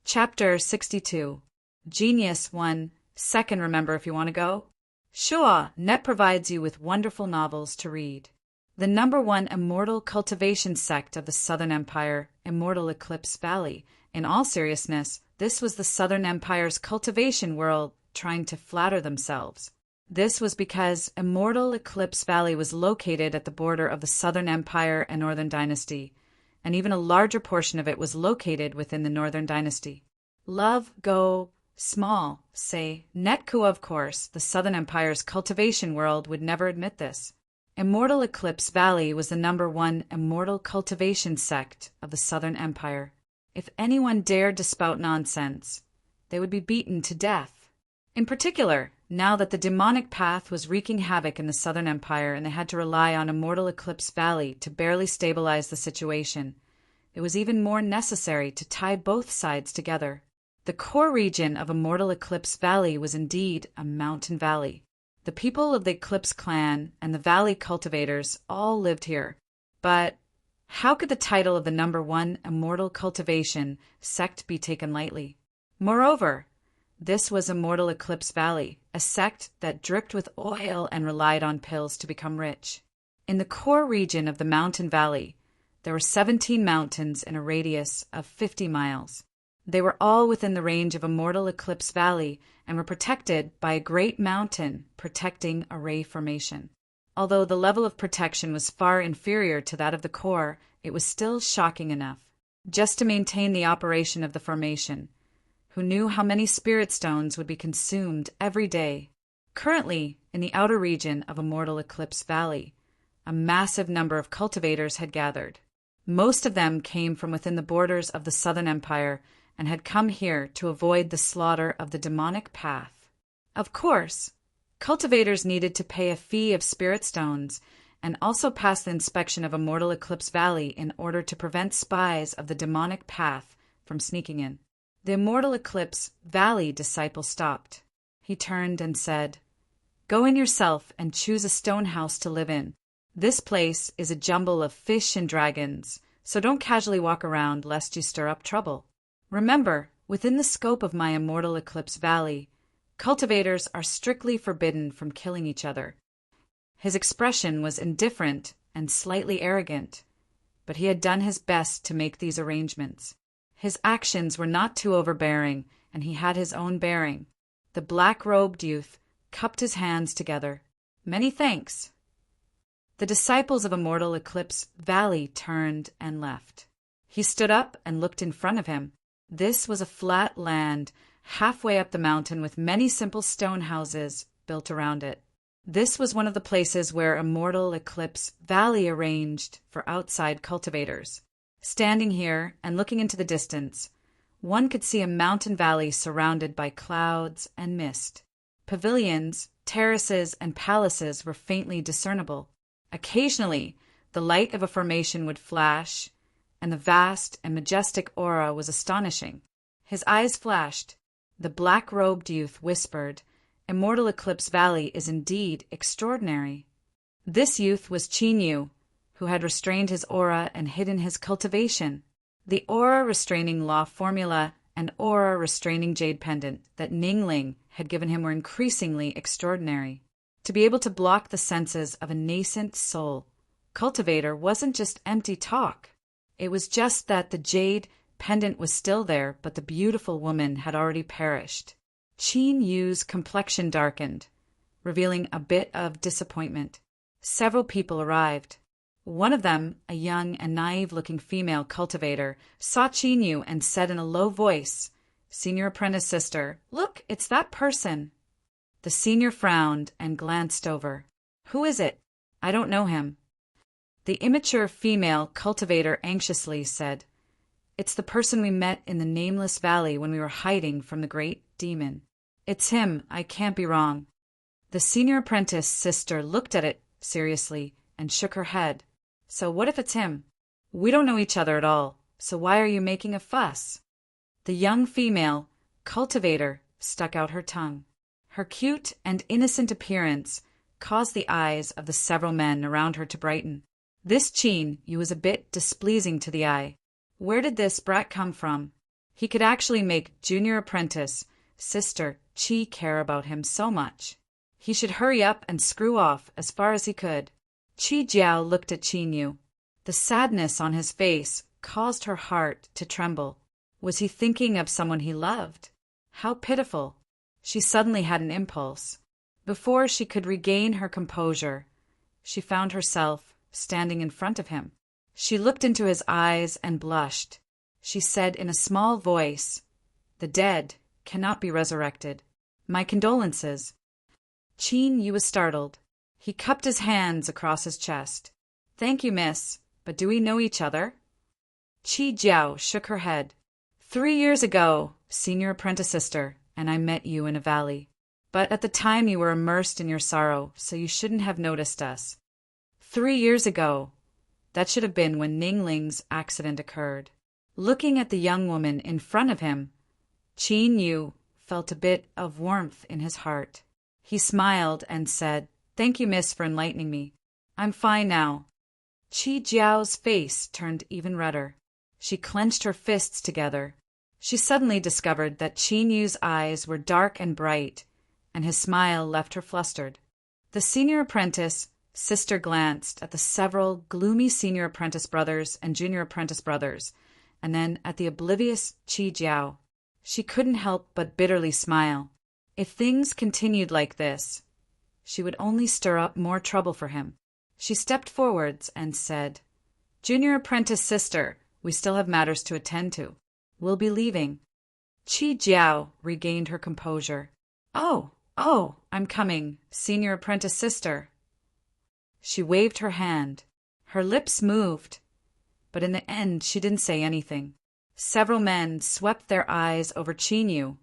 Chapter 62. Genius 1. Second, remember if you want to go? Sure, Net provides you with wonderful novels to read. The #1 immortal cultivation sect of the Southern Empire, Immortal Eclipse Valley. In all seriousness, this was the Southern Empire's cultivation world trying to flatter themselves. This was because Immortal Eclipse Valley was located at the border of the Southern Empire and Northern Dynasty, and even a larger portion of it was located within the Northern Dynasty. Love, go, small, say, Netku. Of course, the Southern Empire's cultivation world would never admit this. Immortal Eclipse Valley was the #1 immortal cultivation sect of the Southern Empire. If anyone dared to spout nonsense, they would be beaten to death. In particular, now that the demonic path was wreaking havoc in the Southern Empire and they had to rely on Immortal Eclipse Valley to barely stabilize the situation, it was even more necessary to tie both sides together. The core region of Immortal Eclipse Valley was indeed a mountain valley. The people of the Eclipse clan and the valley cultivators all lived here. But how could the title of the #1 immortal cultivation sect be taken lightly? Moreover, this was Immortal Eclipse Valley, a sect that dripped with oil and relied on pills to become rich. In the core region of the mountain valley, there were 17 mountains in a radius of 50 miles. They were all within the range of Immortal Eclipse Valley and were protected by a great mountain protecting a ray formation. Although the level of protection was far inferior to that of the core, it was still shocking enough. Just to maintain the operation of the formation, who knew how many spirit stones would be consumed every day. Currently, in the outer region of Immortal Eclipse Valley, a massive number of cultivators had gathered. Most of them came from within the borders of the Southern Empire and had come here to avoid the slaughter of the demonic path. Of course, cultivators needed to pay a fee of spirit stones and also pass the inspection of Immortal Eclipse Valley in order to prevent spies of the demonic path from sneaking in. The Immortal Eclipse Valley disciple stopped. He turned and said, "Go in yourself and choose a stone house to live in. This place is a jumble of fish and dragons, so don't casually walk around lest you stir up trouble. Remember, within the scope of my Immortal Eclipse Valley, cultivators are strictly forbidden from killing each other." His expression was indifferent and slightly arrogant, but he had done his best to make these arrangements. His actions were not too overbearing, and he had his own bearing. The black-robed youth cupped his hands together. "Many thanks." The disciples of Immortal Eclipse Valley turned and left. He stood up and looked in front of him. This was a flat land halfway up the mountain with many simple stone houses built around it. This was one of the places where Immortal Eclipse Valley arranged for outside cultivators. Standing here and looking into the distance, one could see a mountain valley surrounded by clouds and mist. Pavilions, terraces, and palaces were faintly discernible. Occasionally, the light of a formation would flash, and the vast and majestic aura was astonishing. His eyes flashed. The black-robed youth whispered, "Immortal Eclipse Valley is indeed extraordinary." This youth was Chinyu, who had restrained his aura and hidden his cultivation. The aura-restraining law formula and aura-restraining jade pendant that Ningling had given him were increasingly extraordinary. To be able to block the senses of a nascent soul cultivator wasn't just empty talk. It was just that the jade pendant was still there, but the beautiful woman had already perished. Chin Yu's complexion darkened, revealing a bit of disappointment. Several people arrived. One of them, a young and naive-looking female cultivator, saw Chin Yu and said in a low voice, "Senior apprentice sister, look, it's that person." The senior frowned and glanced over. Who is it? I don't know him. The immature female cultivator anxiously said, It's the person we met in the nameless valley when we were hiding from the great demon. It's him, I can't be wrong. The senior apprentice sister looked at it seriously and shook her head. So what if it's him? We don't know each other at all, so why are you making a fuss? The young female cultivator stuck out her tongue. Her cute and innocent appearance caused the eyes of the several men around her to brighten. This Chin Yu was a bit displeasing to the eye. Where did this brat come from? He could actually make junior apprentice sister Chi care about him so much. He should hurry up and screw off as far as he could. Chi Jiao looked at Chin Yu. The sadness on his face caused her heart to tremble. Was he thinking of someone he loved? How pitiful. She suddenly had an impulse. Before she could regain her composure, she found herself standing in front of him. She looked into his eyes and blushed. She said in a small voice, The dead cannot be resurrected. My condolences. Chin Yu was startled. He cupped his hands across his chest. Thank you, miss, but do we know each other? Chi Jiao shook her head. 3 years ago, senior apprentice sister, and I met you in a valley. But at the time you were immersed in your sorrow, so you shouldn't have noticed us. 3 years ago. That should have been when Ning Ling's accident occurred. Looking at the young woman in front of him, Chin Yu felt a bit of warmth in his heart. He smiled and said, Thank you, miss, for enlightening me. I'm fine now. Chi Jiao's face turned even redder. She clenched her fists together. She suddenly discovered that Chin Yu's eyes were dark and bright, and his smile left her flustered. The senior apprentice sister glanced at the several gloomy senior apprentice brothers and junior apprentice brothers, and then at the oblivious Chi Jiao. She couldn't help but bitterly smile. If things continued like this, she would only stir up more trouble for him. She stepped forwards and said, Junior apprentice sister, we still have matters to attend to. We'll be leaving. Chi Jiao regained her composure. Oh, I'm coming, senior apprentice sister. She waved her hand. Her lips moved, but in the end she didn't say anything. Several men swept their eyes over Chin Yu,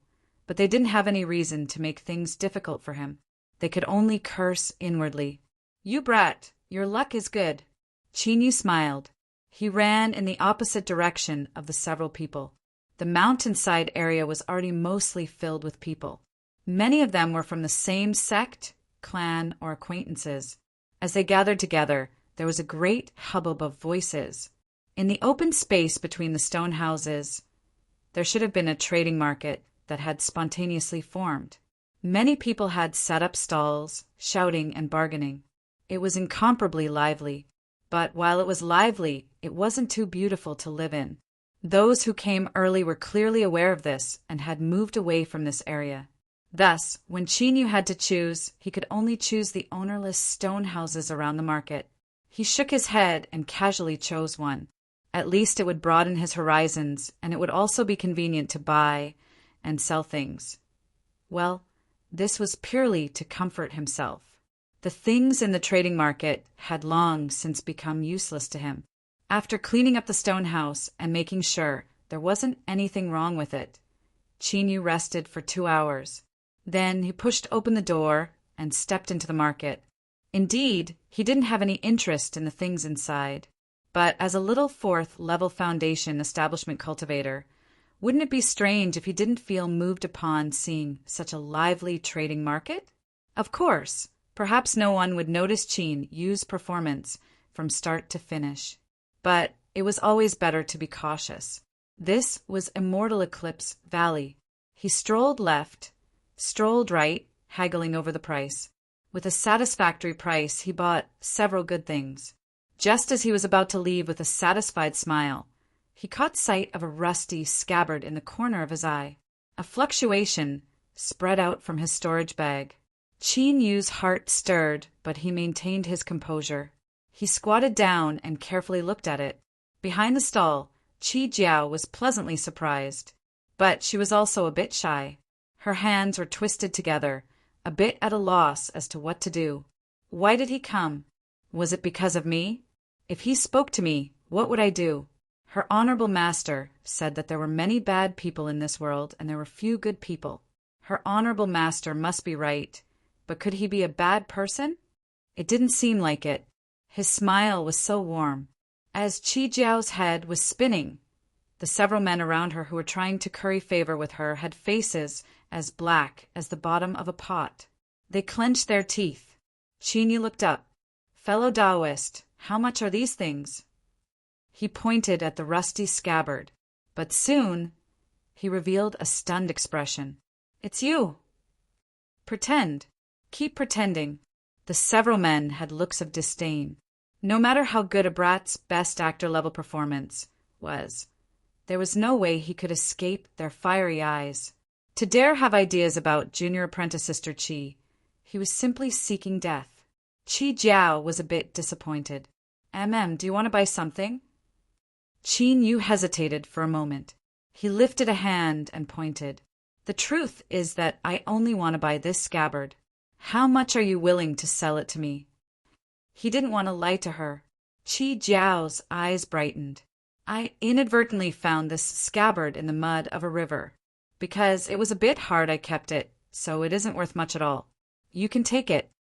but they didn't have any reason to make things difficult for him. They could only curse inwardly. You brat, your luck is good. Chin Yu smiled. He ran in the opposite direction of the several people. The mountainside area was already mostly filled with people. Many of them were from the same sect, clan, or acquaintances. As they gathered together, there was a great hubbub of voices. In the open space between the stone houses, there should have been a trading market that had spontaneously formed. Many people had set up stalls, shouting and bargaining. It was incomparably lively. But while it was lively, it wasn't too beautiful to live in. Those who came early were clearly aware of this and had moved away from this area. Thus, when Chin Yu had to choose, he could only choose the ownerless stone houses around the market. He shook his head and casually chose one. At least it would broaden his horizons, and it would also be convenient to buy and sell things. Well, this was purely to comfort himself. The things in the trading market had long since become useless to him. After cleaning up the stone house and making sure there wasn't anything wrong with it, Chin Yu rested for 2 hours. Then he pushed open the door and stepped into the market. Indeed, he didn't have any interest in the things inside. But as a little fourth-level foundation establishment cultivator, wouldn't it be strange if he didn't feel moved upon seeing such a lively trading market? Of course, perhaps no one would notice Chin Yu's performance from start to finish. But it was always better to be cautious. This was Immortal Eclipse Valley. He strolled left, strolled right, haggling over the price. With a satisfactory price, he bought several good things. Just as he was about to leave with a satisfied smile, he caught sight of a rusty scabbard in the corner of his eye. A fluctuation spread out from his storage bag. Chin Yu's heart stirred, but he maintained his composure. He squatted down and carefully looked at it. Behind the stall, Chi Jiao was pleasantly surprised, but she was also a bit shy. Her hands were twisted together, a bit at a loss as to what to do. Why did he come? Was it because of me? If he spoke to me, what would I do? Her honorable master said that there were many bad people in this world and there were few good people. Her honorable master must be right, but could he be a bad person? It didn't seem like it. His smile was so warm. As Qi Jiao's head was spinning, the several men around her who were trying to curry favor with her had faces as black as the bottom of a pot. They clenched their teeth. Qin Yu looked up. Fellow Taoist, how much are these things? He pointed at the rusty scabbard, but soon he revealed a stunned expression. It's you. Pretend. Keep pretending. The several men had looks of disdain. No matter how good a brat's best actor-level performance was, there was no way he could escape their fiery eyes. To dare have ideas about junior apprentice Sister Qi, he was simply seeking death. Qi Jiao was a bit disappointed. Do you want to buy something? Qin Yu hesitated for a moment. He lifted a hand and pointed. The truth is that I only want to buy this scabbard. How much are you willing to sell it to me? He didn't want to lie to her. Qi Jiao's eyes brightened. I inadvertently found this scabbard in the mud of a river. Because it was a bit hard I kept it, so it isn't worth much at all. You can take it.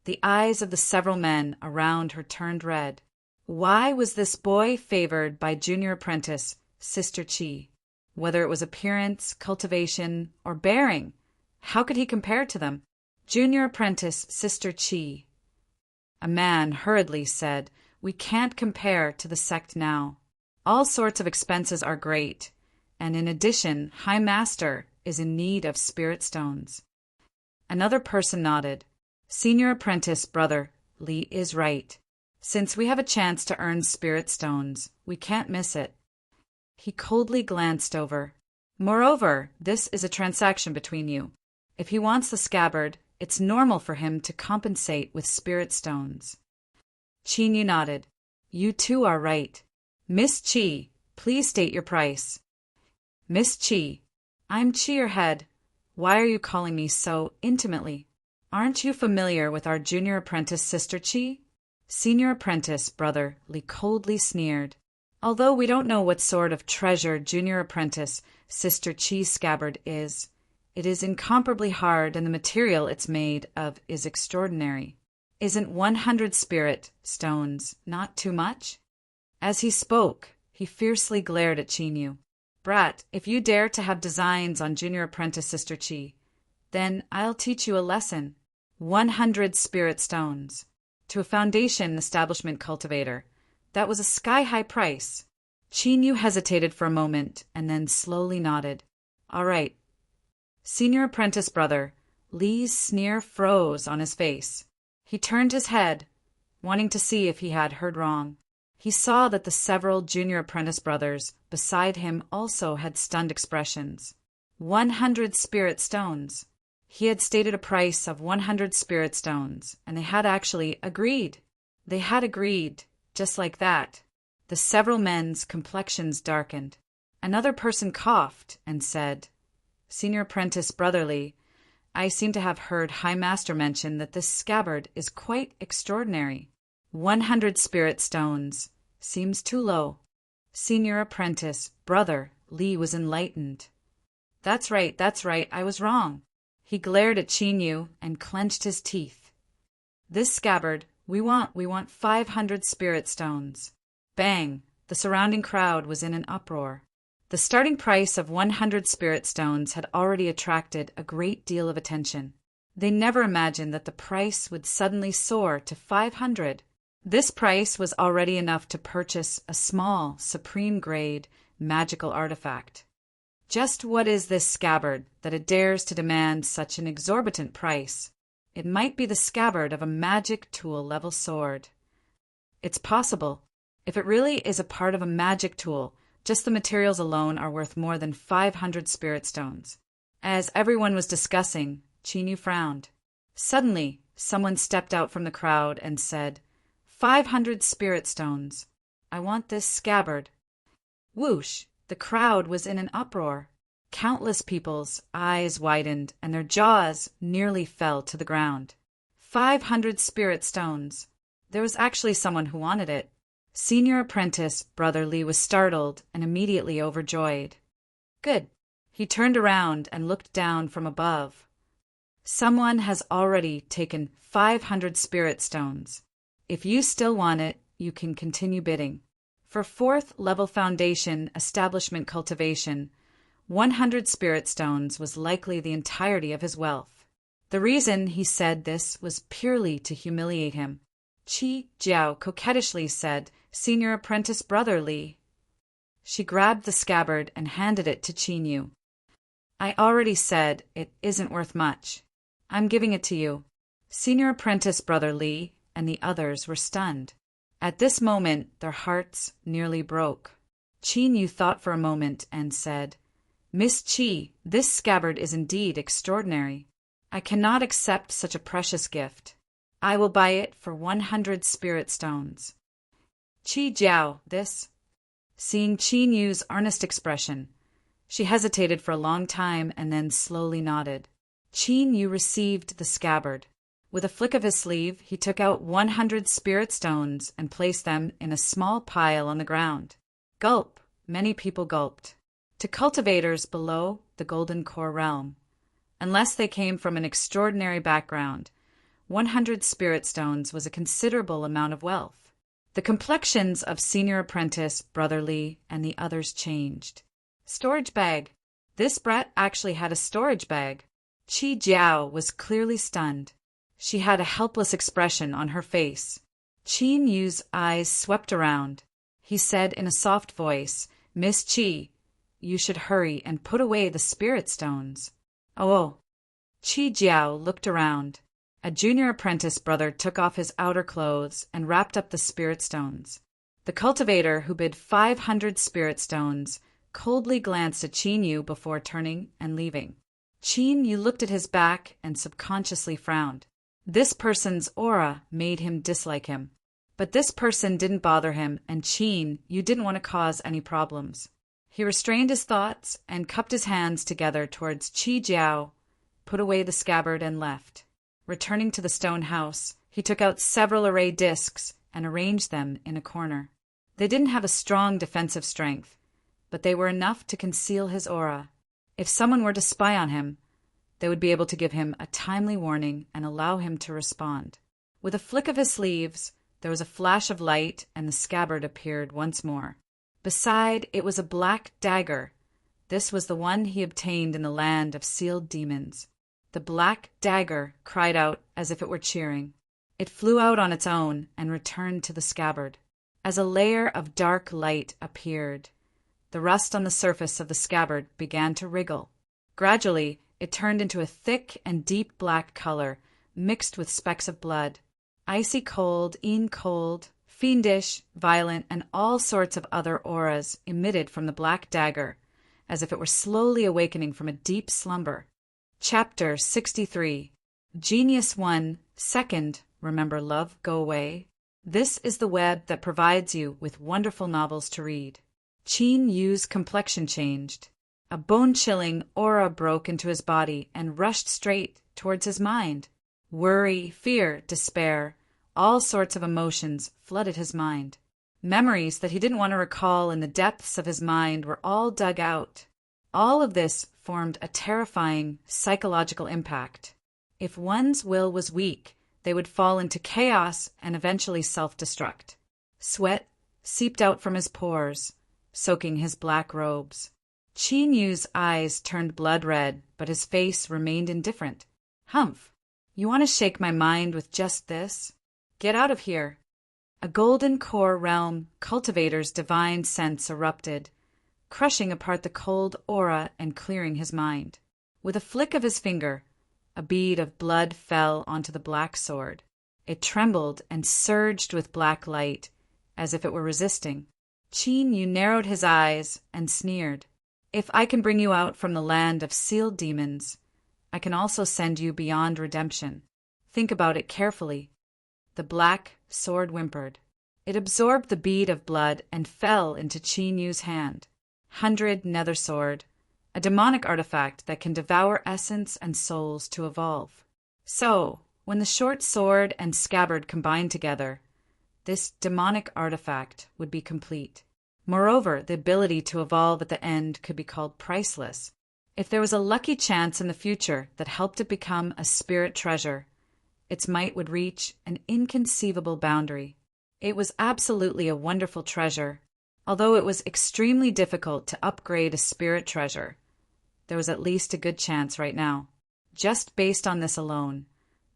The eyes of the several men around her turned red. Why was this boy favored by junior apprentice Sister Qi? Whether it was appearance, cultivation, or bearing, how could he compare to them? Junior apprentice Sister Qi. A man hurriedly said, We can't compare to the sect now. All sorts of expenses are great, and in addition, High Master is in need of spirit stones. Another person nodded. Senior apprentice brother Li is right. Since we have a chance to earn spirit stones, we can't miss it. He coldly glanced over. Moreover, this is a transaction between you. If he wants the scabbard, it's normal for him to compensate with spirit stones. Qin Yu nodded. You too are right. Miss Qi, please state your price. Miss Qi, I'm Qi your head. Why are you calling me so intimately? Aren't you familiar with our junior apprentice Sister Qi? Senior apprentice brother Li coldly sneered. Although we don't know what sort of treasure junior apprentice Sister Qi's scabbard is, it is incomparably hard and the material it's made of is extraordinary. Isn't 100 spirit stones not too much? As he spoke, he fiercely glared at Qin Yu. Brat, if you dare to have designs on junior apprentice Sister Qi, then I'll teach you a lesson. 100 spirit stones. To a foundation establishment cultivator, that was a sky-high price. Qin Yu hesitated for a moment and then slowly nodded. All right. Senior apprentice brother, Li's sneer froze on his face. He turned his head, wanting to see if he had heard wrong. He saw that the several junior apprentice brothers beside him also had stunned expressions. 100 spirit stones. He had stated a price of 100 spirit stones, and they had actually agreed. They had agreed, just like that. The several men's complexions darkened. Another person coughed and said, Senior apprentice brotherly, I seem to have heard High Master mention that this scabbard is quite extraordinary. 100 spirit stones seems too low. Senior apprentice brother Li was enlightened. That's right, I was wrong. He glared at Qin Yu and clenched his teeth. This scabbard, we want 500 spirit stones. Bang! The surrounding crowd was in an uproar. The starting price of 100 spirit stones had already attracted a great deal of attention. They never imagined that the price would suddenly soar to 500. This price was already enough to purchase a small, supreme-grade, magical artifact. Just what is this scabbard that it dares to demand such an exorbitant price? It might be the scabbard of a magic tool-level sword. It's possible. If it really is a part of a magic tool, just the materials alone are worth more than 500 spirit stones. As everyone was discussing, Qin Yu frowned. Suddenly, someone stepped out from the crowd and said, 500 spirit stones. I want this scabbard. Whoosh! The crowd was in an uproar. Countless people's eyes widened and their jaws nearly fell to the ground. 500 spirit stones. There was actually someone who wanted it. Senior apprentice Brother Lee was startled and immediately overjoyed. Good. He turned around and looked down from above. Someone has already taken 500 spirit stones. If you still want it, you can continue bidding. For 4th level foundation establishment cultivation, 100 spirit stones was likely the entirety of his wealth. The reason he said this was purely to humiliate him. Chi Jiao coquettishly said, Senior apprentice Brother Lee. She grabbed the scabbard and handed it to Qin Yu. I already said it isn't worth much. I'm giving it to you. Senior apprentice Brother Lee and the others were stunned. At this moment, their hearts nearly broke. Qin Yu thought for a moment and said, Miss Qi, this scabbard is indeed extraordinary. I cannot accept such a precious gift. I will buy it for 100 spirit stones. Qi Jiao, this. Seeing Qin Yu's earnest expression, she hesitated for a long time and then slowly nodded. Qin Yu received the scabbard. With a flick of his sleeve, he took out 100 spirit stones and placed them in a small pile on the ground. Gulp! Many people gulped. To cultivators below the Golden Core realm, unless they came from an extraordinary background, 100 spirit stones was a considerable amount of wealth. The complexions of Senior Apprentice Brother Lee and the others changed. Storage bag. This brat actually had a storage bag. Qi Jiao was clearly stunned. She had a helpless expression on her face. Qin Yu's eyes swept around. He said in a soft voice, Miss Qi, you should hurry and put away the spirit stones. Oh. Qi Jiao looked around. A junior apprentice brother took off his outer clothes and wrapped up the spirit stones. The cultivator, who bid 500 spirit stones, coldly glanced at Qin Yu before turning and leaving. Qin Yu looked at his back and subconsciously frowned. This person's aura made him dislike him. But this person didn't bother him, and Qin Yu didn't want to cause any problems. He restrained his thoughts and cupped his hands together towards Qi Jiao, put away the scabbard and left. Returning to the stone house, he took out several array discs and arranged them in a corner. They didn't have a strong defensive strength, but they were enough to conceal his aura. If someone were to spy on him, they would be able to give him a timely warning and allow him to respond. With a flick of his sleeves, there was a flash of light and the scabbard appeared once more. Beside it was a black dagger. This was the one he obtained in the land of sealed demons. The black dagger cried out as if it were cheering. It flew out on its own and returned to the scabbard. As a layer of dark light appeared, the rust on the surface of the scabbard began to wriggle. Gradually, it turned into a thick and deep black color, mixed with specks of blood. Icy cold, fiendish, violent, and all sorts of other auras emitted from the black dagger, as if it were slowly awakening from a deep slumber. Chapter 63. Genius 1, Second, Remember Love, Go Away. This is the web that provides you with wonderful novels to read. Qin Yu's complexion changed. A bone-chilling aura broke into his body and rushed straight towards his mind. Worry, fear, despair, all sorts of emotions flooded his mind. Memories that he didn't want to recall in the depths of his mind were all dug out. All of this formed a terrifying psychological impact. If one's will was weak, they would fall into chaos and eventually self-destruct. Sweat seeped out from his pores, soaking his black robes. Qin Yu's eyes turned blood red, but his face remained indifferent. Humph! You want to shake my mind with just this? Get out of here! A golden core realm cultivator's divine sense erupted, crushing apart the cold aura and clearing his mind. With a flick of his finger, a bead of blood fell onto the black sword. It trembled and surged with black light, as if it were resisting. Qin Yu narrowed his eyes and sneered. If I can bring you out from the land of sealed demons, I can also send you beyond redemption. Think about it carefully. The black sword whimpered. It absorbed the bead of blood and fell into Qin Yu's hand. 100 nether sword, a demonic artifact that can devour essence and souls to evolve. So, when the short sword and scabbard combined together, this demonic artifact would be complete. Moreover, the ability to evolve at the end could be called priceless. If there was a lucky chance in the future that helped it become a spirit treasure, its might would reach an inconceivable boundary. It was absolutely a wonderful treasure. Although it was extremely difficult to upgrade a spirit treasure, there was at least a good chance right now. Just based on this alone,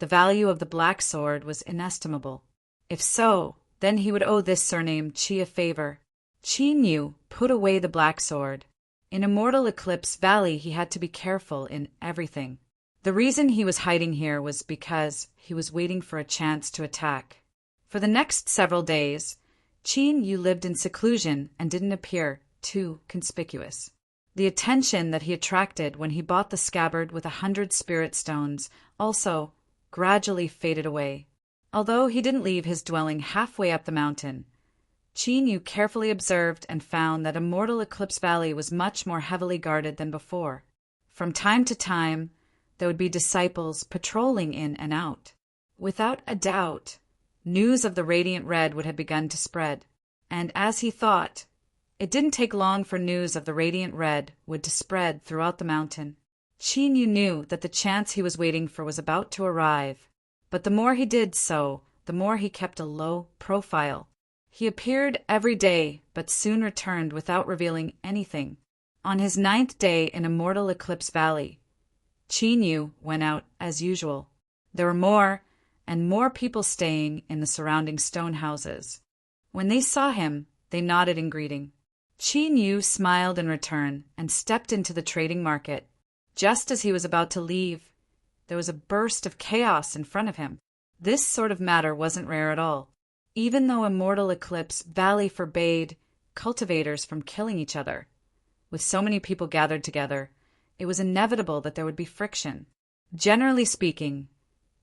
the value of the black sword was inestimable. If so, then he would owe this surname Chi a favor. Chi knew, put away the black sword. In Immortal Eclipse Valley he had to be careful in everything. The reason he was hiding here was because he was waiting for a chance to attack. For the next several days, Qin Yu lived in seclusion and didn't appear too conspicuous. The attention that he attracted when he bought the scabbard with 100 spirit stones also gradually faded away. Although he didn't leave his dwelling halfway up the mountain, Qin Yu carefully observed and found that Immortal Eclipse Valley was much more heavily guarded than before. From time to time, there would be disciples patrolling in and out. Without a doubt, news of the Radiant Red would have begun to spread, and as he thought, it didn't take long for news of the Radiant Red would to spread throughout the mountain. Qin Yu knew that the chance he was waiting for was about to arrive, but the more he did so, the more he kept a low profile. He appeared every day, but soon returned without revealing anything. On his 9th day in Immortal Eclipse Valley, Qin Yu went out as usual. There were more and more people staying in the surrounding stone houses. When they saw him, they nodded in greeting. Qin Yu smiled in return and stepped into the trading market. Just as he was about to leave, there was a burst of chaos in front of him. This sort of matter wasn't rare at all. Even though Immortal Eclipse Valley forbade cultivators from killing each other, with so many people gathered together, it was inevitable that there would be friction. Generally speaking,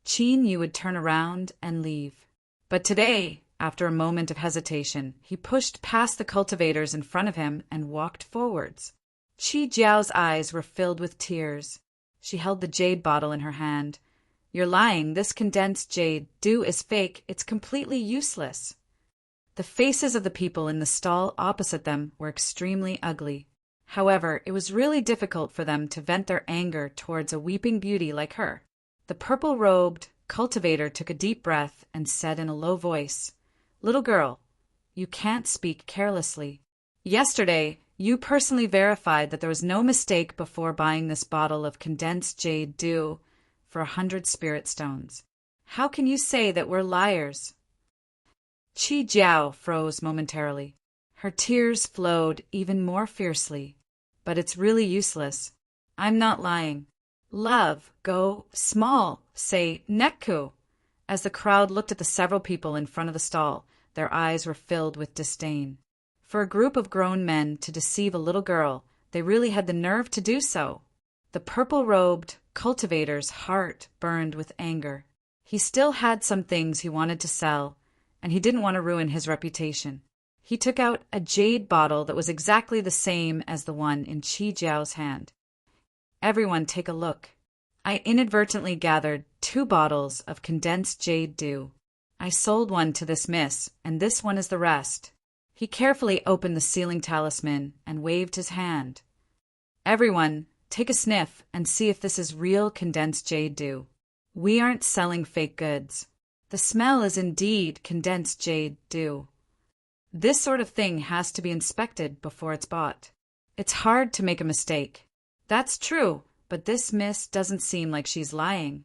Qin Yu would turn around and leave. But today, after a moment of hesitation, he pushed past the cultivators in front of him and walked forwards. Qi Jiao's eyes were filled with tears. She held the jade bottle in her hand. "You're lying. This condensed jade dew is fake. It's completely useless." The faces of the people in the stall opposite them were extremely ugly. However, it was really difficult for them to vent their anger towards a weeping beauty like her. The purple-robed cultivator took a deep breath and said in a low voice, "Little girl, you can't speak carelessly. Yesterday, you personally verified that there was no mistake before buying this bottle of condensed jade dew for 100 spirit stones. How can you say that we're liars?" Qi Jiao froze momentarily. Her tears flowed even more fiercely. "But it's really useless. I'm not lying. Love, go, small, say, Nekku." As the crowd looked at the several people in front of the stall, their eyes were filled with disdain. For a group of grown men to deceive a little girl, they really had the nerve to do so. The purple-robed cultivator's heart burned with anger. He still had some things he wanted to sell, and he didn't want to ruin his reputation. He took out a jade bottle that was exactly the same as the one in Qi Jiao's hand. "Everyone take a look. I inadvertently gathered 2 bottles of condensed jade dew. I sold one to this miss, and this one is the rest." He carefully opened the sealing talisman and waved his hand. "Everyone, take a sniff and see if this is real condensed jade dew. We aren't selling fake goods. The smell is indeed condensed jade dew. This sort of thing has to be inspected before it's bought. It's hard to make a mistake." "That's true, but this miss doesn't seem like she's lying."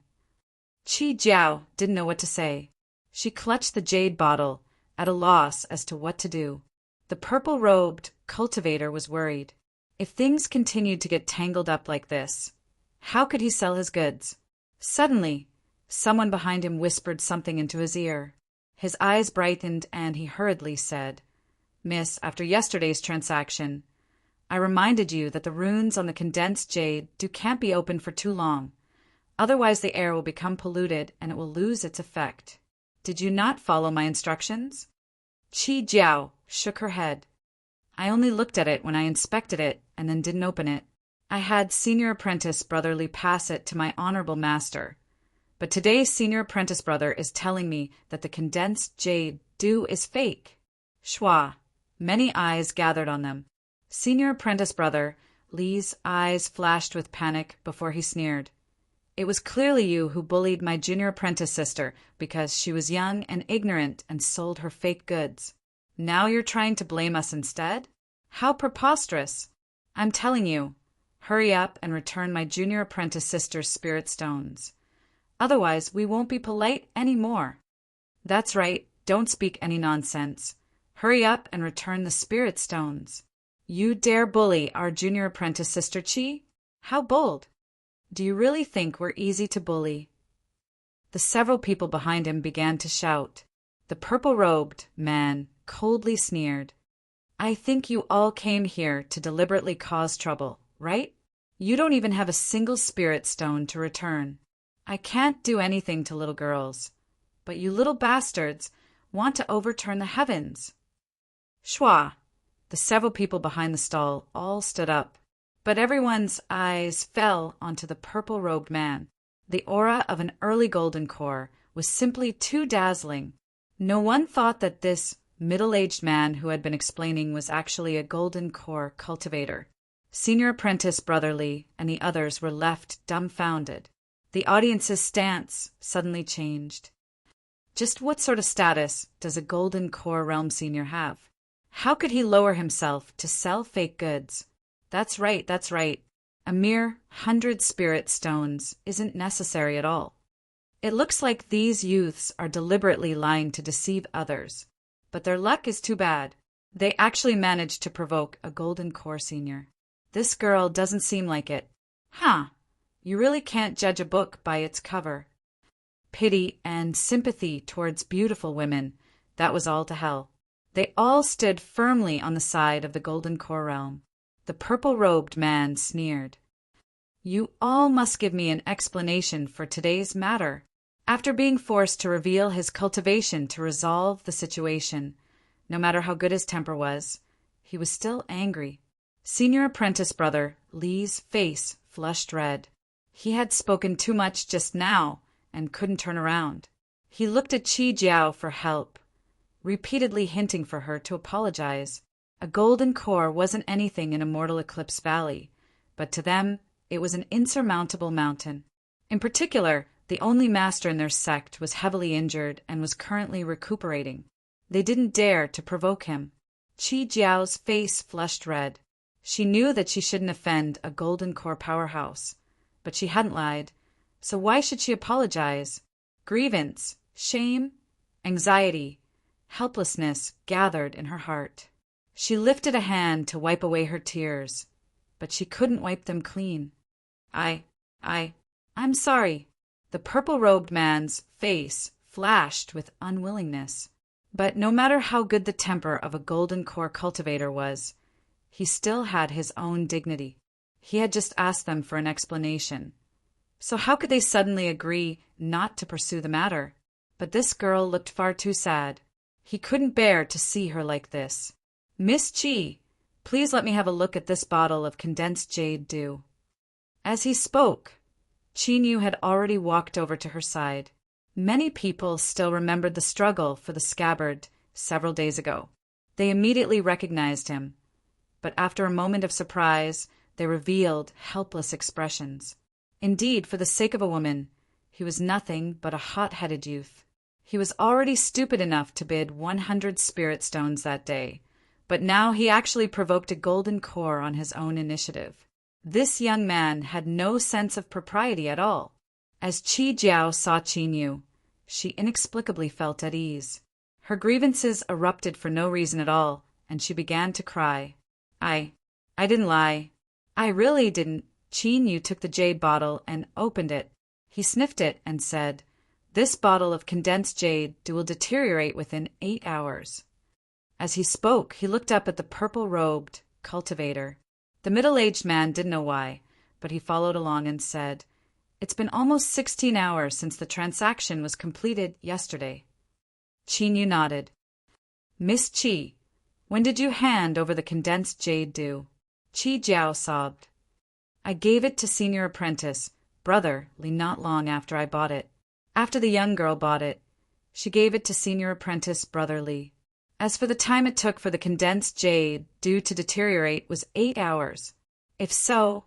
Qi Jiao didn't know what to say. She clutched the jade bottle, at a loss as to what to do. The purple-robed cultivator was worried. If things continued to get tangled up like this, how could he sell his goods? Suddenly, someone behind him whispered something into his ear. His eyes brightened and he hurriedly said, "Miss, after yesterday's transaction, I reminded you that the runes on the condensed jade can't be opened for too long. Otherwise the air will become polluted and it will lose its effect. Did you not follow my instructions?" Qi Jiao shook her head. "I only looked at it when I inspected it and then didn't open it." I had senior apprentice brotherly pass it to my honorable master. But today's senior apprentice brother is telling me that the condensed jade dew is fake. Schwa. Many eyes gathered on them. Senior apprentice brother, Lee's eyes flashed with panic before he sneered. It was clearly you who bullied my junior apprentice sister because she was young and ignorant and sold her fake goods. Now you're trying to blame us instead? How preposterous! I'm telling you, hurry up and return my junior apprentice sister's spirit stones. Otherwise, we won't be polite anymore. That's right, don't speak any nonsense. Hurry up and return the spirit stones. You dare bully our junior apprentice sister Chi? How bold! Do you really think we're easy to bully? The several people behind him began to shout. The purple-robed man coldly sneered. I think you all came here to deliberately cause trouble, right? You don't even have a single spirit stone to return. I can't do anything to little girls, but you little bastards want to overturn the heavens. Schwa! The several people behind the stall all stood up, but everyone's eyes fell onto the purple-robed man. The aura of an early golden core was simply too dazzling. No one thought that this middle-aged man who had been explaining was actually a golden core cultivator. Senior apprentice Brotherly and the others were left dumbfounded. The audience's stance suddenly changed. Just what sort of status does a golden core realm senior have? How could he lower himself to sell fake goods? That's right. A mere 100 spirit stones isn't necessary at all. It looks like these youths are deliberately lying to deceive others. But their luck is too bad. They actually managed to provoke a golden core senior. This girl doesn't seem like it. Huh. You really can't judge a book by its cover. Pity and sympathy towards beautiful women, that was all to hell. They all stood firmly on the side of the golden core realm. The purple-robed man sneered. You all must give me an explanation for today's matter. After being forced to reveal his cultivation to resolve the situation, no matter how good his temper was, he was still angry. Senior apprentice brother Lee's face flushed red. He had spoken too much just now and couldn't turn around. He looked at Chi Jiao for help, repeatedly hinting for her to apologize. A golden core wasn't anything in Immortal Eclipse Valley, but to them it was an insurmountable mountain. In particular, the only master in their sect was heavily injured and was currently recuperating. They didn't dare to provoke him. Chi Jiao's face flushed red. She knew that she shouldn't offend a golden core powerhouse, but she hadn't lied, so why should she apologize? Grievance, shame, anxiety, helplessness gathered in her heart. She lifted a hand to wipe away her tears, but she couldn't wipe them clean. I'm sorry. The purple-robed man's face flashed with unwillingness. But no matter how good the temper of a golden core cultivator was, he still had his own dignity. He had just asked them for an explanation. So how could they suddenly agree not to pursue the matter? But this girl looked far too sad. He couldn't bear to see her like this. Miss Chi, please let me have a look at this bottle of condensed jade dew. As he spoke, Chinyu had already walked over to her side. Many people still remembered the struggle for the scabbard several days ago. They immediately recognized him, but after a moment of surprise, they revealed helpless expressions. Indeed, for the sake of a woman, he was nothing but a hot-headed youth. He was already stupid enough to bid 100 spirit stones that day, but now he actually provoked a golden core on his own initiative. This young man had no sense of propriety at all. As Chi Jiao saw Chinyu, she inexplicably felt at ease. Her grievances erupted for no reason at all, and she began to cry. I didn't lie. I really didn't. Chinyu took the jade bottle and opened it. He sniffed it and said, "This bottle of condensed jade will deteriorate within 8 hours." As he spoke, he looked up at the purple-robed cultivator. The middle-aged man didn't know why, but he followed along and said, "It's been almost 16 hours since the transaction was completed yesterday." Chinyu nodded. "Miss Chi, when did you hand over the condensed jade dew?" Chi Jiao sobbed. I gave it to senior apprentice, brotherly, not long after I bought it. After the young girl bought it, she gave it to senior apprentice, brotherly. As for the time it took for the condensed jade due to deteriorate was 8 hours. If so,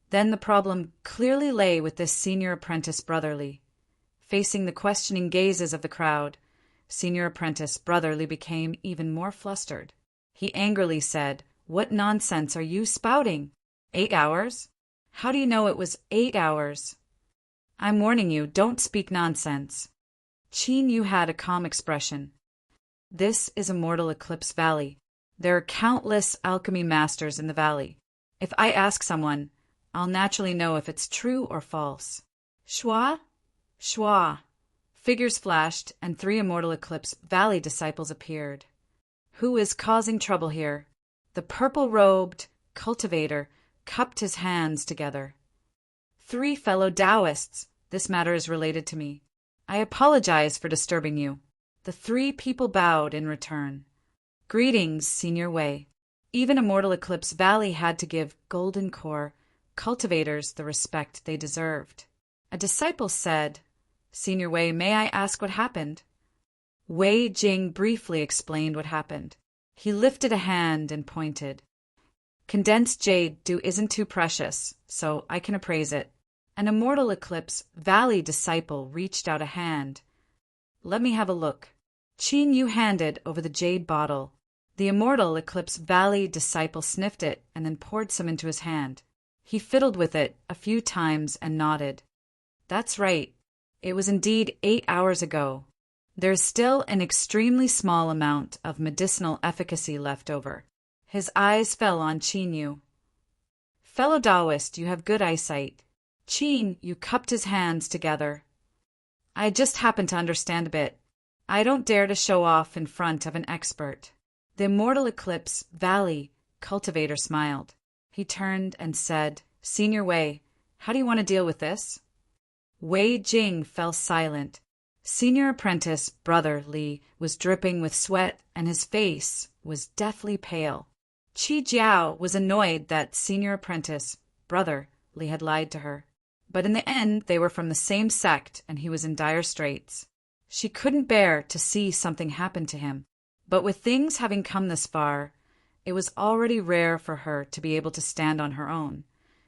then the problem clearly lay with this senior apprentice, brotherly. Facing the questioning gazes of the crowd, senior apprentice, brotherly became even more flustered. He angrily said, "What nonsense are you spouting? 8 hours? How do you know it was 8 hours? I'm warning you, don't speak nonsense." Qin Yu had a calm expression. "This is Immortal Eclipse Valley. There are countless alchemy masters in the valley. If I ask someone, I'll naturally know if it's true or false." Shua? Shua. Figures flashed, and 3 Immortal Eclipse Valley disciples appeared. "Who is causing trouble here?" The purple-robed cultivator cupped his hands together. "3 fellow Taoists. This matter is related to me. I apologize for disturbing you." The 3 people bowed in return. "Greetings, Senior Wei." Even Immortal Eclipse Valley had to give Golden Core cultivators the respect they deserved. A disciple said, "Senior Wei, may I ask what happened?" Wei Jing briefly explained what happened. He lifted a hand and pointed. "Condensed jade dew isn't too precious, so I can appraise it." An Immortal Eclipse Valley disciple reached out a hand. "Let me have a look." Qin Yu handed over the jade bottle. The Immortal Eclipse Valley disciple sniffed it and then poured some into his hand. He fiddled with it a few times and nodded. "That's right. It was indeed 8 hours ago. There's still an extremely small amount of medicinal efficacy left over." His eyes fell on Qin Yu. "Fellow Taoist, you have good eyesight." Qin Yu cupped his hands together. "I just happen to understand a bit. I don't dare to show off in front of an expert." The Immortal Eclipse Valley cultivator smiled. He turned and said, "Senior Wei, how do you want to deal with this?" Wei Jing fell silent. Senior apprentice, brother Li, was dripping with sweat and his face was deathly pale. Qi Jiao was annoyed that senior apprentice, brother Li, had lied to her. But in the end, they were from the same sect and he was in dire straits. She couldn't bear to see something happen to him. But with things having come this far, it was already rare for her to be able to stand on her own.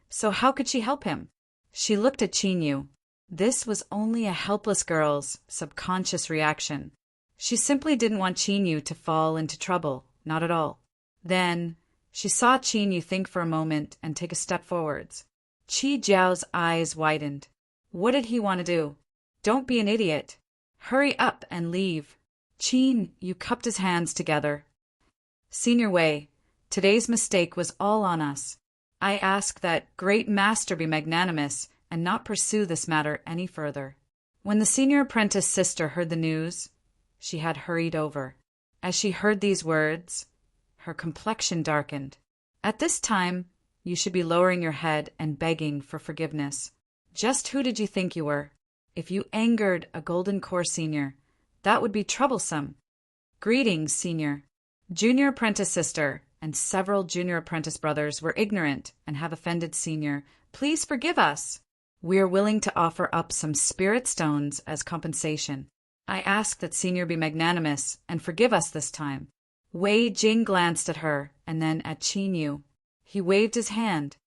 So how could she help him? She looked at Qin Yu. This was only a helpless girl's subconscious reaction. She simply didn't want Qin Yu to fall into trouble, not at all. Then she saw Qin Yu think for a moment and take a step forwards. Qi Jiao's eyes widened. What did he want to do? "Don't be an idiot. Hurry up and leave." Qin Yu cupped his hands together. "Senior Wei, today's mistake was all on us. I ask that great master be magnanimous and not pursue this matter any further." When the senior apprentice sister heard the news, she had hurried over. As she heard these words, her complexion darkened. At this time, you should be lowering your head and begging for forgiveness. Just who did you think you were? If you angered a Golden Core senior, that would be troublesome. "Greetings, senior." Junior apprentice sister and several junior apprentice brothers were ignorant and have offended senior. "Please forgive us. We are willing to offer up some spirit stones as compensation. I ask that senior be magnanimous and forgive us this time." Wei Jing glanced at her and then at Qin Yu. He waved his hand.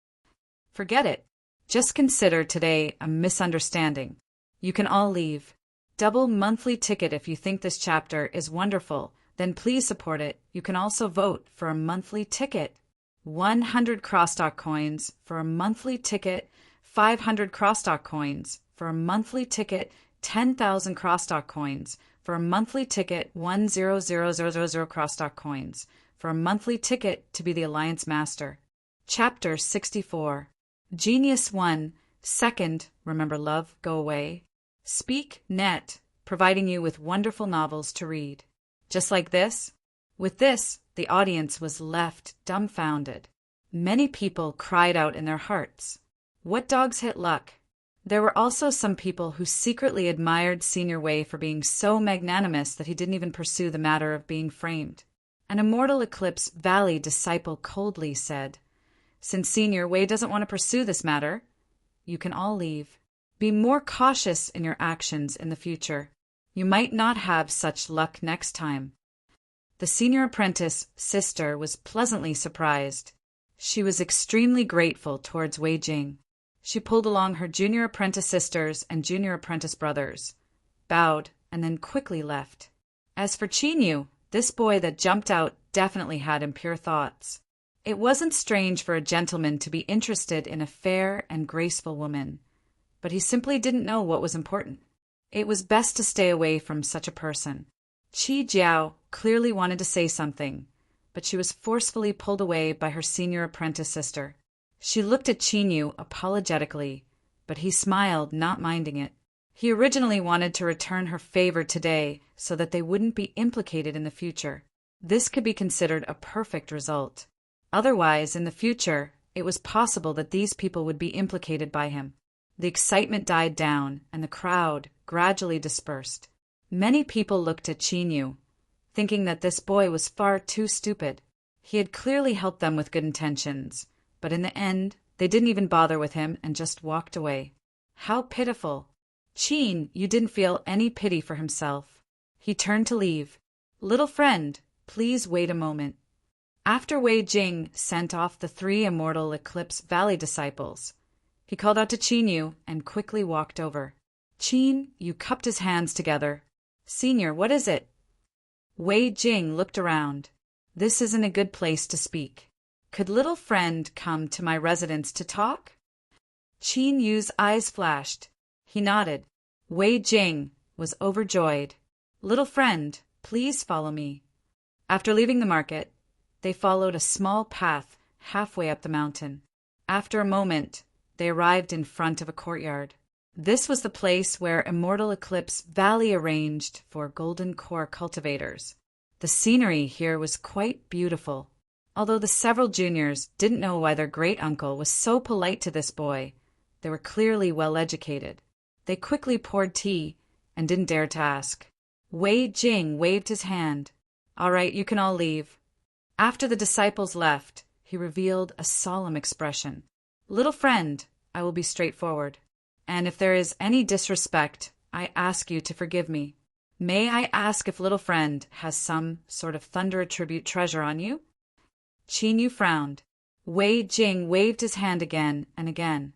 "Forget it. Just consider today a misunderstanding. You can all leave. Double monthly ticket if you think this chapter is wonderful, then please support it. You can also vote for a monthly ticket. 100 crosstalk coins for a monthly ticket, 500 crosstalk coins for a monthly ticket, 10,000 crosstalk coins for a monthly ticket, 100,000 crosstalk coins for a monthly ticket to be the Alliance Master. Chapter 64. Genius 1. Second, remember love, go away. Speak Net, providing you with wonderful novels to read. Just like this? With this, the audience was left dumbfounded. Many people cried out in their hearts. What dogs hit luck? There were also some people who secretly admired Senior Wei for being so magnanimous that he didn't even pursue the matter of being framed. An Immortal Eclipse Valley disciple coldly said, Since Senior Wei doesn't want to pursue this matter, you can all leave. Be more cautious in your actions in the future. You might not have such luck next time. The senior apprentice sister was pleasantly surprised. She was extremely grateful towards Wei Jing. She pulled along her junior apprentice sisters and junior apprentice brothers, bowed, and then quickly left. As for Qinyu, this boy that jumped out definitely had impure thoughts. It wasn't strange for a gentleman to be interested in a fair and graceful woman, but he simply didn't know what was important. It was best to stay away from such a person. Qi Jiao clearly wanted to say something, but she was forcefully pulled away by her senior apprentice sister. She looked at Qinyu apologetically, but he smiled, not minding it. He originally wanted to return her favor today so that they wouldn't be implicated in the future. This could be considered a perfect result. Otherwise, in the future, it was possible that these people would be implicated by him. The excitement died down, and the crowd gradually dispersed. Many people looked at Qinyu, thinking that this boy was far too stupid. He had clearly helped them with good intentions, but in the end, they didn't even bother with him and just walked away. How pitiful! Qin, you didn't feel any pity for himself. He turned to leave. Little friend, please wait a moment. After Wei Jing sent off the 3 Immortal Eclipse Valley disciples, he called out to Qinyu and quickly walked over. Qin, you cupped his hands together. Senior, what is it? Wei Jing looked around. This isn't a good place to speak. Could little friend come to my residence to talk? Qin Yu's eyes flashed. He nodded. Wei Jing was overjoyed. Little friend, please follow me. After leaving the market, they followed a small path halfway up the mountain. After a moment, they arrived in front of a courtyard. This was the place where Immortal Eclipse Valley arranged for golden core cultivators. The scenery here was quite beautiful. Although the several juniors didn't know why their great-uncle was so polite to this boy, they were clearly well-educated. They quickly poured tea and didn't dare to ask. Wei Jing waved his hand. All right, you can all leave. After the disciples left, he revealed a solemn expression. Little friend, I will be straightforward. And if there is any disrespect, I ask you to forgive me. May I ask if little friend has some sort of thunder attribute treasure on you? Qinyu frowned. Wei Jing waved his hand again and again.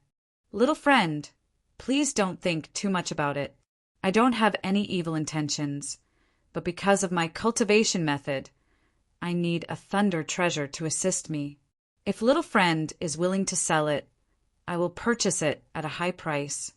Little friend, please don't think too much about it. I don't have any evil intentions, but because of my cultivation method, I need a thunder treasure to assist me. If little friend is willing to sell it, I will purchase it at a high price.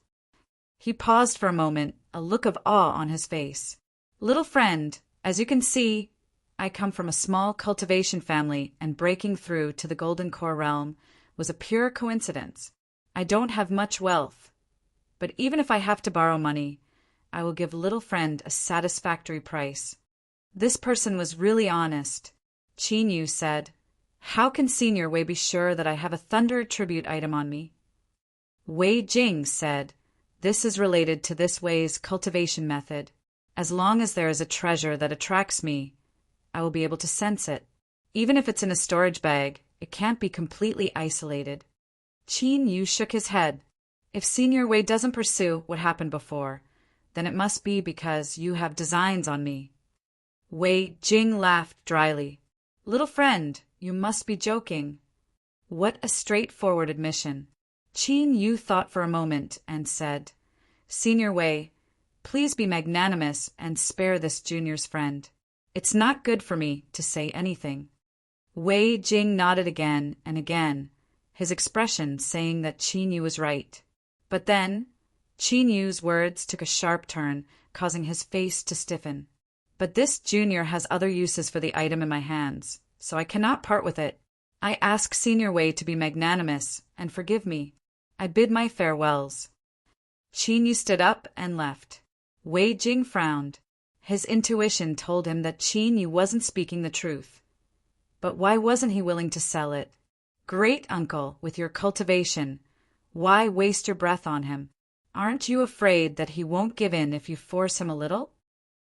He paused for a moment, a look of awe on his face. Little friend, as you can see, I come from a small cultivation family, and breaking through to the Golden Core realm was a pure coincidence. I don't have much wealth, but even if I have to borrow money, I will give little friend a satisfactory price. This person was really honest. Qinyu said, How can Senior Wei be sure that I have a thunder tribute item on me? Wei Jing said, This is related to this Wei's cultivation method. As long as there is a treasure that attracts me, I will be able to sense it. Even if it's in a storage bag, it can't be completely isolated. Qinyu shook his head. If Senior Wei doesn't pursue what happened before, then it must be because you have designs on me. Wei Jing laughed dryly. Little friend, you must be joking. What a straightforward admission. Qinyu thought for a moment and said, Senior Wei, please be magnanimous and spare this junior's friend. It's not good for me to say anything. Wei Jing nodded again and again, his expression saying that Qinyu was right. But then, Qinyu's words took a sharp turn, causing his face to stiffen. But this junior has other uses for the item in my hands, so I cannot part with it. I ask Senior Wei to be magnanimous and forgive me. I bid my farewells. Qinyu stood up and left. Wei Jing frowned. His intuition told him that Qinyu wasn't speaking the truth. But why wasn't he willing to sell it? Great uncle, with your cultivation, why waste your breath on him? Aren't you afraid that he won't give in if you force him a little?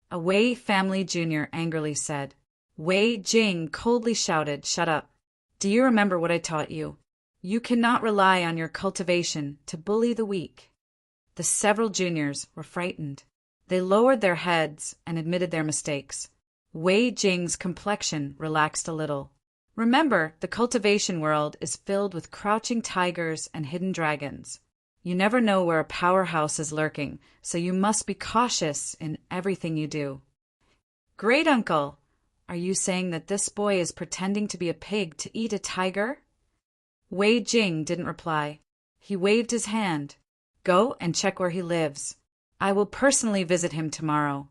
A Wei family junior angrily said. Wei Jing coldly shouted, Shut up. Do you remember what I taught you? You cannot rely on your cultivation to bully the weak. The several juniors were frightened. They lowered their heads and admitted their mistakes. Wei Jing's complexion relaxed a little. Remember, the cultivation world is filled with crouching tigers and hidden dragons. You never know where a powerhouse is lurking, so you must be cautious in everything you do. Great uncle, are you saying that this boy is pretending to be a pig to eat a tiger? Wei Jing didn't reply. He waved his hand. Go and check where he lives. I will personally visit him tomorrow.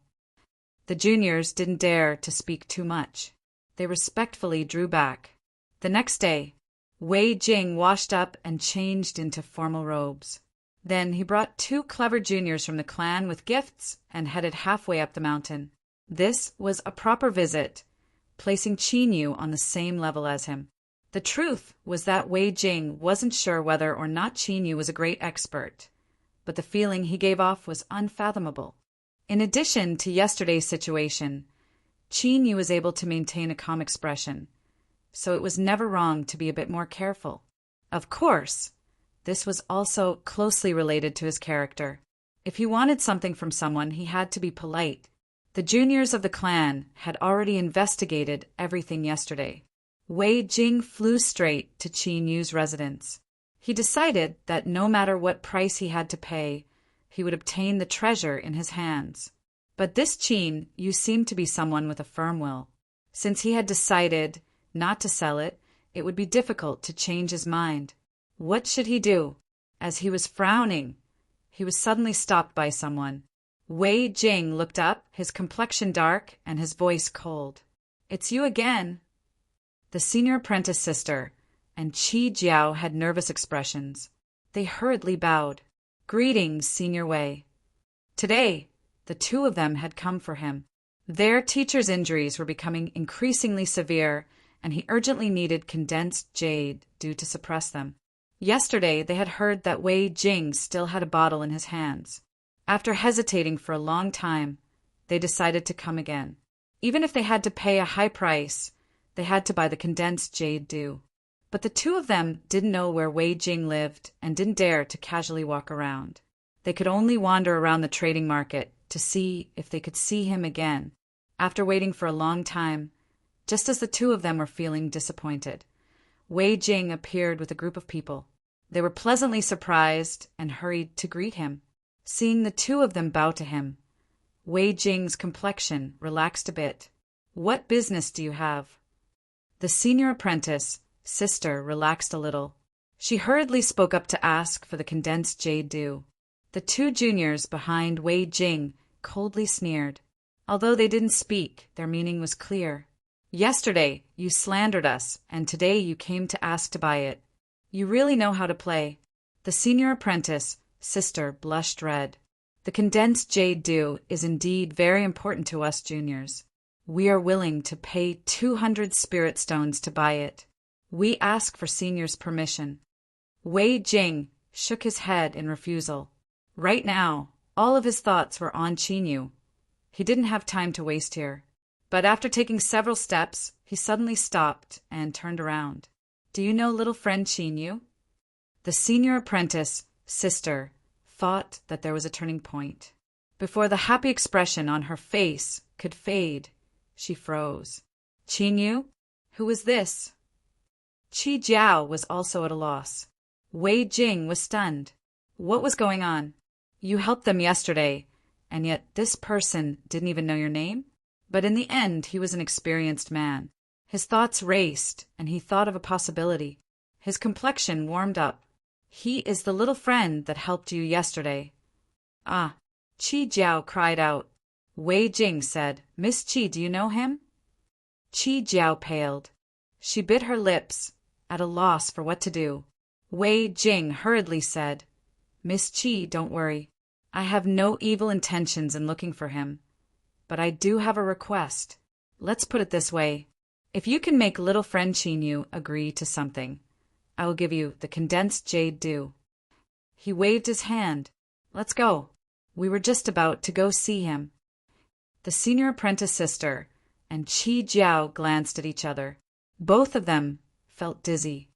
The juniors didn't dare to speak too much. They respectfully drew back. The next day, Wei Jing washed up and changed into formal robes. Then he brought 2 clever juniors from the clan with gifts and headed halfway up the mountain. This was a proper visit, placing Qinyu on the same level as him. The truth was that Wei Jing wasn't sure whether or not Qinyu was a great expert, but the feeling he gave off was unfathomable. In addition to yesterday's situation, Qinyu was able to maintain a calm expression, so it was never wrong to be a bit more careful. Of course, this was also closely related to his character. If he wanted something from someone, he had to be polite. The juniors of the clan had already investigated everything yesterday. Wei Jing flew straight to Qinyu's residence. He decided that no matter what price he had to pay, he would obtain the treasure in his hands. But this Qinyu seemed to be someone with a firm will. Since he had decided not to sell it, it would be difficult to change his mind. What should he do? As he was frowning, he was suddenly stopped by someone. Wei Jing looked up, his complexion dark and his voice cold. It's you again. The senior apprentice sister and Qi Jiao had nervous expressions. They hurriedly bowed. Greetings, Senior Wei. Today, the 2 of them had come for him. Their teacher's injuries were becoming increasingly severe, and he urgently needed condensed jade due to suppress them. Yesterday, they had heard that Wei Jing still had a bottle in his hands. After hesitating for a long time, they decided to come again. Even if they had to pay a high price, they had to buy the condensed jade due. But the 2 of them didn't know where Wei Jing lived and didn't dare to casually walk around. They could only wander around the trading market to see if they could see him again. After waiting for a long time, just as the 2 of them were feeling disappointed, Wei Jing appeared with a group of people. They were pleasantly surprised and hurried to greet him. Seeing the 2 of them bow to him, Wei Jing's complexion relaxed a bit. What business do you have? The senior apprentice sister relaxed a little. She hurriedly spoke up to ask for the condensed jade due. The 2 juniors behind Wei Jing coldly sneered. Although they didn't speak, their meaning was clear. Yesterday, you slandered us, and today you came to ask to buy it. You really know how to play. The senior apprentice sister blushed red. The condensed jade due is indeed very important to us juniors. We are willing to pay 200 spirit stones to buy it. We ask for senior's permission. Wei Jing shook his head in refusal. Right now, all of his thoughts were on Qinyu. He didn't have time to waste here. But after taking several steps, he suddenly stopped and turned around. Do you know little friend Qinyu? The senior apprentice sister thought that there was a turning point. Before the happy expression on her face could fade, she froze. Qinyu? Who is this? Qi Jiao was also at a loss. Wei Jing was stunned. What was going on? You helped them yesterday, and yet this person didn't even know your name? But in the end, he was an experienced man. His thoughts raced, and he thought of a possibility. His complexion warmed up. He is the little friend that helped you yesterday. Ah, Qi Jiao cried out. Wei Jing said, Miss Qi, do you know him? Qi Jiao paled. She bit her lips, at a loss for what to do. Wei Jing hurriedly said, Miss Qi, don't worry. I have no evil intentions in looking for him. But I do have a request. Let's put it this way. If you can make little friend Qinyu agree to something, I will give you the condensed jade due. He waved his hand. Let's go. We were just about to go see him. The senior apprentice sister and Qi Jiao glanced at each other. Both of them felt dizzy.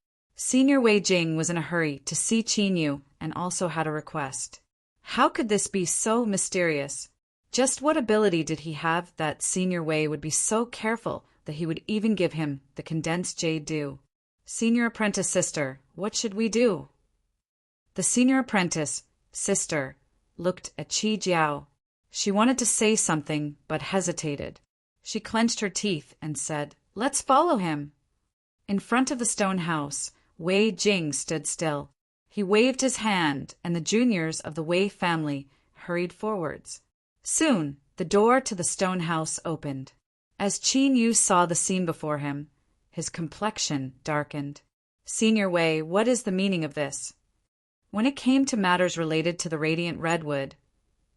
Senior Wei Jing was in a hurry to see Qin Yu and also had a request. How could this be so mysterious? Just what ability did he have that Senior Wei would be so careful that he would even give him the condensed jade dew? Senior apprentice sister, what should we do? The senior apprentice, sister, looked at Qi Jiao. She wanted to say something, but hesitated. She clenched her teeth and said, "Let's follow him." In front of the stone house, Wei Jing stood still. He waved his hand, and the juniors of the Wei family hurried forwards. Soon, the door to the stone house opened. As Qin Yu saw the scene before him, his complexion darkened. "Senior Wei, what is the meaning of this?" When it came to matters related to the radiant redwood,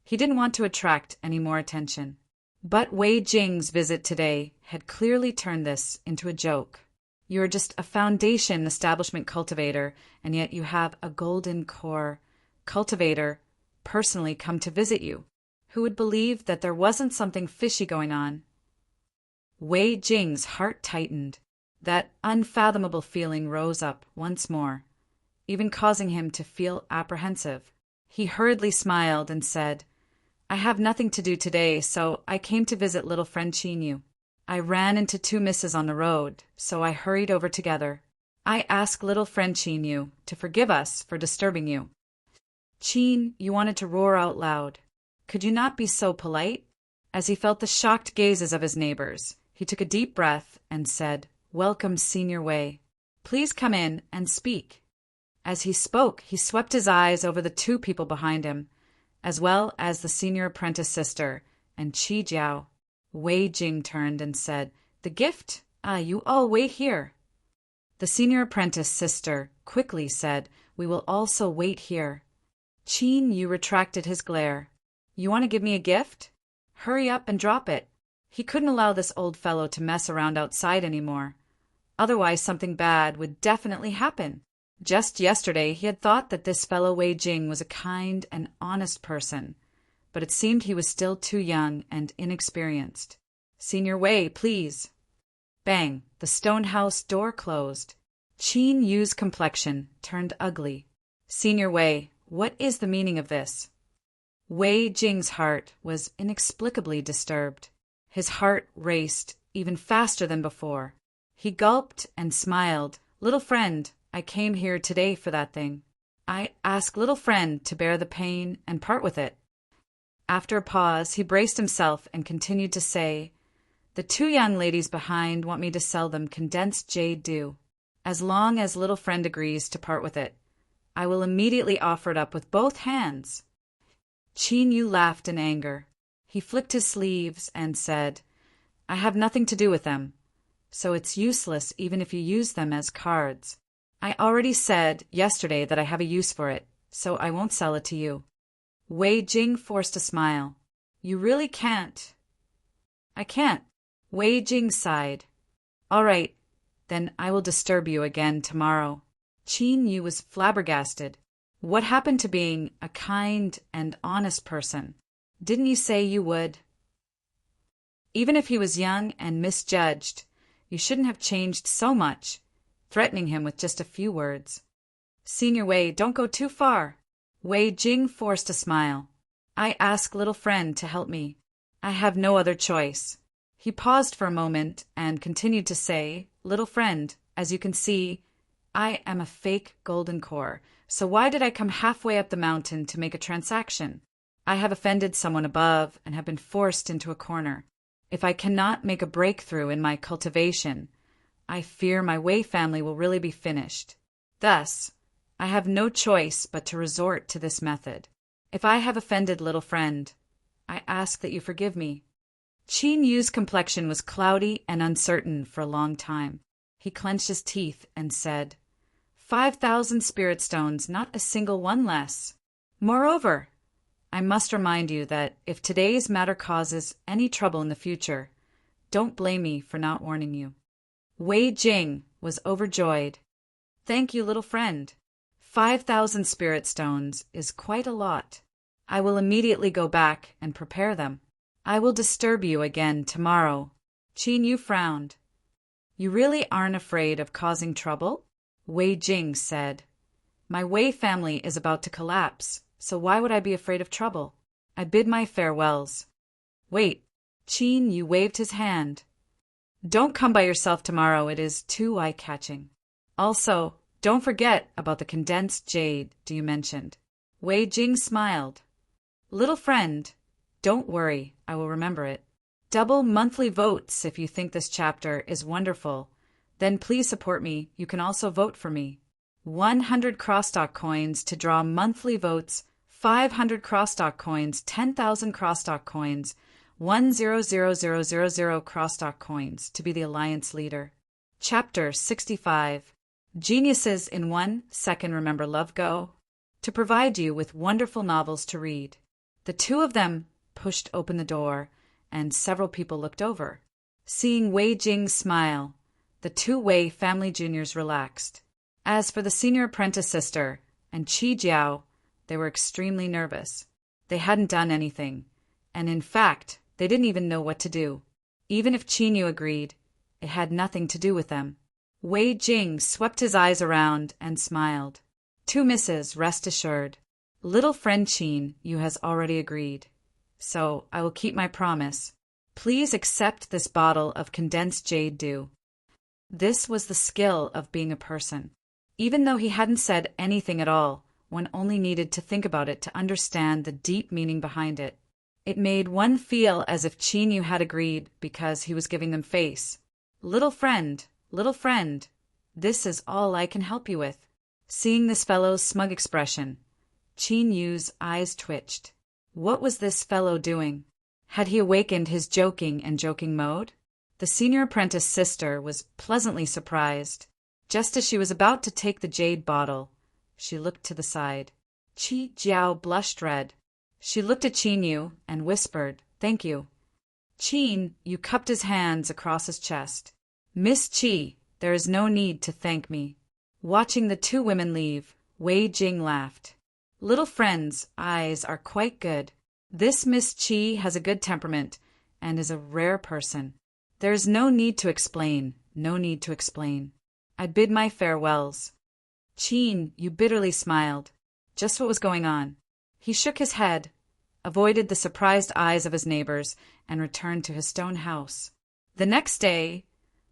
he didn't want to attract any more attention. But Wei Jing's visit today had clearly turned this into a joke. You are just a foundation establishment cultivator, and yet you have a golden core cultivator personally come to visit you. Who would believe that there wasn't something fishy going on? Wei Jing's heart tightened. That unfathomable feeling rose up once more, even causing him to feel apprehensive. He hurriedly smiled and said, "I have nothing to do today, so I came to visit little friend Qin Yu. I ran into two misses on the road, so I hurried over together. I ask little friend Qin Yu to forgive us for disturbing you." Qin Yu wanted to roar out loud. Could you not be so polite? As he felt the shocked gazes of his neighbors, he took a deep breath and said, "Welcome, Senior Wei. Please come in and speak." As he spoke, he swept his eyes over the two people behind him, as well as the senior apprentice sister and Qi Jiao. Wei Jing turned and said, "The gift? You all wait here." The senior apprentice sister quickly said, "We will also wait here." Qin Yu retracted his glare. "You want to give me a gift? Hurry up and drop it." He couldn't allow this old fellow to mess around outside anymore. Otherwise something bad would definitely happen. Just yesterday he had thought that this fellow Wei Jing was a kind and honest person, but it seemed he was still too young and inexperienced. "Senior Wei, please." Bang! The stone house door closed. Qin Yu's complexion turned ugly. "Senior Wei, what is the meaning of this?" Wei Jing's heart was inexplicably disturbed. His heart raced even faster than before. He gulped and smiled. "Little friend, I came here today for that thing. I ask little friend to bear the pain and part with it." After a pause, he braced himself and continued to say, "The two young ladies behind want me to sell them condensed jade dew. As long as little friend agrees to part with it, I will immediately offer it up with both hands." Qin Yu laughed in anger. He flicked his sleeves and said, "I have nothing to do with them, so it's useless even if you use them as cards. I already said yesterday that I have a use for it, so I won't sell it to you." Wei Jing forced a smile. "You really can't." "I can't." Wei Jing sighed. "All right, then I will disturb you again tomorrow." Qin Yu was flabbergasted. What happened to being a kind and honest person? Didn't you say you would? Even if he was young and misjudged, you shouldn't have changed so much, threatening him with just a few words. "Senior Wei, don't go too far." Wei Jing forced a smile. "I ask little friend to help me. I have no other choice." He paused for a moment and continued to say, "Little friend, as you can see, I am a fake golden core, so why did I come halfway up the mountain to make a transaction? I have offended someone above and have been forced into a corner. If I cannot make a breakthrough in my cultivation, I fear my Wei family will really be finished. Thus, I have no choice but to resort to this method. If I have offended little friend, I ask that you forgive me." Qin Yu's complexion was cloudy and uncertain for a long time. He clenched his teeth and said, 5,000 spirit stones, not a single one less. Moreover, I must remind you that if today's matter causes any trouble in the future, don't blame me for not warning you." Wei Jing was overjoyed. "Thank you, little friend. 5,000 spirit stones is quite a lot. I will immediately go back and prepare them. I will disturb you again tomorrow." Qin Yu frowned. "You really aren't afraid of causing trouble?" Wei Jing said, "My Wei family is about to collapse, so why would I be afraid of trouble? I bid my farewells." "Wait." Qin Yu waved his hand. "Don't come by yourself tomorrow, it is too eye-catching. Also, don't forget about the condensed jade you mentioned." Wei Jing smiled. "Little friend, don't worry, I will remember it. Double monthly votes if you think this chapter is wonderful. Then please support me. You can also vote for me. 100 crosstalk coins to draw monthly votes, 500 crosstalk coins, 10,000 crosstalk coins, 100,000 crosstalk coins to be the alliance leader." Chapter 65. Geniuses in 1 Second Remember Love Go. To provide you with wonderful novels to read. The two of them pushed open the door, and several people looked over. Seeing Wei Jing smile, the two Wei family juniors relaxed. As for the senior apprentice sister and Qi Jiao, they were extremely nervous. They hadn't done anything, and in fact, they didn't even know what to do. Even if Qin Yu agreed, it had nothing to do with them. Wei Jing swept his eyes around and smiled. "Two misses, rest assured. Little friend Qin Yu has already agreed. So I will keep my promise. Please accept this bottle of condensed jade dew." This was the skill of being a person. Even though he hadn't said anything at all, one only needed to think about it to understand the deep meaning behind it. It made one feel as if Qin Yu had agreed because he was giving them face. Little friend, this is all I can help you with." Seeing this fellow's smug expression, Qin Yu's eyes twitched. What was this fellow doing? Had he awakened his joking mode? The senior apprentice sister was pleasantly surprised. Just as she was about to take the jade bottle, she looked to the side. Qi Jiao blushed red. She looked at Qin Yu and whispered, "Thank you." Qin Yu cupped his hands across his chest. "Miss Qi, there is no need to thank me." Watching the two women leave, Wei Jing laughed. "Little friend's eyes are quite good. This Miss Qi has a good temperament and is a rare person. There is no need to explain, I bid my farewells." Qin Yu bitterly smiled. Just what was going on. He shook his head, avoided the surprised eyes of his neighbors, and returned to his stone house. The next day,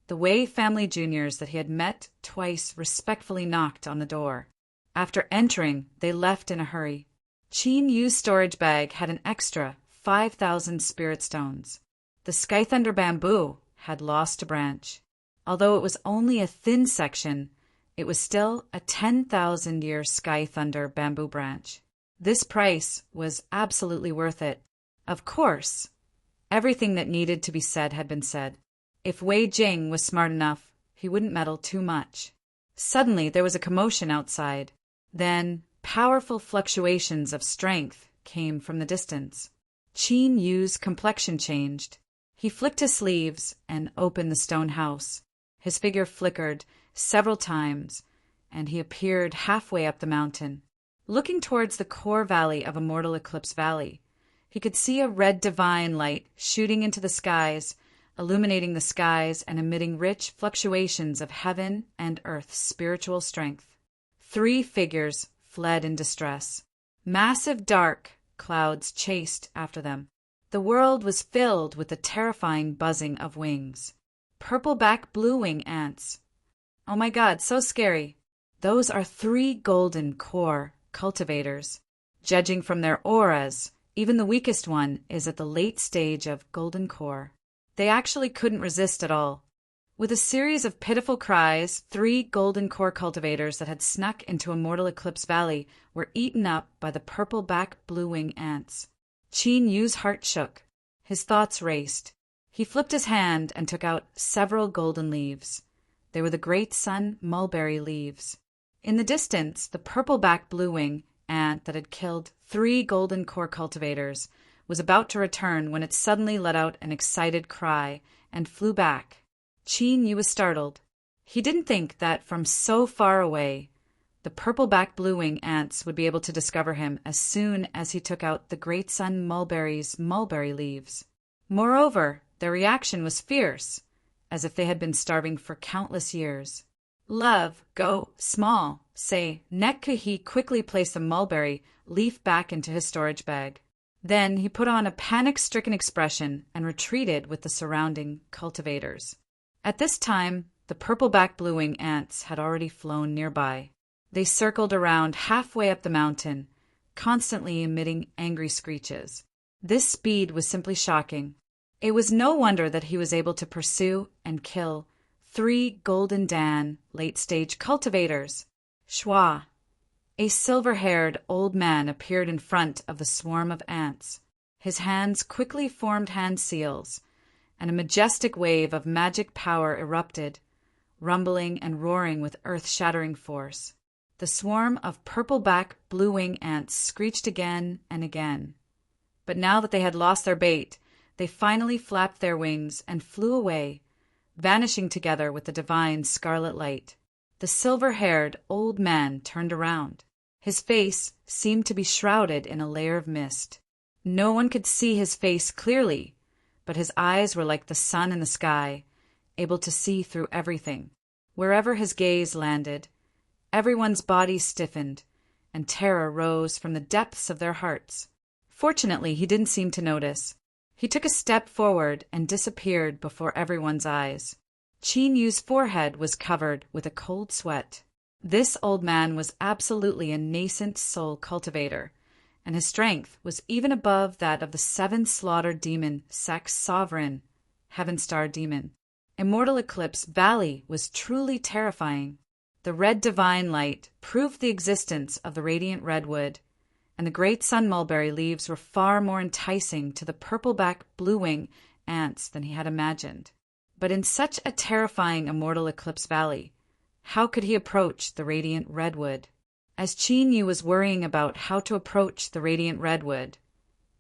the Wei family juniors that he had met twice respectfully knocked on the door. After entering, they left in a hurry. Qin Yu's storage bag had an extra 5,000 spirit stones. The Sky Thunder bamboo had lost a branch. Although it was only a thin section, it was still a 10,000-year Sky Thunder bamboo branch. This price was absolutely worth it. Of course, everything that needed to be said had been said. If Wei Jing was smart enough, he wouldn't meddle too much. Suddenly there was a commotion outside. Then powerful fluctuations of strength came from the distance. Qin Yu's complexion changed. He flicked his sleeves and opened the stone house. His figure flickered several times, and he appeared halfway up the mountain. Looking towards the core valley of Immortal Eclipse Valley, he could see a red divine light shooting into the skies, illuminating the skies and emitting rich fluctuations of heaven and earth's spiritual strength. 3 figures fled in distress. Massive dark clouds chased after them. The world was filled with the terrifying buzzing of wings. Purple-back blue-wing ants. Oh my God, so scary. Those are 3 golden core cultivators. Judging from their auras, even the weakest one is at the late stage of golden core. They actually couldn't resist at all. With a series of pitiful cries, 3 golden core cultivators that had snuck into Immortal Eclipse Valley were eaten up by the purple-back blue-wing ants. Qin Yu's heart shook. His thoughts raced. He flipped his hand and took out several golden leaves. They were the great sun mulberry leaves. In the distance, the purple-back blue-wing ant that had killed 3 golden core cultivators was about to return when it suddenly let out an excited cry and flew back. Qin Yu was startled. He didn't think that from so far away, the purple-back blue-wing ants would be able to discover him as soon as he took out the great sun mulberry's mulberry leaves. Moreover, their reaction was fierce, as if they had been starving for countless years. Love, go, small, say, he quickly placed the mulberry leaf back into his storage bag. Then he put on a panic-stricken expression and retreated with the surrounding cultivators. At this time, the purple-back blue-wing ants had already flown nearby. They circled around halfway up the mountain, constantly emitting angry screeches. This speed was simply shocking. It was no wonder that he was able to pursue and kill 3 Golden Dan late-stage cultivators. Shwa, a silver-haired old man, appeared in front of the swarm of ants. His hands quickly formed hand seals, and a majestic wave of magic power erupted, rumbling and roaring with earth-shattering force. The swarm of purple-back blue-wing ants screeched again and again. But now that they had lost their bait, they finally flapped their wings and flew away, vanishing together with the divine scarlet light. The silver-haired old man turned around. His face seemed to be shrouded in a layer of mist. No one could see his face clearly, but his eyes were like the sun in the sky, able to see through everything. Wherever his gaze landed, everyone's body stiffened, and terror rose from the depths of their hearts. Fortunately, he didn't seem to notice. He took a step forward and disappeared before everyone's eyes. Qin Yu's forehead was covered with a cold sweat. This old man was absolutely a nascent soul cultivator, and his strength was even above that of the 7 slaughtered demon sect's sovereign, Heaven Star Demon. Immortal Eclipse Valley was truly terrifying. The red divine light proved the existence of the radiant redwood, and the great sun mulberry leaves were far more enticing to the purple-back blue-wing ants than he had imagined. But in such a terrifying Immortal Eclipse Valley, how could he approach the radiant redwood? As Qin Yu was worrying about how to approach the radiant redwood,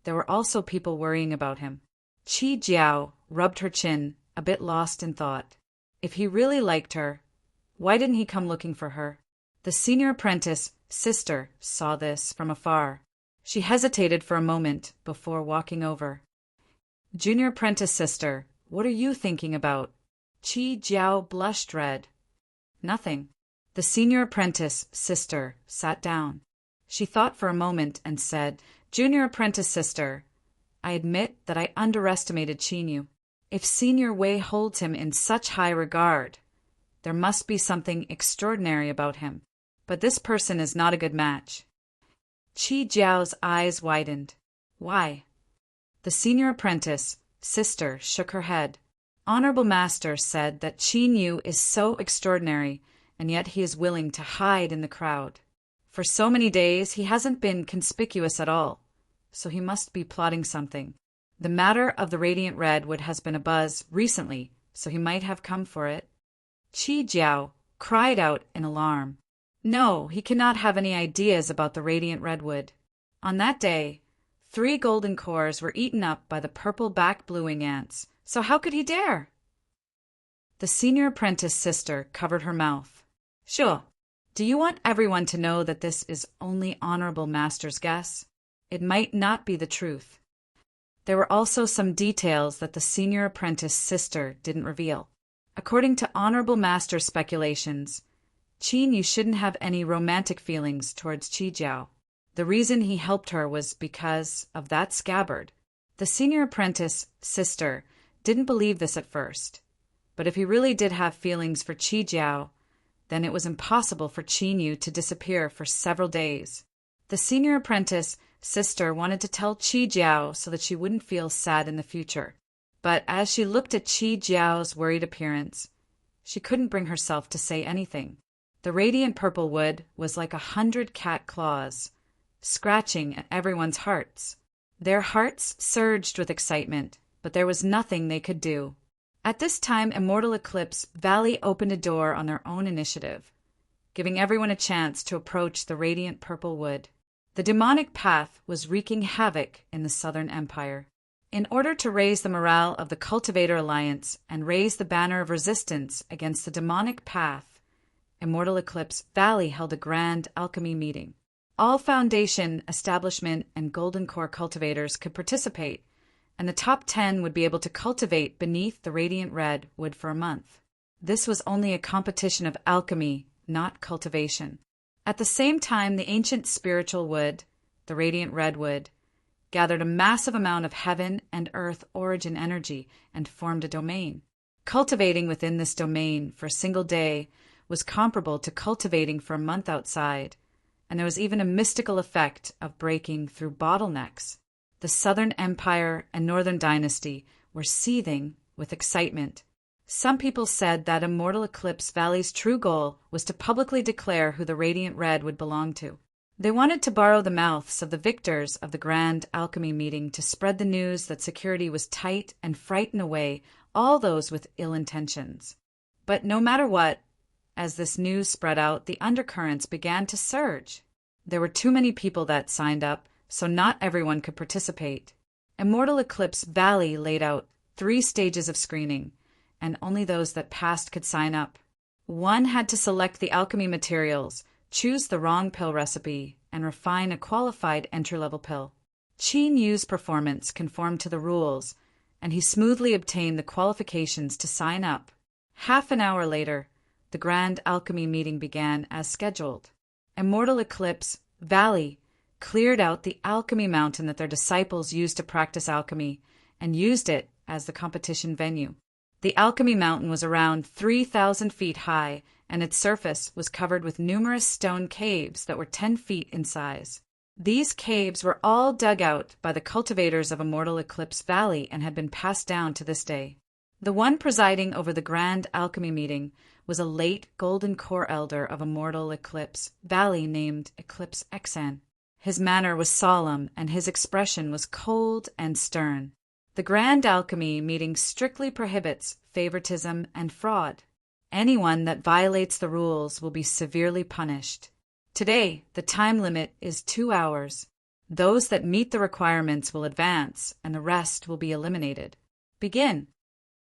there were also people worrying about him. Qi Jiao rubbed her chin, a bit lost in thought. If he really liked her, why didn't he come looking for her? The senior apprentice, sister, saw this from afar. She hesitated for a moment before walking over. Junior apprentice sister, what are you thinking about? Qi Jiao blushed red. Nothing. The senior apprentice, sister, sat down. She thought for a moment and said, Junior apprentice sister, I admit that I underestimated Qin Yu. If Senior Wei holds him in such high regard, there must be something extraordinary about him. But this person is not a good match. Qi Jiao's eyes widened. Why? The senior apprentice, sister, shook her head. Honorable Master said that Qin Yu is so extraordinary, and yet he is willing to hide in the crowd. For so many days he hasn't been conspicuous at all, so he must be plotting something. The matter of the radiant redwood has been abuzz recently, so he might have come for it. Qi Jiao cried out in alarm. No, he cannot have any ideas about the radiant redwood. On that day, 3 golden cores were eaten up by the purple-back blue-wing ants, so how could he dare? The senior apprentice sister covered her mouth. Sure. Do you want everyone to know that this is only Honorable Master's guess? It might not be the truth. There were also some details that the senior apprentice sister didn't reveal. According to Honorable Master's speculations, Qin Yu shouldn't have any romantic feelings towards Qi Jiao. The reason he helped her was because of that scabbard. The senior apprentice sister didn't believe this at first, but if he really did have feelings for Qi Jiao, then it was impossible for Qin Yu to disappear for several days. The senior apprentice sister wanted to tell Qi Jiao so that she wouldn't feel sad in the future, but as she looked at Qi Jiao's worried appearance, she couldn't bring herself to say anything. The radiant purple wood was like 100 cat claws, scratching at everyone's hearts. Their hearts surged with excitement, but there was nothing they could do. At this time, Immortal Eclipse Valley opened a door on their own initiative, giving everyone a chance to approach the radiant purple wood. The demonic path was wreaking havoc in the Southern Empire. In order to raise the morale of the Cultivator Alliance and raise the banner of resistance against the demonic path, Immortal Eclipse Valley held a grand alchemy meeting. All Foundation, Establishment, and Golden Core cultivators could participate, and the top 10 would be able to cultivate beneath the radiant red wood for a month. This was only a competition of alchemy, not cultivation. At the same time, the ancient spiritual wood, the radiant redwood, gathered a massive amount of heaven and earth origin energy and formed a domain. Cultivating within this domain for a single day was comparable to cultivating for a month outside, and there was even a mystical effect of breaking through bottlenecks. The Southern Empire and Northern Dynasty were seething with excitement. Some people said that Immortal Eclipse Valley's true goal was to publicly declare who the Radiant Red would belong to. They wanted to borrow the mouths of the victors of the Grand Alchemy meeting to spread the news that security was tight and frighten away all those with ill intentions. But no matter what, as this news spread out, the undercurrents began to surge. There were too many people that signed up, so not everyone could participate. Immortal Eclipse Valley laid out 3 stages of screening, and only those that passed could sign up. One had to select the alchemy materials, choose the wrong pill recipe, and refine a qualified entry-level pill. Qin Yu's performance conformed to the rules, and he smoothly obtained the qualifications to sign up. Half an hour later, the Grand Alchemy meeting began as scheduled. Immortal Eclipse Valley cleared out the alchemy mountain that their disciples used to practice alchemy and used it as the competition venue. The alchemy mountain was around 3,000 feet high, and its surface was covered with numerous stone caves that were 10 feet in size. These caves were all dug out by the cultivators of Immortal Eclipse Valley and had been passed down to this day. The one presiding over the Grand Alchemy meeting was a late Golden Core Elder of Immortal Eclipse Valley named Eclipse Exan. His manner was solemn, and his expression was cold and stern. The Grand Alchemy meeting strictly prohibits favoritism and fraud. Anyone that violates the rules will be severely punished. Today, the time limit is 2 hours. Those that meet the requirements will advance, and the rest will be eliminated. Begin.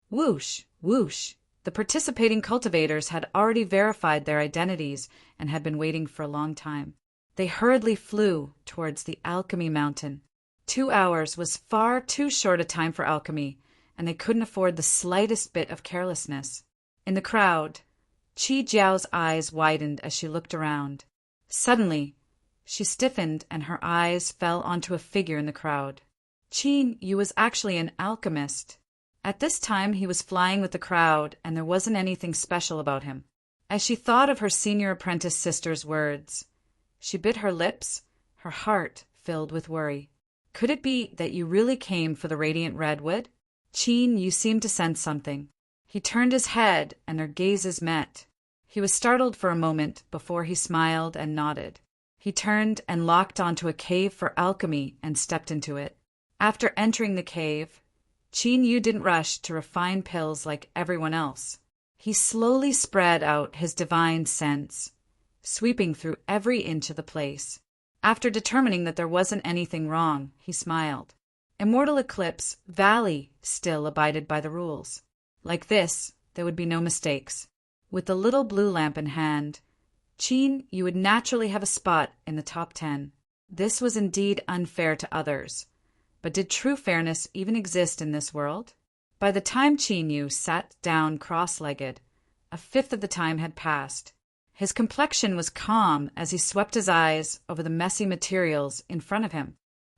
Whoosh, whoosh. The participating cultivators had already verified their identities and had been waiting for a long time. They hurriedly flew towards the alchemy mountain. 2 hours was far too short a time for alchemy, and they couldn't afford the slightest bit of carelessness. In the crowd, Qi Jiao's eyes widened as she looked around. Suddenly, she stiffened and her eyes fell onto a figure in the crowd. Qin Yu was actually an alchemist. At this time, he was flying with the crowd, and there wasn't anything special about him. As she thought of her senior apprentice sister's words, she bit her lips, her heart filled with worry. Could it be that you really came for the Radiant Redwood? Qin Yu seemed to sense something. He turned his head, and their gazes met. He was startled for a moment before he smiled and nodded. He turned and locked onto a cave for alchemy and stepped into it. After entering the cave, Qin Yu didn't rush to refine pills like everyone else. He slowly spread out his divine sense, sweeping through every inch of the place. After determining that there wasn't anything wrong, he smiled. Immortal Eclipse Valley still abided by the rules. Like this, there would be no mistakes. With the little blue lamp in hand, Qin Yu would naturally have a spot in the top 10. This was indeed unfair to others. But did true fairness even exist in this world? By the time Qin Yu sat down cross-legged, a fifth of the time had passed. His complexion was calm as he swept his eyes over the messy materials in front of him.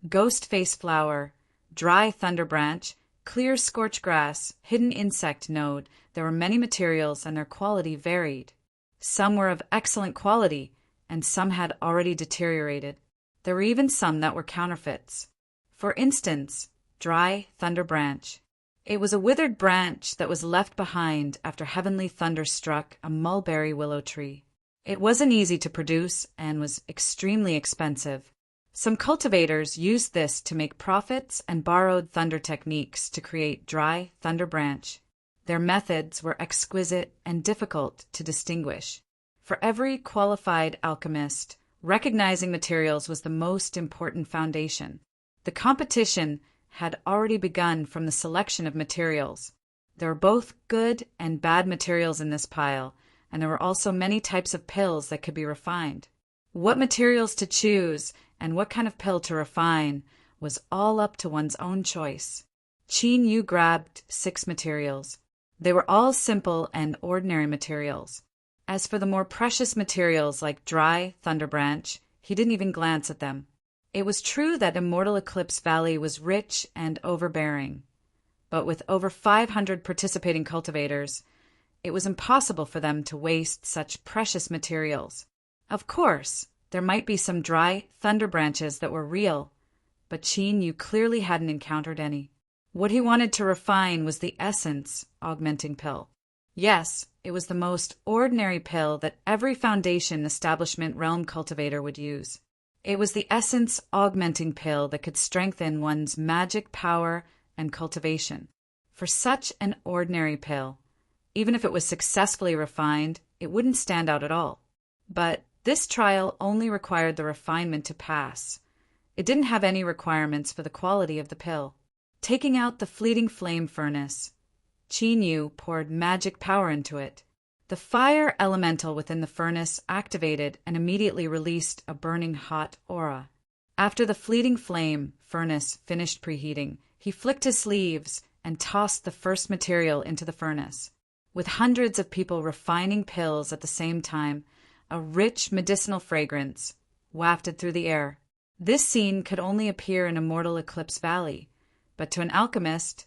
Ghost face flower, dry thunder branch, clear scorch grass, hidden insect node. There were many materials and their quality varied. Some were of excellent quality, and some had already deteriorated. There were even some that were counterfeits. For instance, dry thunder branch. It was a withered branch that was left behind after heavenly thunder struck a mulberry willow tree. It wasn't easy to produce and was extremely expensive. Some cultivators used this to make profits and borrowed thunder techniques to create dry thunder branch. Their methods were exquisite and difficult to distinguish. For every qualified alchemist, recognizing materials was the most important foundation. The competition had already begun from the selection of materials. There were both good and bad materials in this pile, and there were also many types of pills that could be refined. What materials to choose and what kind of pill to refine was all up to one's own choice. Qin Yu grabbed 6 materials. They were all simple and ordinary materials. As for the more precious materials like dry thunderbranch, he didn't even glance at them. It was true that Immortal Eclipse Valley was rich and overbearing, but with over 500 participating cultivators, it was impossible for them to waste such precious materials. Of course, there might be some dry thunder branches that were real, but Qin Yu clearly hadn't encountered any. What he wanted to refine was the essence augmenting pill. Yes, it was the most ordinary pill that every Foundation Establishment Realm cultivator would use. It was the essence augmenting pill that could strengthen one's magic power and cultivation. For such an ordinary pill, even if it was successfully refined, it wouldn't stand out at all. But this trial only required the refinement to pass. It didn't have any requirements for the quality of the pill. Taking out the fleeting flame furnace, Qin Yu poured magic power into it. The fire elemental within the furnace activated and immediately released a burning hot aura. After the fleeting flame furnace finished preheating, he flicked his sleeves and tossed the first material into the furnace. With hundreds of people refining pills at the same time, a rich medicinal fragrance wafted through the air. This scene could only appear in Immortal Eclipse Valley, but to an alchemist,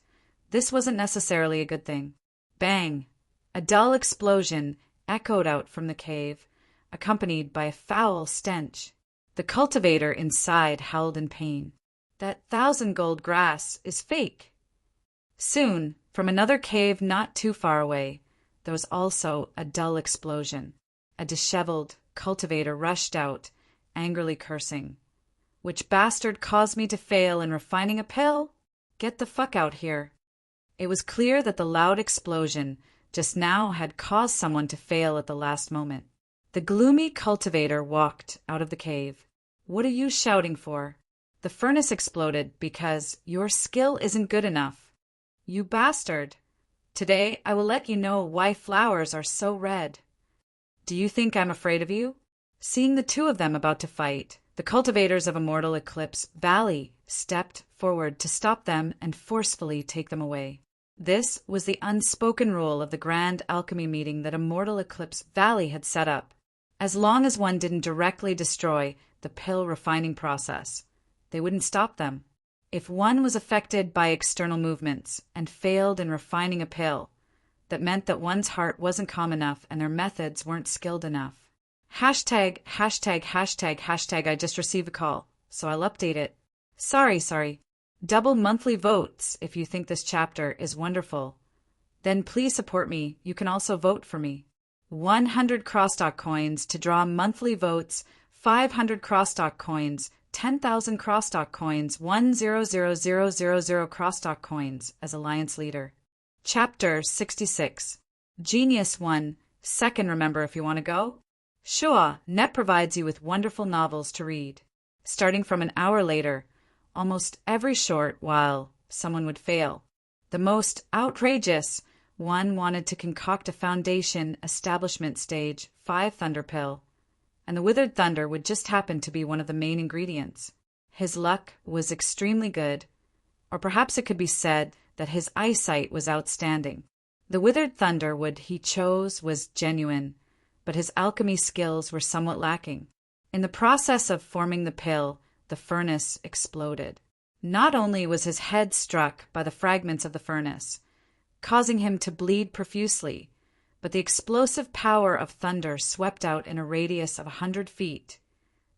this wasn't necessarily a good thing. Bang! A dull explosion echoed out from the cave, accompanied by a foul stench. The cultivator inside howled in pain. That 1,000 gold grass is fake. Soon, from another cave not too far away, there was also a dull explosion. A disheveled cultivator rushed out, angrily cursing. Which bastard caused me to fail in refining a pill? Get the fuck out here. It was clear that the loud explosion just now had caused someone to fail at the last moment. The gloomy cultivator walked out of the cave. What are you shouting for? The furnace exploded because your skill isn't good enough. You bastard. Today I will let you know why flowers are so red. Do you think I'm afraid of you? Seeing the two of them about to fight, the cultivators of Immortal Eclipse Valley stepped forward to stop them and forcefully take them away. This was the unspoken rule of the grand alchemy meeting that Immortal Eclipse Valley had set up. As long as one didn't directly destroy the pill refining process, they wouldn't stop them. If one was affected by external movements and failed in refining a pill, that meant that one's heart wasn't calm enough and their methods weren't skilled enough. Hashtag, I just received a call, so I'll update it. Sorry. Double monthly votes if you think this chapter is wonderful. Then please support me. You can also vote for me. 100 crosstalk coins to draw monthly votes, 500 crosstalk coins, 10,000 crosstalk coins, 100,000 crosstalk coins as Alliance Leader. Chapter 66. Genius 1. Second, remember if you want to go? Sure, Net provides you with wonderful novels to read. Starting from an hour later, almost every short while someone would fail. The most outrageous one wanted to concoct a Foundation Establishment Stage 5 Thunder Pill, and the Withered Thunder would just happen to be one of the main ingredients. His luck was extremely good, or perhaps it could be said that his eyesight was outstanding. The Withered Thunder wood he chose was genuine, but his alchemy skills were somewhat lacking. In the process of forming the pill, the furnace exploded. Not only was his head struck by the fragments of the furnace, causing him to bleed profusely, but the explosive power of thunder swept out in a radius of 100 feet,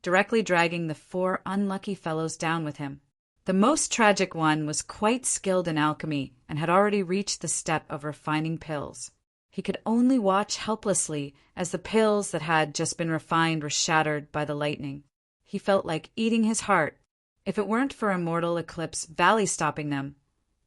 directly dragging the 4 unlucky fellows down with him. The most tragic one was quite skilled in alchemy and had already reached the step of refining pills. He could only watch helplessly as the pills that had just been refined were shattered by the lightning. He felt like eating his heart. If it weren't for Immortal Eclipse Valley stopping them,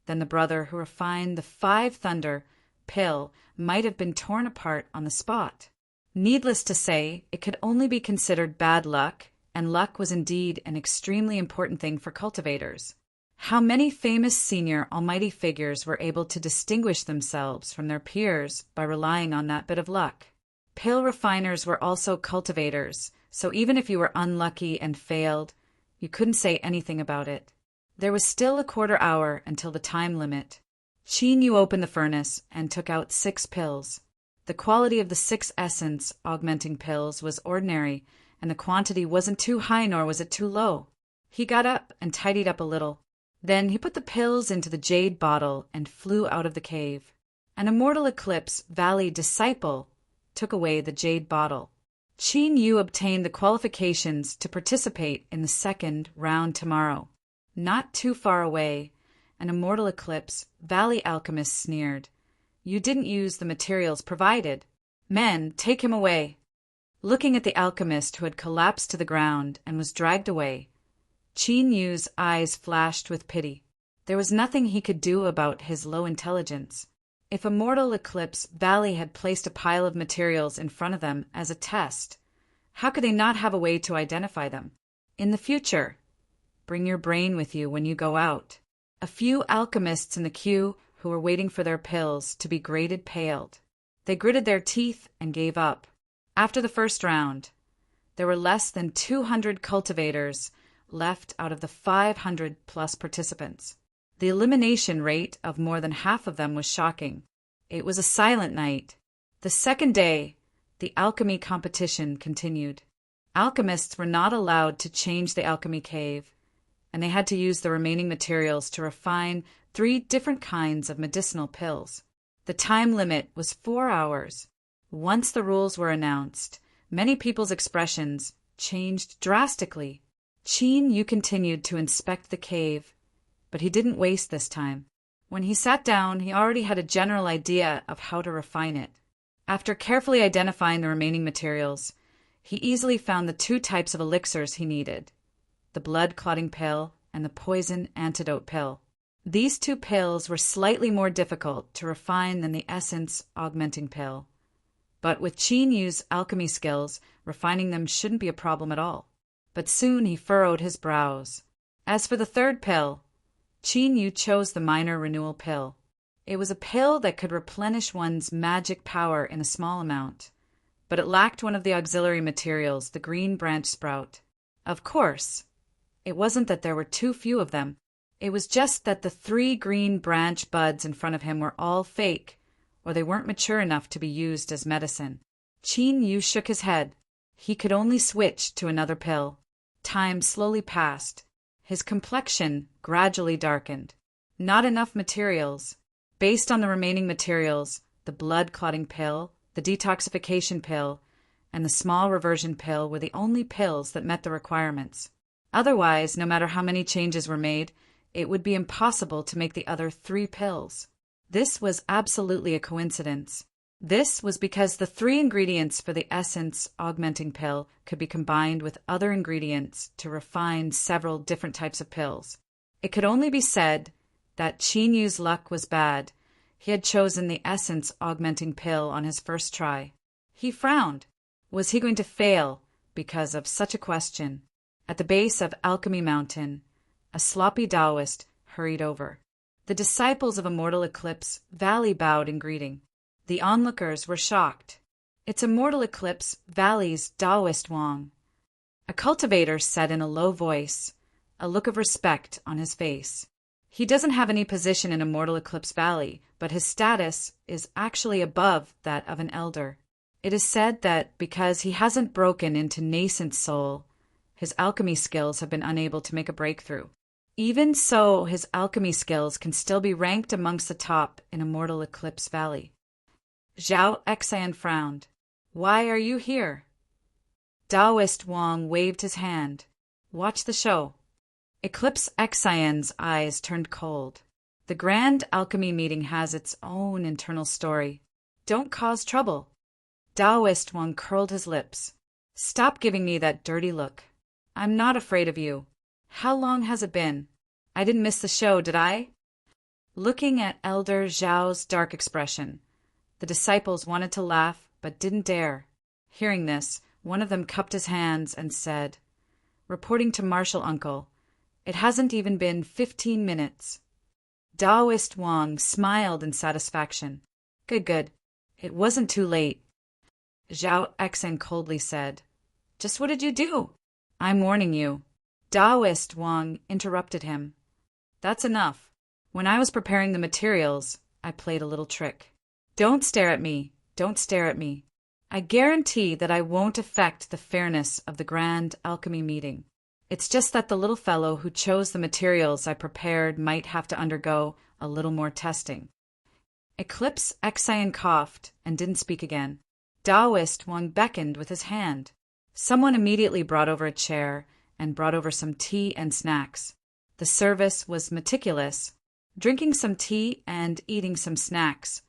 then the brother who refined the 5 Thunder pill might have been torn apart on the spot. Needless to say, it could only be considered bad luck, and luck was indeed an extremely important thing for cultivators. How many famous senior almighty figures were able to distinguish themselves from their peers by relying on that bit of luck? Pill refiners were also cultivators, so even if you were unlucky and failed, you couldn't say anything about it. There was still a quarter hour until the time limit. Qin Yu opened the furnace and took out 6 pills. The quality of the 6 essence-augmenting pills was ordinary, and the quantity wasn't too high nor was it too low. He got up and tidied up a little. Then he put the pills into the jade bottle and flew out of the cave. An Immortal Eclipse Valley disciple took away the jade bottle. Qin Yu obtained the qualifications to participate in the second round tomorrow. Not too far away, an Immortal Eclipse Valley alchemist sneered. You didn't use the materials provided. Men, take him away. Looking at the alchemist who had collapsed to the ground and was dragged away, Qin Yu's eyes flashed with pity. There was nothing he could do about his low intelligence. If Immortal Eclipse Valley had placed a pile of materials in front of them as a test, how could they not have a way to identify them? In the future, bring your brain with you when you go out. A few alchemists in the queue who were waiting for their pills to be graded paled. They gritted their teeth and gave up. After the first round, there were less than 200 cultivators left out of the 500-plus participants. The elimination rate of more than half of them was shocking. It was a silent night. The second day, the alchemy competition continued. Alchemists were not allowed to change the alchemy cave, and they had to use the remaining materials to refine 3 different kinds of medicinal pills. The time limit was 4 hours. Once the rules were announced, many people's expressions changed drastically. Qin Yu continued to inspect the cave, but he didn't waste this time. When he sat down, he already had a general idea of how to refine it. After carefully identifying the remaining materials, he easily found the 2 types of elixirs he needed, the blood-clotting pill and the poison antidote pill. These 2 pills were slightly more difficult to refine than the essence-augmenting pill. But with Qin Yu's alchemy skills, refining them shouldn't be a problem at all. But soon he furrowed his brows. As for the 3rd pill, Qin Yu chose the minor renewal pill. It was a pill that could replenish one's magic power in a small amount, but it lacked one of the auxiliary materials, the green branch sprout. Of course, it wasn't that there were too few of them. It was just that the 3 green branch buds in front of him were all fake, or they weren't mature enough to be used as medicine. Qin Yu shook his head. He could only switch to another pill. Time slowly passed. His complexion gradually darkened. Not enough materials. Based on the remaining materials, the blood-clotting pill, the detoxification pill, and the small reversion pill were the only pills that met the requirements. Otherwise, no matter how many changes were made, it would be impossible to make the other 3 pills. This was absolutely a coincidence. This was because the 3 ingredients for the essence-augmenting pill could be combined with other ingredients to refine several different types of pills. It could only be said that Qin Yu's luck was bad. He had chosen the essence-augmenting pill on his first try. He frowned. Was he going to fail because of such a question? At the base of Alchemy Mountain, a sloppy Taoist hurried over. The disciples of Immortal Eclipse Valley bowed in greeting. The onlookers were shocked. It's Immortal Eclipse Valley's Taoist Wang. A cultivator said in a low voice, a look of respect on his face. He doesn't have any position in Immortal Eclipse Valley, but his status is actually above that of an elder. It is said that because he hasn't broken into nascent soul, his alchemy skills have been unable to make a breakthrough. Even so, his alchemy skills can still be ranked amongst the top in Immortal Eclipse Valley. Zhao Exan frowned. Why are you here? Taoist Wang waved his hand. Watch the show. Eclipse Exan's eyes turned cold. The Grand Alchemy Meeting has its own internal story. Don't cause trouble. Taoist Wang curled his lips. Stop giving me that dirty look. I'm not afraid of you. How long has it been? I didn't miss the show, did I? Looking at Elder Zhao's dark expression, the disciples wanted to laugh but didn't dare. Hearing this, one of them cupped his hands and said, reporting to Marshal Uncle, it hasn't even been 15 minutes. Taoist Wang smiled in satisfaction. Good. It wasn't too late. Zhao Exan coldly said, just what did you do? I'm warning you. Taoist Wang interrupted him. That's enough. When I was preparing the materials, I played a little trick. Don't stare at me. Don't stare at me. I guarantee that I won't affect the fairness of the grand alchemy meeting. It's just that the little fellow who chose the materials I prepared might have to undergo a little more testing. Eclipse Exian coughed and didn't speak again. Taoist Wang beckoned with his hand. Someone immediately brought over a chair and brought over some tea and snacks. The service was meticulous. Drinking some tea and eating some snacks,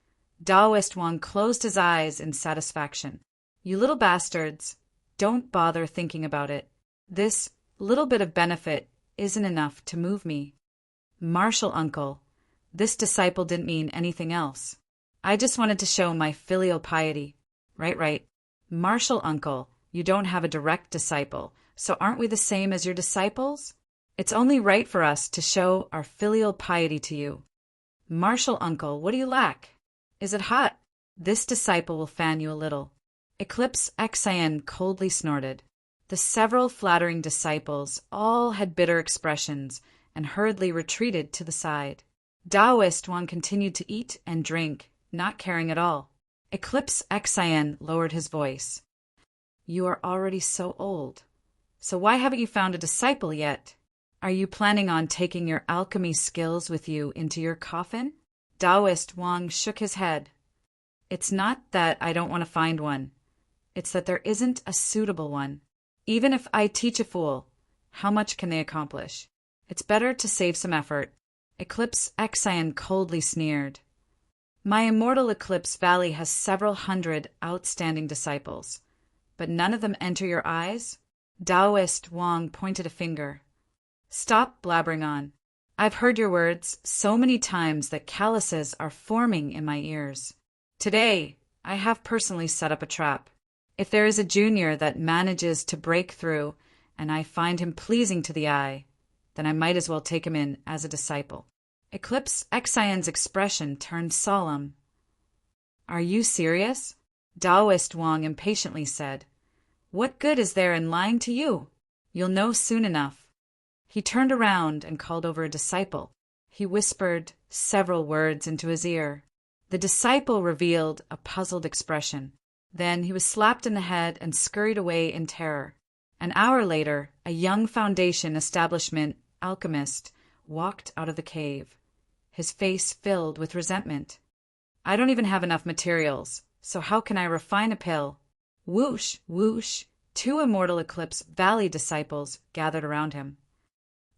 Taoist Wang closed his eyes in satisfaction. You little bastards, don't bother thinking about it. This little bit of benefit isn't enough to move me. Martial uncle, this disciple didn't mean anything else. I just wanted to show my filial piety. Right. Martial uncle, you don't have a direct disciple, so aren't we the same as your disciples? It's only right for us to show our filial piety to you. Martial uncle, what do you lack? Is it hot? This disciple will fan you a little. Eclipse Exian coldly snorted. The several flattering disciples all had bitter expressions and hurriedly retreated to the side. Taoist Wang continued to eat and drink, not caring at all. Eclipse Exian lowered his voice. You are already so old. So why haven't you found a disciple yet? Are you planning on taking your alchemy skills with you into your coffin? Taoist Wang shook his head. It's not that I don't want to find one. It's that there isn't a suitable one. Even if I teach a fool, how much can they accomplish? It's better to save some effort. Eclipse Exian coldly sneered. My immortal Eclipse Valley has several hundred outstanding disciples, but none of them enter your eyes? Taoist Wang pointed a finger. Stop blabbering on. I've heard your words so many times that calluses are forming in my ears. Today, I have personally set up a trap. If there is a junior that manages to break through and I find him pleasing to the eye, then I might as well take him in as a disciple. Eclipse Exian's expression turned solemn. Are you serious? Taoist Wang impatiently said. What good is there in lying to you? You'll know soon enough. He turned around and called over a disciple. He whispered several words into his ear. The disciple revealed a puzzled expression. Then he was slapped in the head and scurried away in terror. An hour later, a young Foundation establishment alchemist walked out of the cave, his face filled with resentment. I don't even have enough materials, so how can I refine a pill? Whoosh, whoosh, 2 immortal Eclipse Valley disciples gathered around him.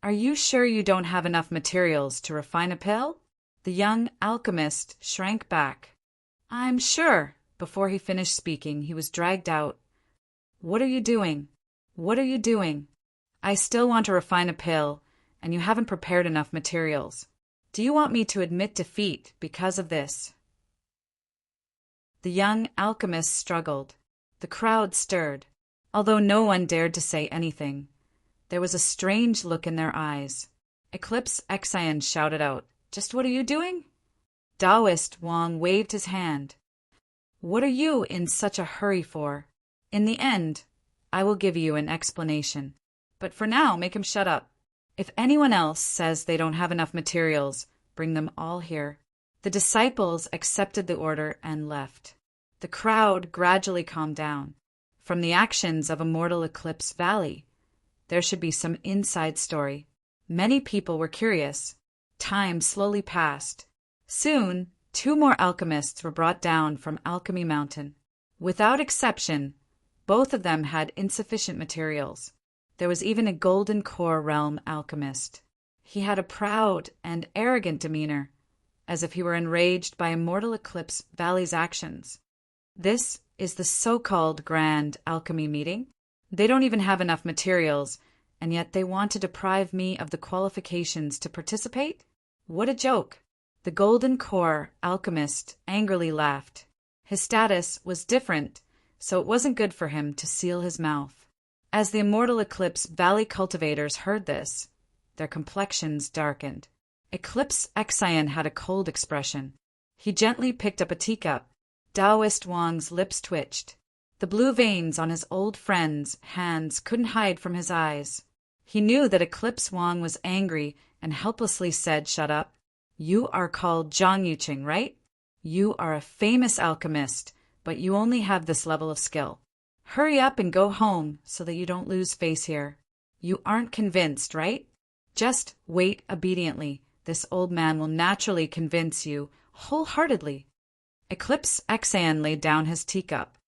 Are you sure you don't have enough materials to refine a pill? The young alchemist shrank back. I'm sure. Before he finished speaking, he was dragged out. What are you doing? What are you doing? I still want to refine a pill, and you haven't prepared enough materials. Do you want me to admit defeat because of this? The young alchemist struggled. The crowd stirred. Although no one dared to say anything, there was a strange look in their eyes. Eclipse Exian shouted out, Just what are you doing? Taoist Wang waved his hand. What are you in such a hurry for? In the end, I will give you an explanation. But for now, make him shut up. If anyone else says they don't have enough materials, bring them all here. The disciples accepted the order and left. The crowd gradually calmed down. From the actions of immortal Eclipse Valley, there should be some inside story. Many people were curious. Time slowly passed. Soon, 2 more alchemists were brought down from Alchemy Mountain. Without exception, both of them had insufficient materials. There was even a Golden Core Realm alchemist. He had a proud and arrogant demeanor, as if he were enraged by immortal Eclipse Valley's actions. This is the so-called Grand Alchemy Meeting. They don't even have enough materials, and yet they want to deprive me of the qualifications to participate? What a joke! The Golden Core alchemist angrily laughed. His status was different, so it wasn't good for him to seal his mouth. As the immortal Eclipse Valley cultivators heard this, their complexions darkened. Eclipse Exian had a cold expression. He gently picked up a teacup. Taoist Wang's lips twitched. The blue veins on his old friend's hands couldn't hide from his eyes. He knew that Eclipse Wang was angry and helplessly said, Shut up. You are called Zhang Yuqing, right? You are a famous alchemist, but you only have this level of skill. Hurry up and go home so that you don't lose face here. You aren't convinced, right? Just wait obediently. This old man will naturally convince you wholeheartedly. Eclipse Xan laid down his teacup.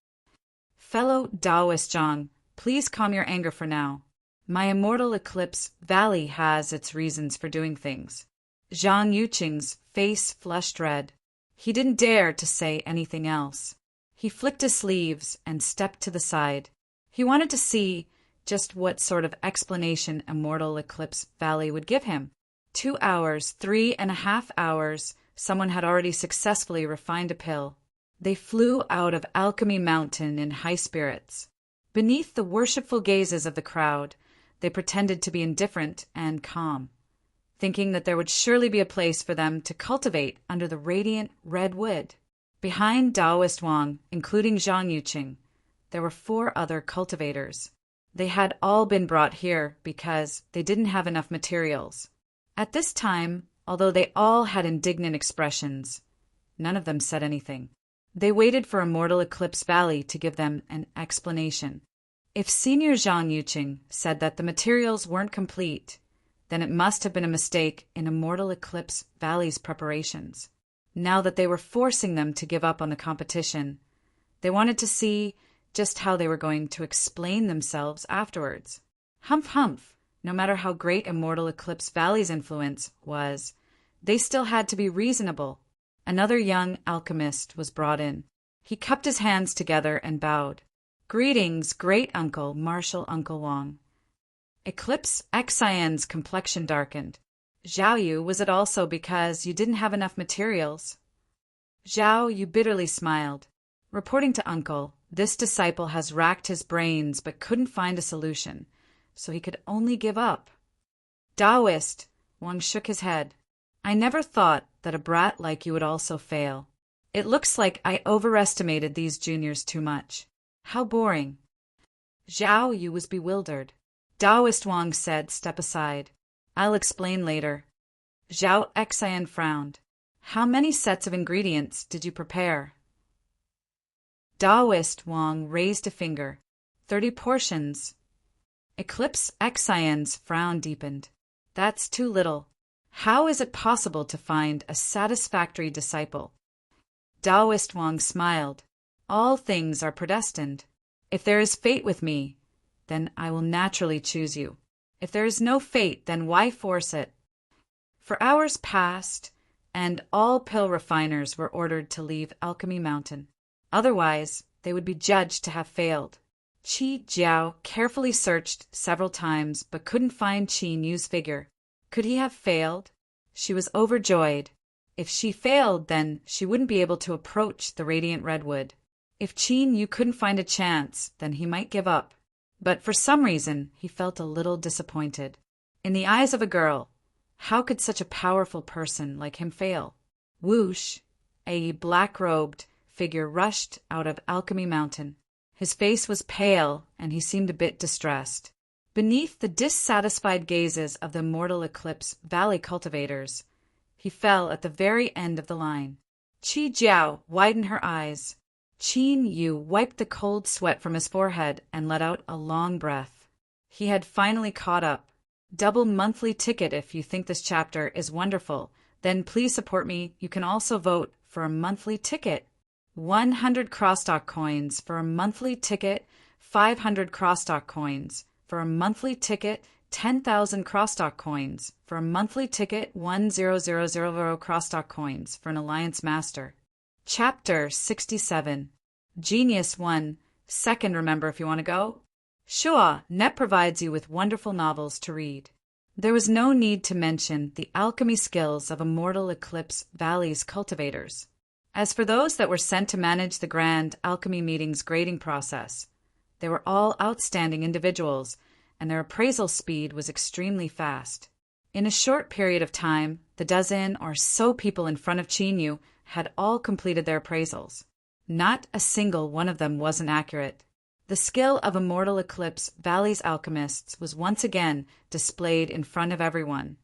Fellow Taoist Zhang, please calm your anger for now. My immortal Eclipse Valley has its reasons for doing things. Zhang Yuqing's face flushed red. He didn't dare to say anything else. He flicked his sleeves and stepped to the side. He wanted to see just what sort of explanation immortal Eclipse Valley would give him. 2 hours, 3.5 hours, someone had already successfully refined a pill. They flew out of Alchemy Mountain in high spirits. Beneath the worshipful gazes of the crowd, they pretended to be indifferent and calm, thinking that there would surely be a place for them to cultivate under the radiant red wood. Behind Taoist Wang, including Zhang Yuqing, there were 4 other cultivators. They had all been brought here because they didn't have enough materials. At this time, although they all had indignant expressions, none of them said anything. They waited for immortal Eclipse Valley to give them an explanation. If Senior Zhang Yuqing said that the materials weren't complete, then it must have been a mistake in immortal Eclipse Valley's preparations. Now that they were forcing them to give up on the competition, they wanted to see just how they were going to explain themselves afterwards. Humph, humph. No matter how great immortal Eclipse Valley's influence was, they still had to be reasonable. Another young alchemist was brought in. He cupped his hands together and bowed. Greetings, great uncle, Martial Uncle Wang. Eclipse Xian's complexion darkened. Zhao Yu, was it also because you didn't have enough materials? Zhao Yu bitterly smiled. Reporting to uncle, this disciple has racked his brains but couldn't find a solution, so he could only give up. Taoist, Wang shook his head. I never thought that a brat like you would also fail. It looks like I overestimated these juniors too much. How boring. Zhao Yu was bewildered. Taoist Wang said, step aside. I'll explain later. Zhao Xian frowned. How many sets of ingredients did you prepare? Taoist Wang raised a finger. 30 portions. Eclipse Xian's frown deepened. That's too little. How is it possible to find a satisfactory disciple? Taoist Wang smiled. All things are predestined. If there is fate with me, then I will naturally choose you. If there is no fate, then why force it? For hours passed, and all pill refiners were ordered to leave Alchemy Mountain. Otherwise, they would be judged to have failed. Qi Jiao carefully searched several times but couldn't find Qin Yu's figure. Could he have failed? She was overjoyed. If she failed, then she wouldn't be able to approach the radiant redwood. If Qin Yu couldn't find a chance, then he might give up. But for some reason, he felt a little disappointed. In the eyes of a girl, how could such a powerful person like him fail? Whoosh! A black-robed figure rushed out of Alchemy Mountain. His face was pale, and he seemed a bit distressed. Beneath the dissatisfied gazes of the immortal Eclipse Valley cultivators, he fell at the very end of the line. Qi Jiao widened her eyes. Qin Yu wiped the cold sweat from his forehead and let out a long breath. He had finally caught up. Double monthly ticket if you think this chapter is wonderful. Then please support me. You can also vote for a monthly ticket. 100 crosstalk coins for a monthly ticket, 500 crosstalk coins for a monthly ticket, 10,000 crosstalk coins for a monthly ticket, 10000 crosstalk coins for an Alliance Master. Chapter 67. Genius 1. Second, remember if you want to go? Sure, Net provides you with wonderful novels to read. There was no need to mention the alchemy skills of immortal Eclipse Valley's cultivators. As for those that were sent to manage the Grand Alchemy Meeting's grading process, they were all outstanding individuals, and their appraisal speed was extremely fast. In a short period of time, the dozen or so people in front of Qin Yu had all completed their appraisals. Not a single one of them wasn't accurate. The skill of immortal Eclipse Valley's alchemists was once again displayed in front of everyone,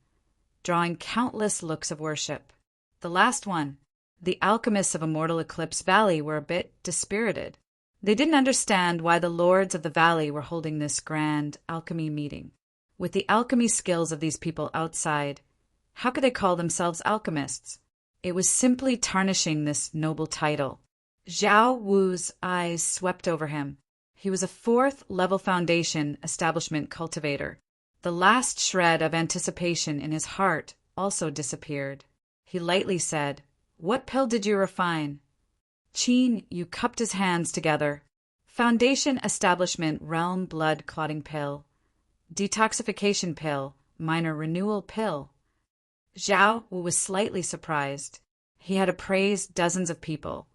drawing countless looks of worship. The last one. The alchemists of Immortal Eclipse Valley were a bit dispirited. They didn't understand why the lords of the valley were holding this grand alchemy meeting. With the alchemy skills of these people outside, how could they call themselves alchemists? It was simply tarnishing this noble title. Zhao Wu's eyes swept over him. He was a fourth-level foundation establishment cultivator. The last shred of anticipation in his heart also disappeared. He lightly said, "What pill did you refine?" Qin Yu cupped his hands together. Foundation establishment realm blood clotting pill. Detoxification pill, minor renewal pill. Zhao Wu was slightly surprised. He had appraised dozens of people,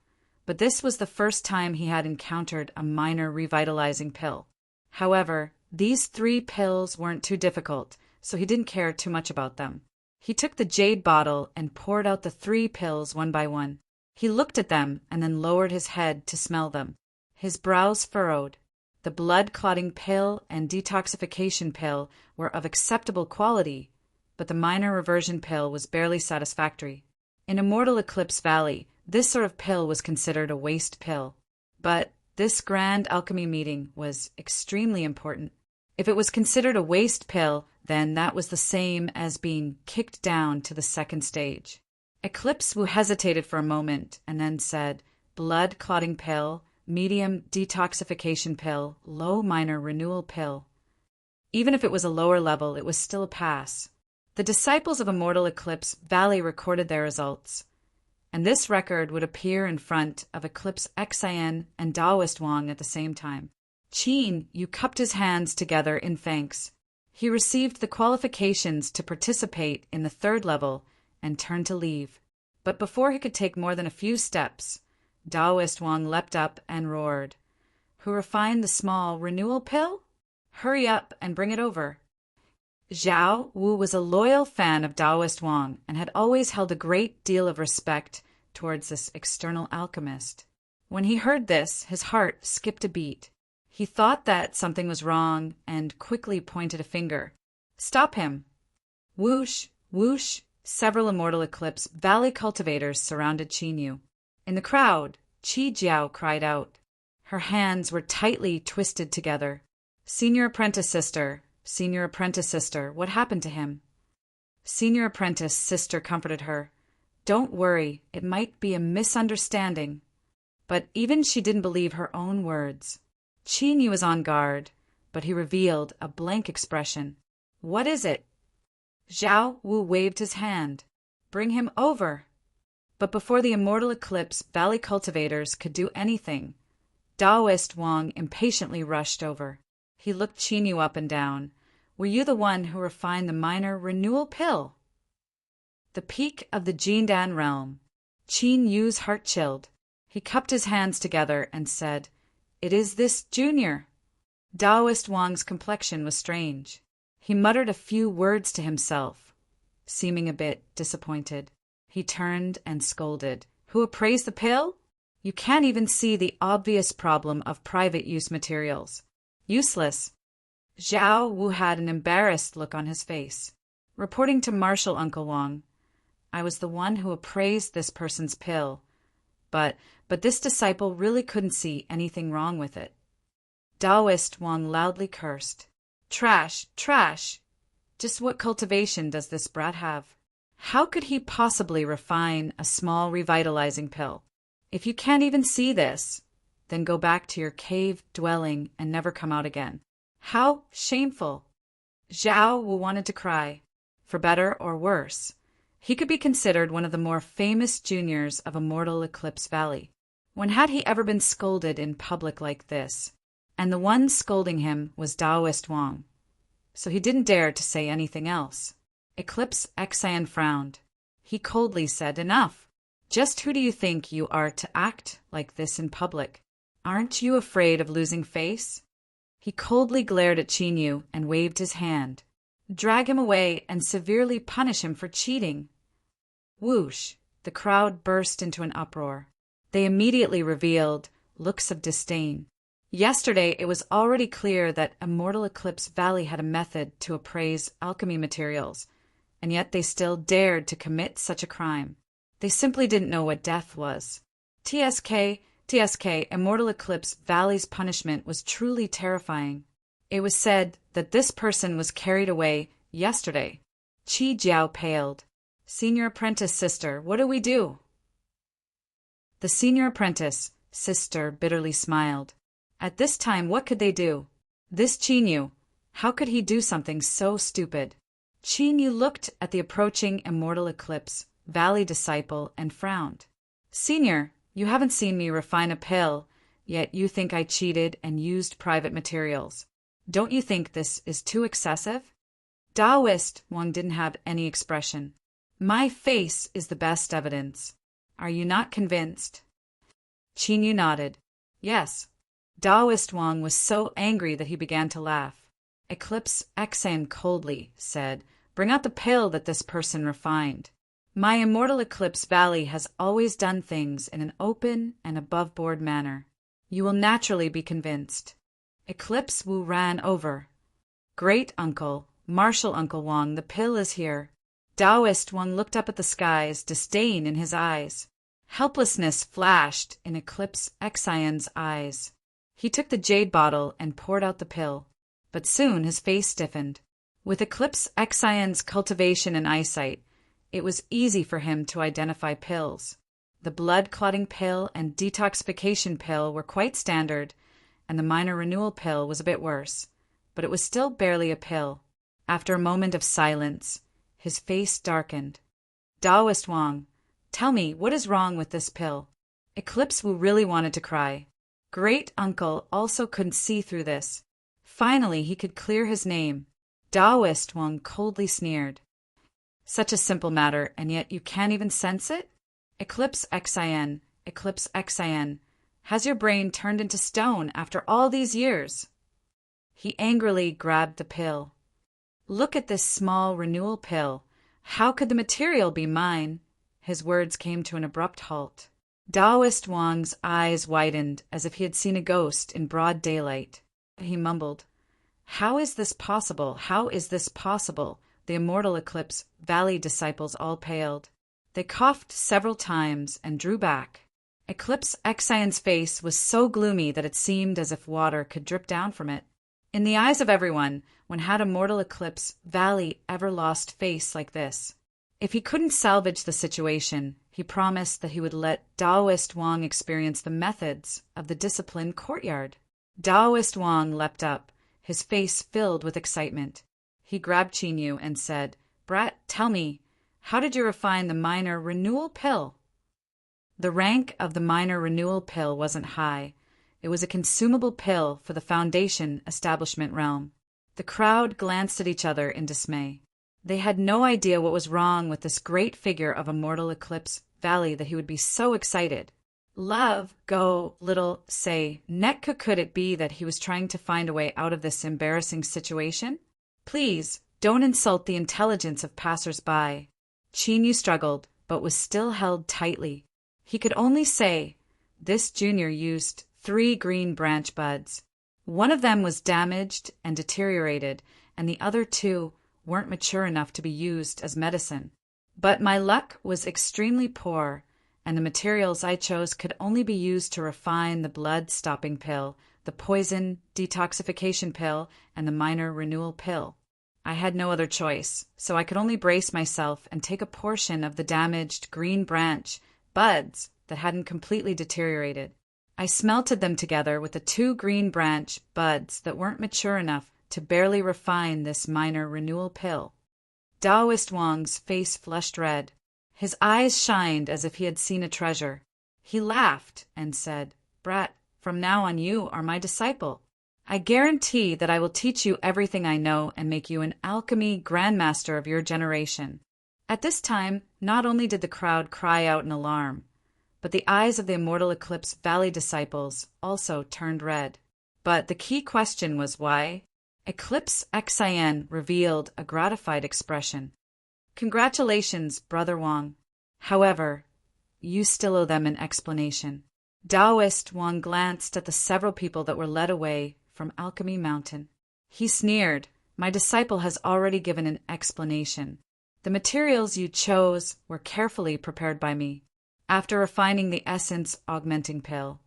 but this was the first time he had encountered a minor revitalizing pill. However, these 3 pills weren't too difficult, so he didn't care too much about them. He took the jade bottle and poured out the 3 pills one by one. He looked at them and then lowered his head to smell them. His brows furrowed. The blood-clotting pill and detoxification pill were of acceptable quality, but the minor reversion pill was barely satisfactory. In Immortal Eclipse Valley, this sort of pill was considered a waste pill. But this grand alchemy meeting was extremely important. If it was considered a waste pill, then that was the same as being kicked down to the second stage. Eclipse Wu hesitated for a moment and then said, blood-clotting pill, medium detoxification pill, low minor renewal pill. Even if it was a lower level, it was still a pass. The disciples of Immortal Eclipse Valley recorded their results, and this record would appear in front of Eclipse Xian and Taoist Wang at the same time. Qin Yu cupped his hands together in thanks. He received the qualifications to participate in the 3rd level and turned to leave. But before he could take more than a few steps, Taoist Wang leapt up and roared, "Who refined the small renewal pill? Hurry up and bring it over." Zhao Wu was a loyal fan of Taoist Wang and had always held a great deal of respect towards this external alchemist. When he heard this, his heart skipped a beat. He thought that something was wrong and quickly pointed a finger. "Stop him!" Whoosh, whoosh, several Immortal Eclipse Valley cultivators surrounded Qin Yu. In the crowd, Qi Jiao cried out. Her hands were tightly twisted together. Senior apprentice sister, what happened to him?" Senior apprentice sister comforted her. "Don't worry, it might be a misunderstanding." But even she didn't believe her own words. Qin Yu was on guard, but he revealed a blank expression. "What is it?" Zhao Wu waved his hand. "Bring him over." But before the Immortal Eclipse Valley cultivators could do anything, Taoist Wang impatiently rushed over. He looked Qin Yu up and down. "Were you the one who refined the minor renewal pill?" The peak of the Jindan realm. Qin Yu's heart chilled. He cupped his hands together and said, "It is this junior." Taoist Wang's complexion was strange. He muttered a few words to himself, seeming a bit disappointed. He turned and scolded. "Who appraised the pill? You can't even see the obvious problem of private use materials. Useless." Zhao Wu had an embarrassed look on his face. Reporting to Marshal Uncle Wang, "I was the one who appraised this person's pill, but this disciple really couldn't see anything wrong with it." Taoist Wang loudly cursed. "Trash, trash! Just what cultivation does this brat have? How could he possibly refine a small revitalizing pill? If you can't even see this, then go back to your cave dwelling and never come out again. How shameful!" Zhao Wu wanted to cry. For better or worse, he could be considered one of the more famous juniors of Immortal Eclipse Valley. When had he ever been scolded in public like this? And the one scolding him was Taoist Wang, so he didn't dare to say anything else. Eclipse Xian frowned. He coldly said, "Enough. Just who do you think you are to act like this in public? Aren't you afraid of losing face?" He coldly glared at Qin Yu and waved his hand. "Drag him away and severely punish him for cheating." Whoosh! The crowd burst into an uproar. They immediately revealed looks of disdain. Yesterday it was already clear that Immortal Eclipse Valley had a method to appraise alchemy materials, and yet they still dared to commit such a crime. They simply didn't know what death was. TSK, Immortal Eclipse Valley's punishment was truly terrifying. It was said that this person was carried away yesterday. Chi Jiao paled. Senior apprentice sister, what do we do? The senior apprentice sister bitterly smiled. At this time, what could they do? This Qinyu, how could he do something so stupid? Qinyu looked at the approaching Immortal Eclipse Valley disciple and frowned. Senior, you haven't seen me refine a pill, yet you think I cheated and used private materials. Don't you think this is too excessive? Taoist Wang didn't have any expression. My face is the best evidence. Are you not convinced? Qinyu nodded. Yes. Taoist Wang was so angry that he began to laugh. Eclipse Xan coldly said, Bring out the pill that this person refined. My Immortal Eclipse Valley has always done things in an open and above-board manner. You will naturally be convinced. Eclipse Wu ran over. Great uncle, Martial Uncle Wang, the pill is here. Taoist Wang looked up at the skies, disdain in his eyes. Helplessness flashed in Eclipse Xian's eyes. He took the jade bottle and poured out the pill, but soon his face stiffened. With Eclipse Xian's cultivation and eyesight, it was easy for him to identify pills. The blood-clotting pill and detoxification pill were quite standard, and the minor renewal pill was a bit worse, but it was still barely a pill. After a moment of silence, his face darkened. Taoist Wang, tell me, what is wrong with this pill? Eclipse Wu really wanted to cry. Great uncle also couldn't see through this. Finally, he could clear his name. Taoist Wang coldly sneered. Such a simple matter, and yet you can't even sense it? Eclipse Xian, has your brain turned into stone after all these years? He angrily grabbed the pill. Look at this small renewal pill. How could the material be mine? His words came to an abrupt halt. Taoist Wang's eyes widened as if he had seen a ghost in broad daylight. He mumbled, How is this possible? How is this possible? The Immortal Eclipse Valley disciples all paled. They coughed several times and drew back. Eclipse Xian's face was so gloomy that it seemed as if water could drip down from it. In the eyes of everyone, when had Immortal Eclipse Valley ever lost face like this? If he couldn't salvage the situation, he promised that he would let Taoist Wang experience the methods of the disciplined courtyard. Taoist Wang leapt up, his face filled with excitement. He grabbed Qinyu and said, Brat, tell me, how did you refine the minor renewal pill? The rank of the minor renewal pill wasn't high. It was a consumable pill for the Foundation establishment realm. The crowd glanced at each other in dismay. They had no idea what was wrong with this great figure of Immortal Eclipse Valley that he would be so excited. Love, go, little, say, Netka, could it be that he was trying to find a way out of this embarrassing situation? Please, don't insult the intelligence of passers-by. Qinyu struggled, but was still held tightly. He could only say, this junior used 3 green branch buds. One of them was damaged and deteriorated, and the other 2 weren't mature enough to be used as medicine. But my luck was extremely poor, and the materials I chose could only be used to refine the blood-stopping pill, the poison detoxification pill, and the minor renewal pill. I had no other choice, so I could only brace myself and take a portion of the damaged green branch buds that hadn't completely deteriorated. I smelted them together with the 2 green branch buds that weren't mature enough to barely refine this minor renewal pill. Taoist Wang's face flushed red. His eyes shined as if he had seen a treasure. He laughed and said, Brat, from now on you are my disciple. I guarantee that I will teach you everything I know and make you an alchemy grandmaster of your generation. At this time, not only did the crowd cry out in alarm, but the eyes of the Immortal Eclipse Valley disciples also turned red. But the key question was why? Eclipse Xian revealed a gratified expression. Congratulations, Brother Wang. However, you still owe them an explanation. Taoist Wang glanced at the several people that were led away from Alchemy Mountain. He sneered, My disciple has already given an explanation. The materials you chose were carefully prepared by me. After refining the essence augmenting pill,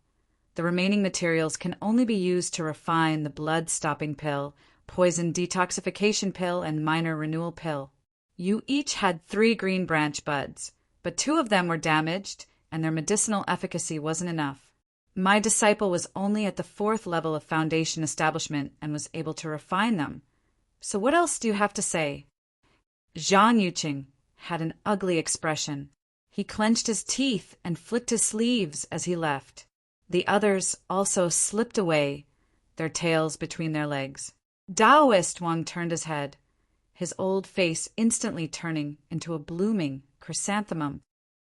the remaining materials can only be used to refine the blood-stopping pill, poison detoxification pill, and minor renewal pill. You each had 3 green branch buds, but 2 of them were damaged, and their medicinal efficacy wasn't enough. My disciple was only at the 4th level of foundation establishment and was able to refine them. So what else do you have to say? Zhang Yuqing had an ugly expression. He clenched his teeth and flicked his sleeves as he left. The others also slipped away, their tails between their legs. Taoist Wang turned his head, his old face instantly turning into a blooming chrysanthemum.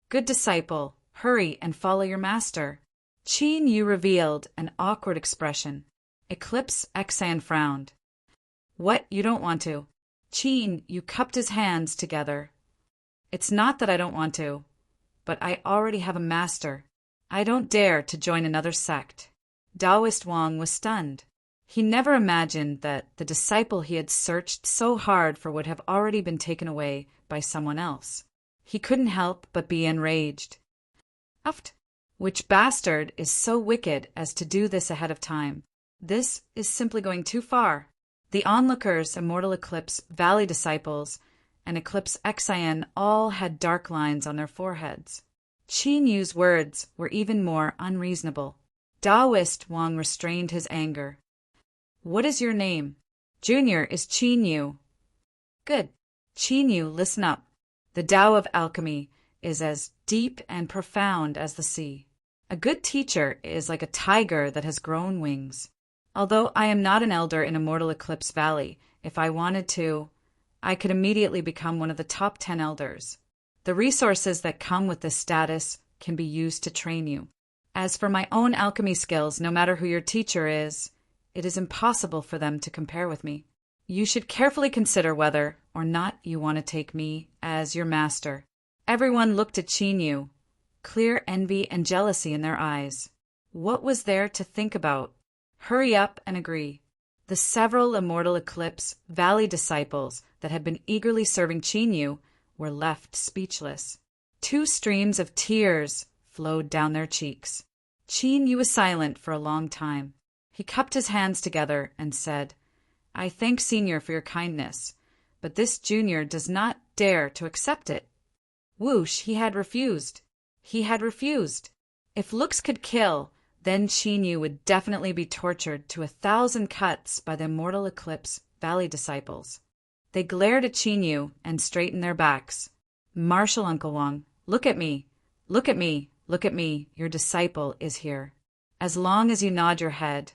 Good disciple, hurry and follow your master. Qin Yu revealed an awkward expression. Eclipse Xan frowned. What, you don't want to? Qin Yu cupped his hands together. It's not that I don't want to, but I already have a master. I don't dare to join another sect. Taoist Wang was stunned. He never imagined that the disciple he had searched so hard for would have already been taken away by someone else. He couldn't help but be enraged. Uft! Which bastard is so wicked as to do this ahead of time? This is simply going too far. The onlookers, Immortal Eclipse Valley disciples, and Eclipse Xian all had dark lines on their foreheads. Qin Yu's words were even more unreasonable. Taoist Wang restrained his anger. What is your name? Junior is Qin Yu. Good. Qin Yu, listen up. The Tao of alchemy is as deep and profound as the sea. A good teacher is like a tiger that has grown wings. Although I am not an elder in Immortal Eclipse Valley, if I wanted to, I could immediately become one of the top 10 elders. The resources that come with this status can be used to train you. As for my own alchemy skills, no matter who your teacher is, it is impossible for them to compare with me. You should carefully consider whether or not you want to take me as your master. Everyone looked at Qin Yu, clear envy and jealousy in their eyes. What was there to think about? Hurry up and agree. The several Immortal Eclipse Valley disciples that had been eagerly serving Qin Yu were left speechless. 2 streams of tears flowed down their cheeks. Qin Yu was silent for a long time. He cupped his hands together and said, I thank Senior for your kindness, but this junior does not dare to accept it. Whoosh, he had refused. He had refused. If looks could kill, then Qin Yu would definitely be tortured to 1,000 cuts by the Immortal Eclipse Valley disciples. They glared at Qin Yu and straightened their backs. Marshal Uncle Wang, look at me. Look at me. Look at me. Your disciple is here. As long as you nod your head,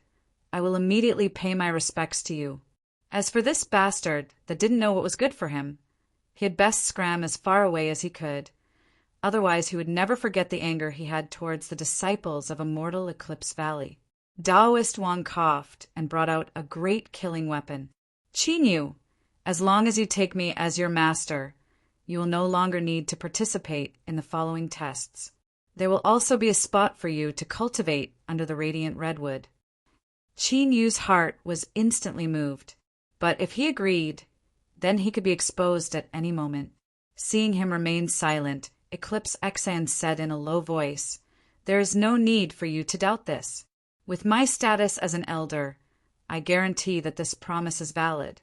I will immediately pay my respects to you. As for this bastard that didn't know what was good for him, he had best scram as far away as he could. Otherwise he would never forget the anger he had towards the disciples of Immortal Eclipse Valley. Taoist Wang coughed and brought out a great killing weapon. Qin Yu, as long as you take me as your master, you will no longer need to participate in the following tests. There will also be a spot for you to cultivate under the radiant redwood. Qin Yu's heart was instantly moved, but if he agreed, then he could be exposed at any moment. Seeing him remain silent, Eclipse Xan said in a low voice, There is no need for you to doubt this. With my status as an elder, I guarantee that this promise is valid.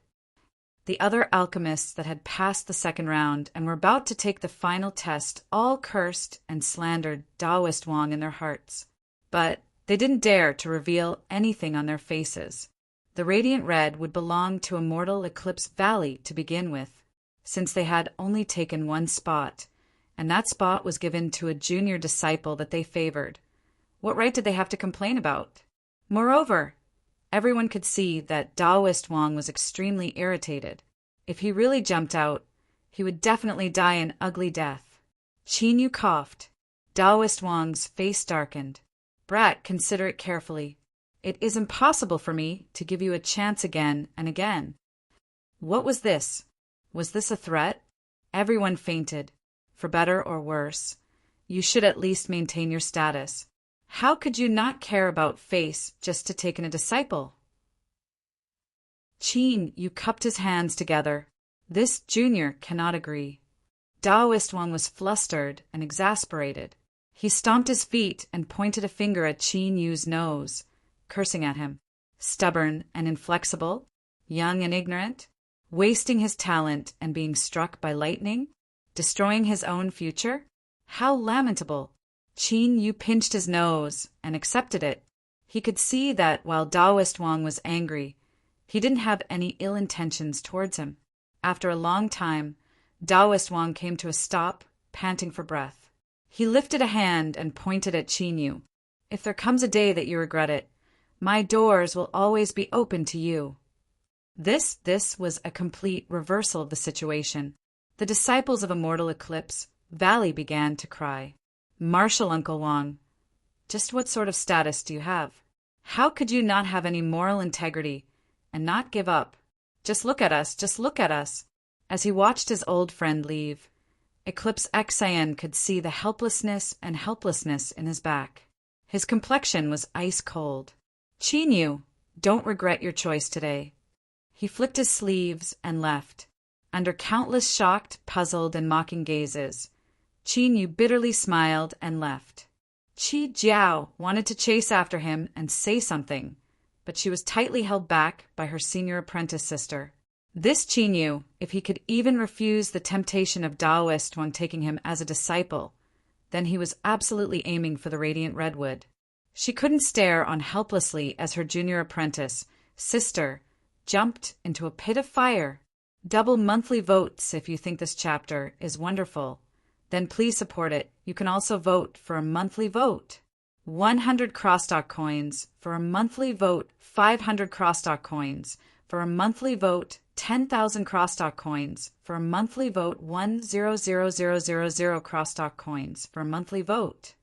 The other alchemists that had passed the second round and were about to take the final test all cursed and slandered Taoist Wang in their hearts. But they didn't dare to reveal anything on their faces. The Radiant Red would belong to Immortal Eclipse Valley to begin with, since they had only taken one spot, and that spot was given to a junior disciple that they favored. What right did they have to complain about? Moreover, everyone could see that Taoist Wang was extremely irritated. If he really jumped out, he would definitely die an ugly death. Qin Yu coughed. Taoist Wang's face darkened. Brat, consider it carefully. It is impossible for me to give you a chance again and again. What was this? Was this a threat? Everyone fainted. For better or worse, you should at least maintain your status. How could you not care about face just to take in a disciple? Qin Yu cupped his hands together. This junior cannot agree. Taoist Wang was flustered and exasperated. He stomped his feet and pointed a finger at Qin Yu's nose, cursing at him. Stubborn and inflexible, young and ignorant, wasting his talent and being struck by lightning, destroying his own future? How lamentable! Qin Yu pinched his nose and accepted it. He could see that while Taoist Wang was angry, he didn't have any ill intentions towards him. After a long time, Taoist Wang came to a stop, panting for breath. He lifted a hand and pointed at Qin Yu. If there comes a day that you regret it, my doors will always be open to you. This was a complete reversal of the situation. The disciples of Immortal Eclipse Valley began to cry. Martial Uncle Wang, just what sort of status do you have? How could you not have any moral integrity and not give up? Just look at us, just look at us. As he watched his old friend leave, Eclipse XIN could see the helplessness in his back. His complexion was ice cold. Qin Yu, don't regret your choice today. He flicked his sleeves and left. Under countless shocked, puzzled, and mocking gazes, Qin Yu bitterly smiled and left. Qi Jiao wanted to chase after him and say something, but she was tightly held back by her senior apprentice sister. This Qin Yu, if he could even refuse the temptation of Taoist when taking him as a disciple, then he was absolutely aiming for the radiant redwood. She couldn't stare on helplessly as her junior apprentice, sister, jumped into a pit of fire. Double monthly votes if you think this chapter is wonderful. Then please support it. You can also vote for a monthly vote. 100 crosstalk coins for a monthly vote, 500 crosstalk coins for a monthly vote, 10,000 crosstalk coins for a monthly vote, 100,000 crosstalk coins for a monthly vote.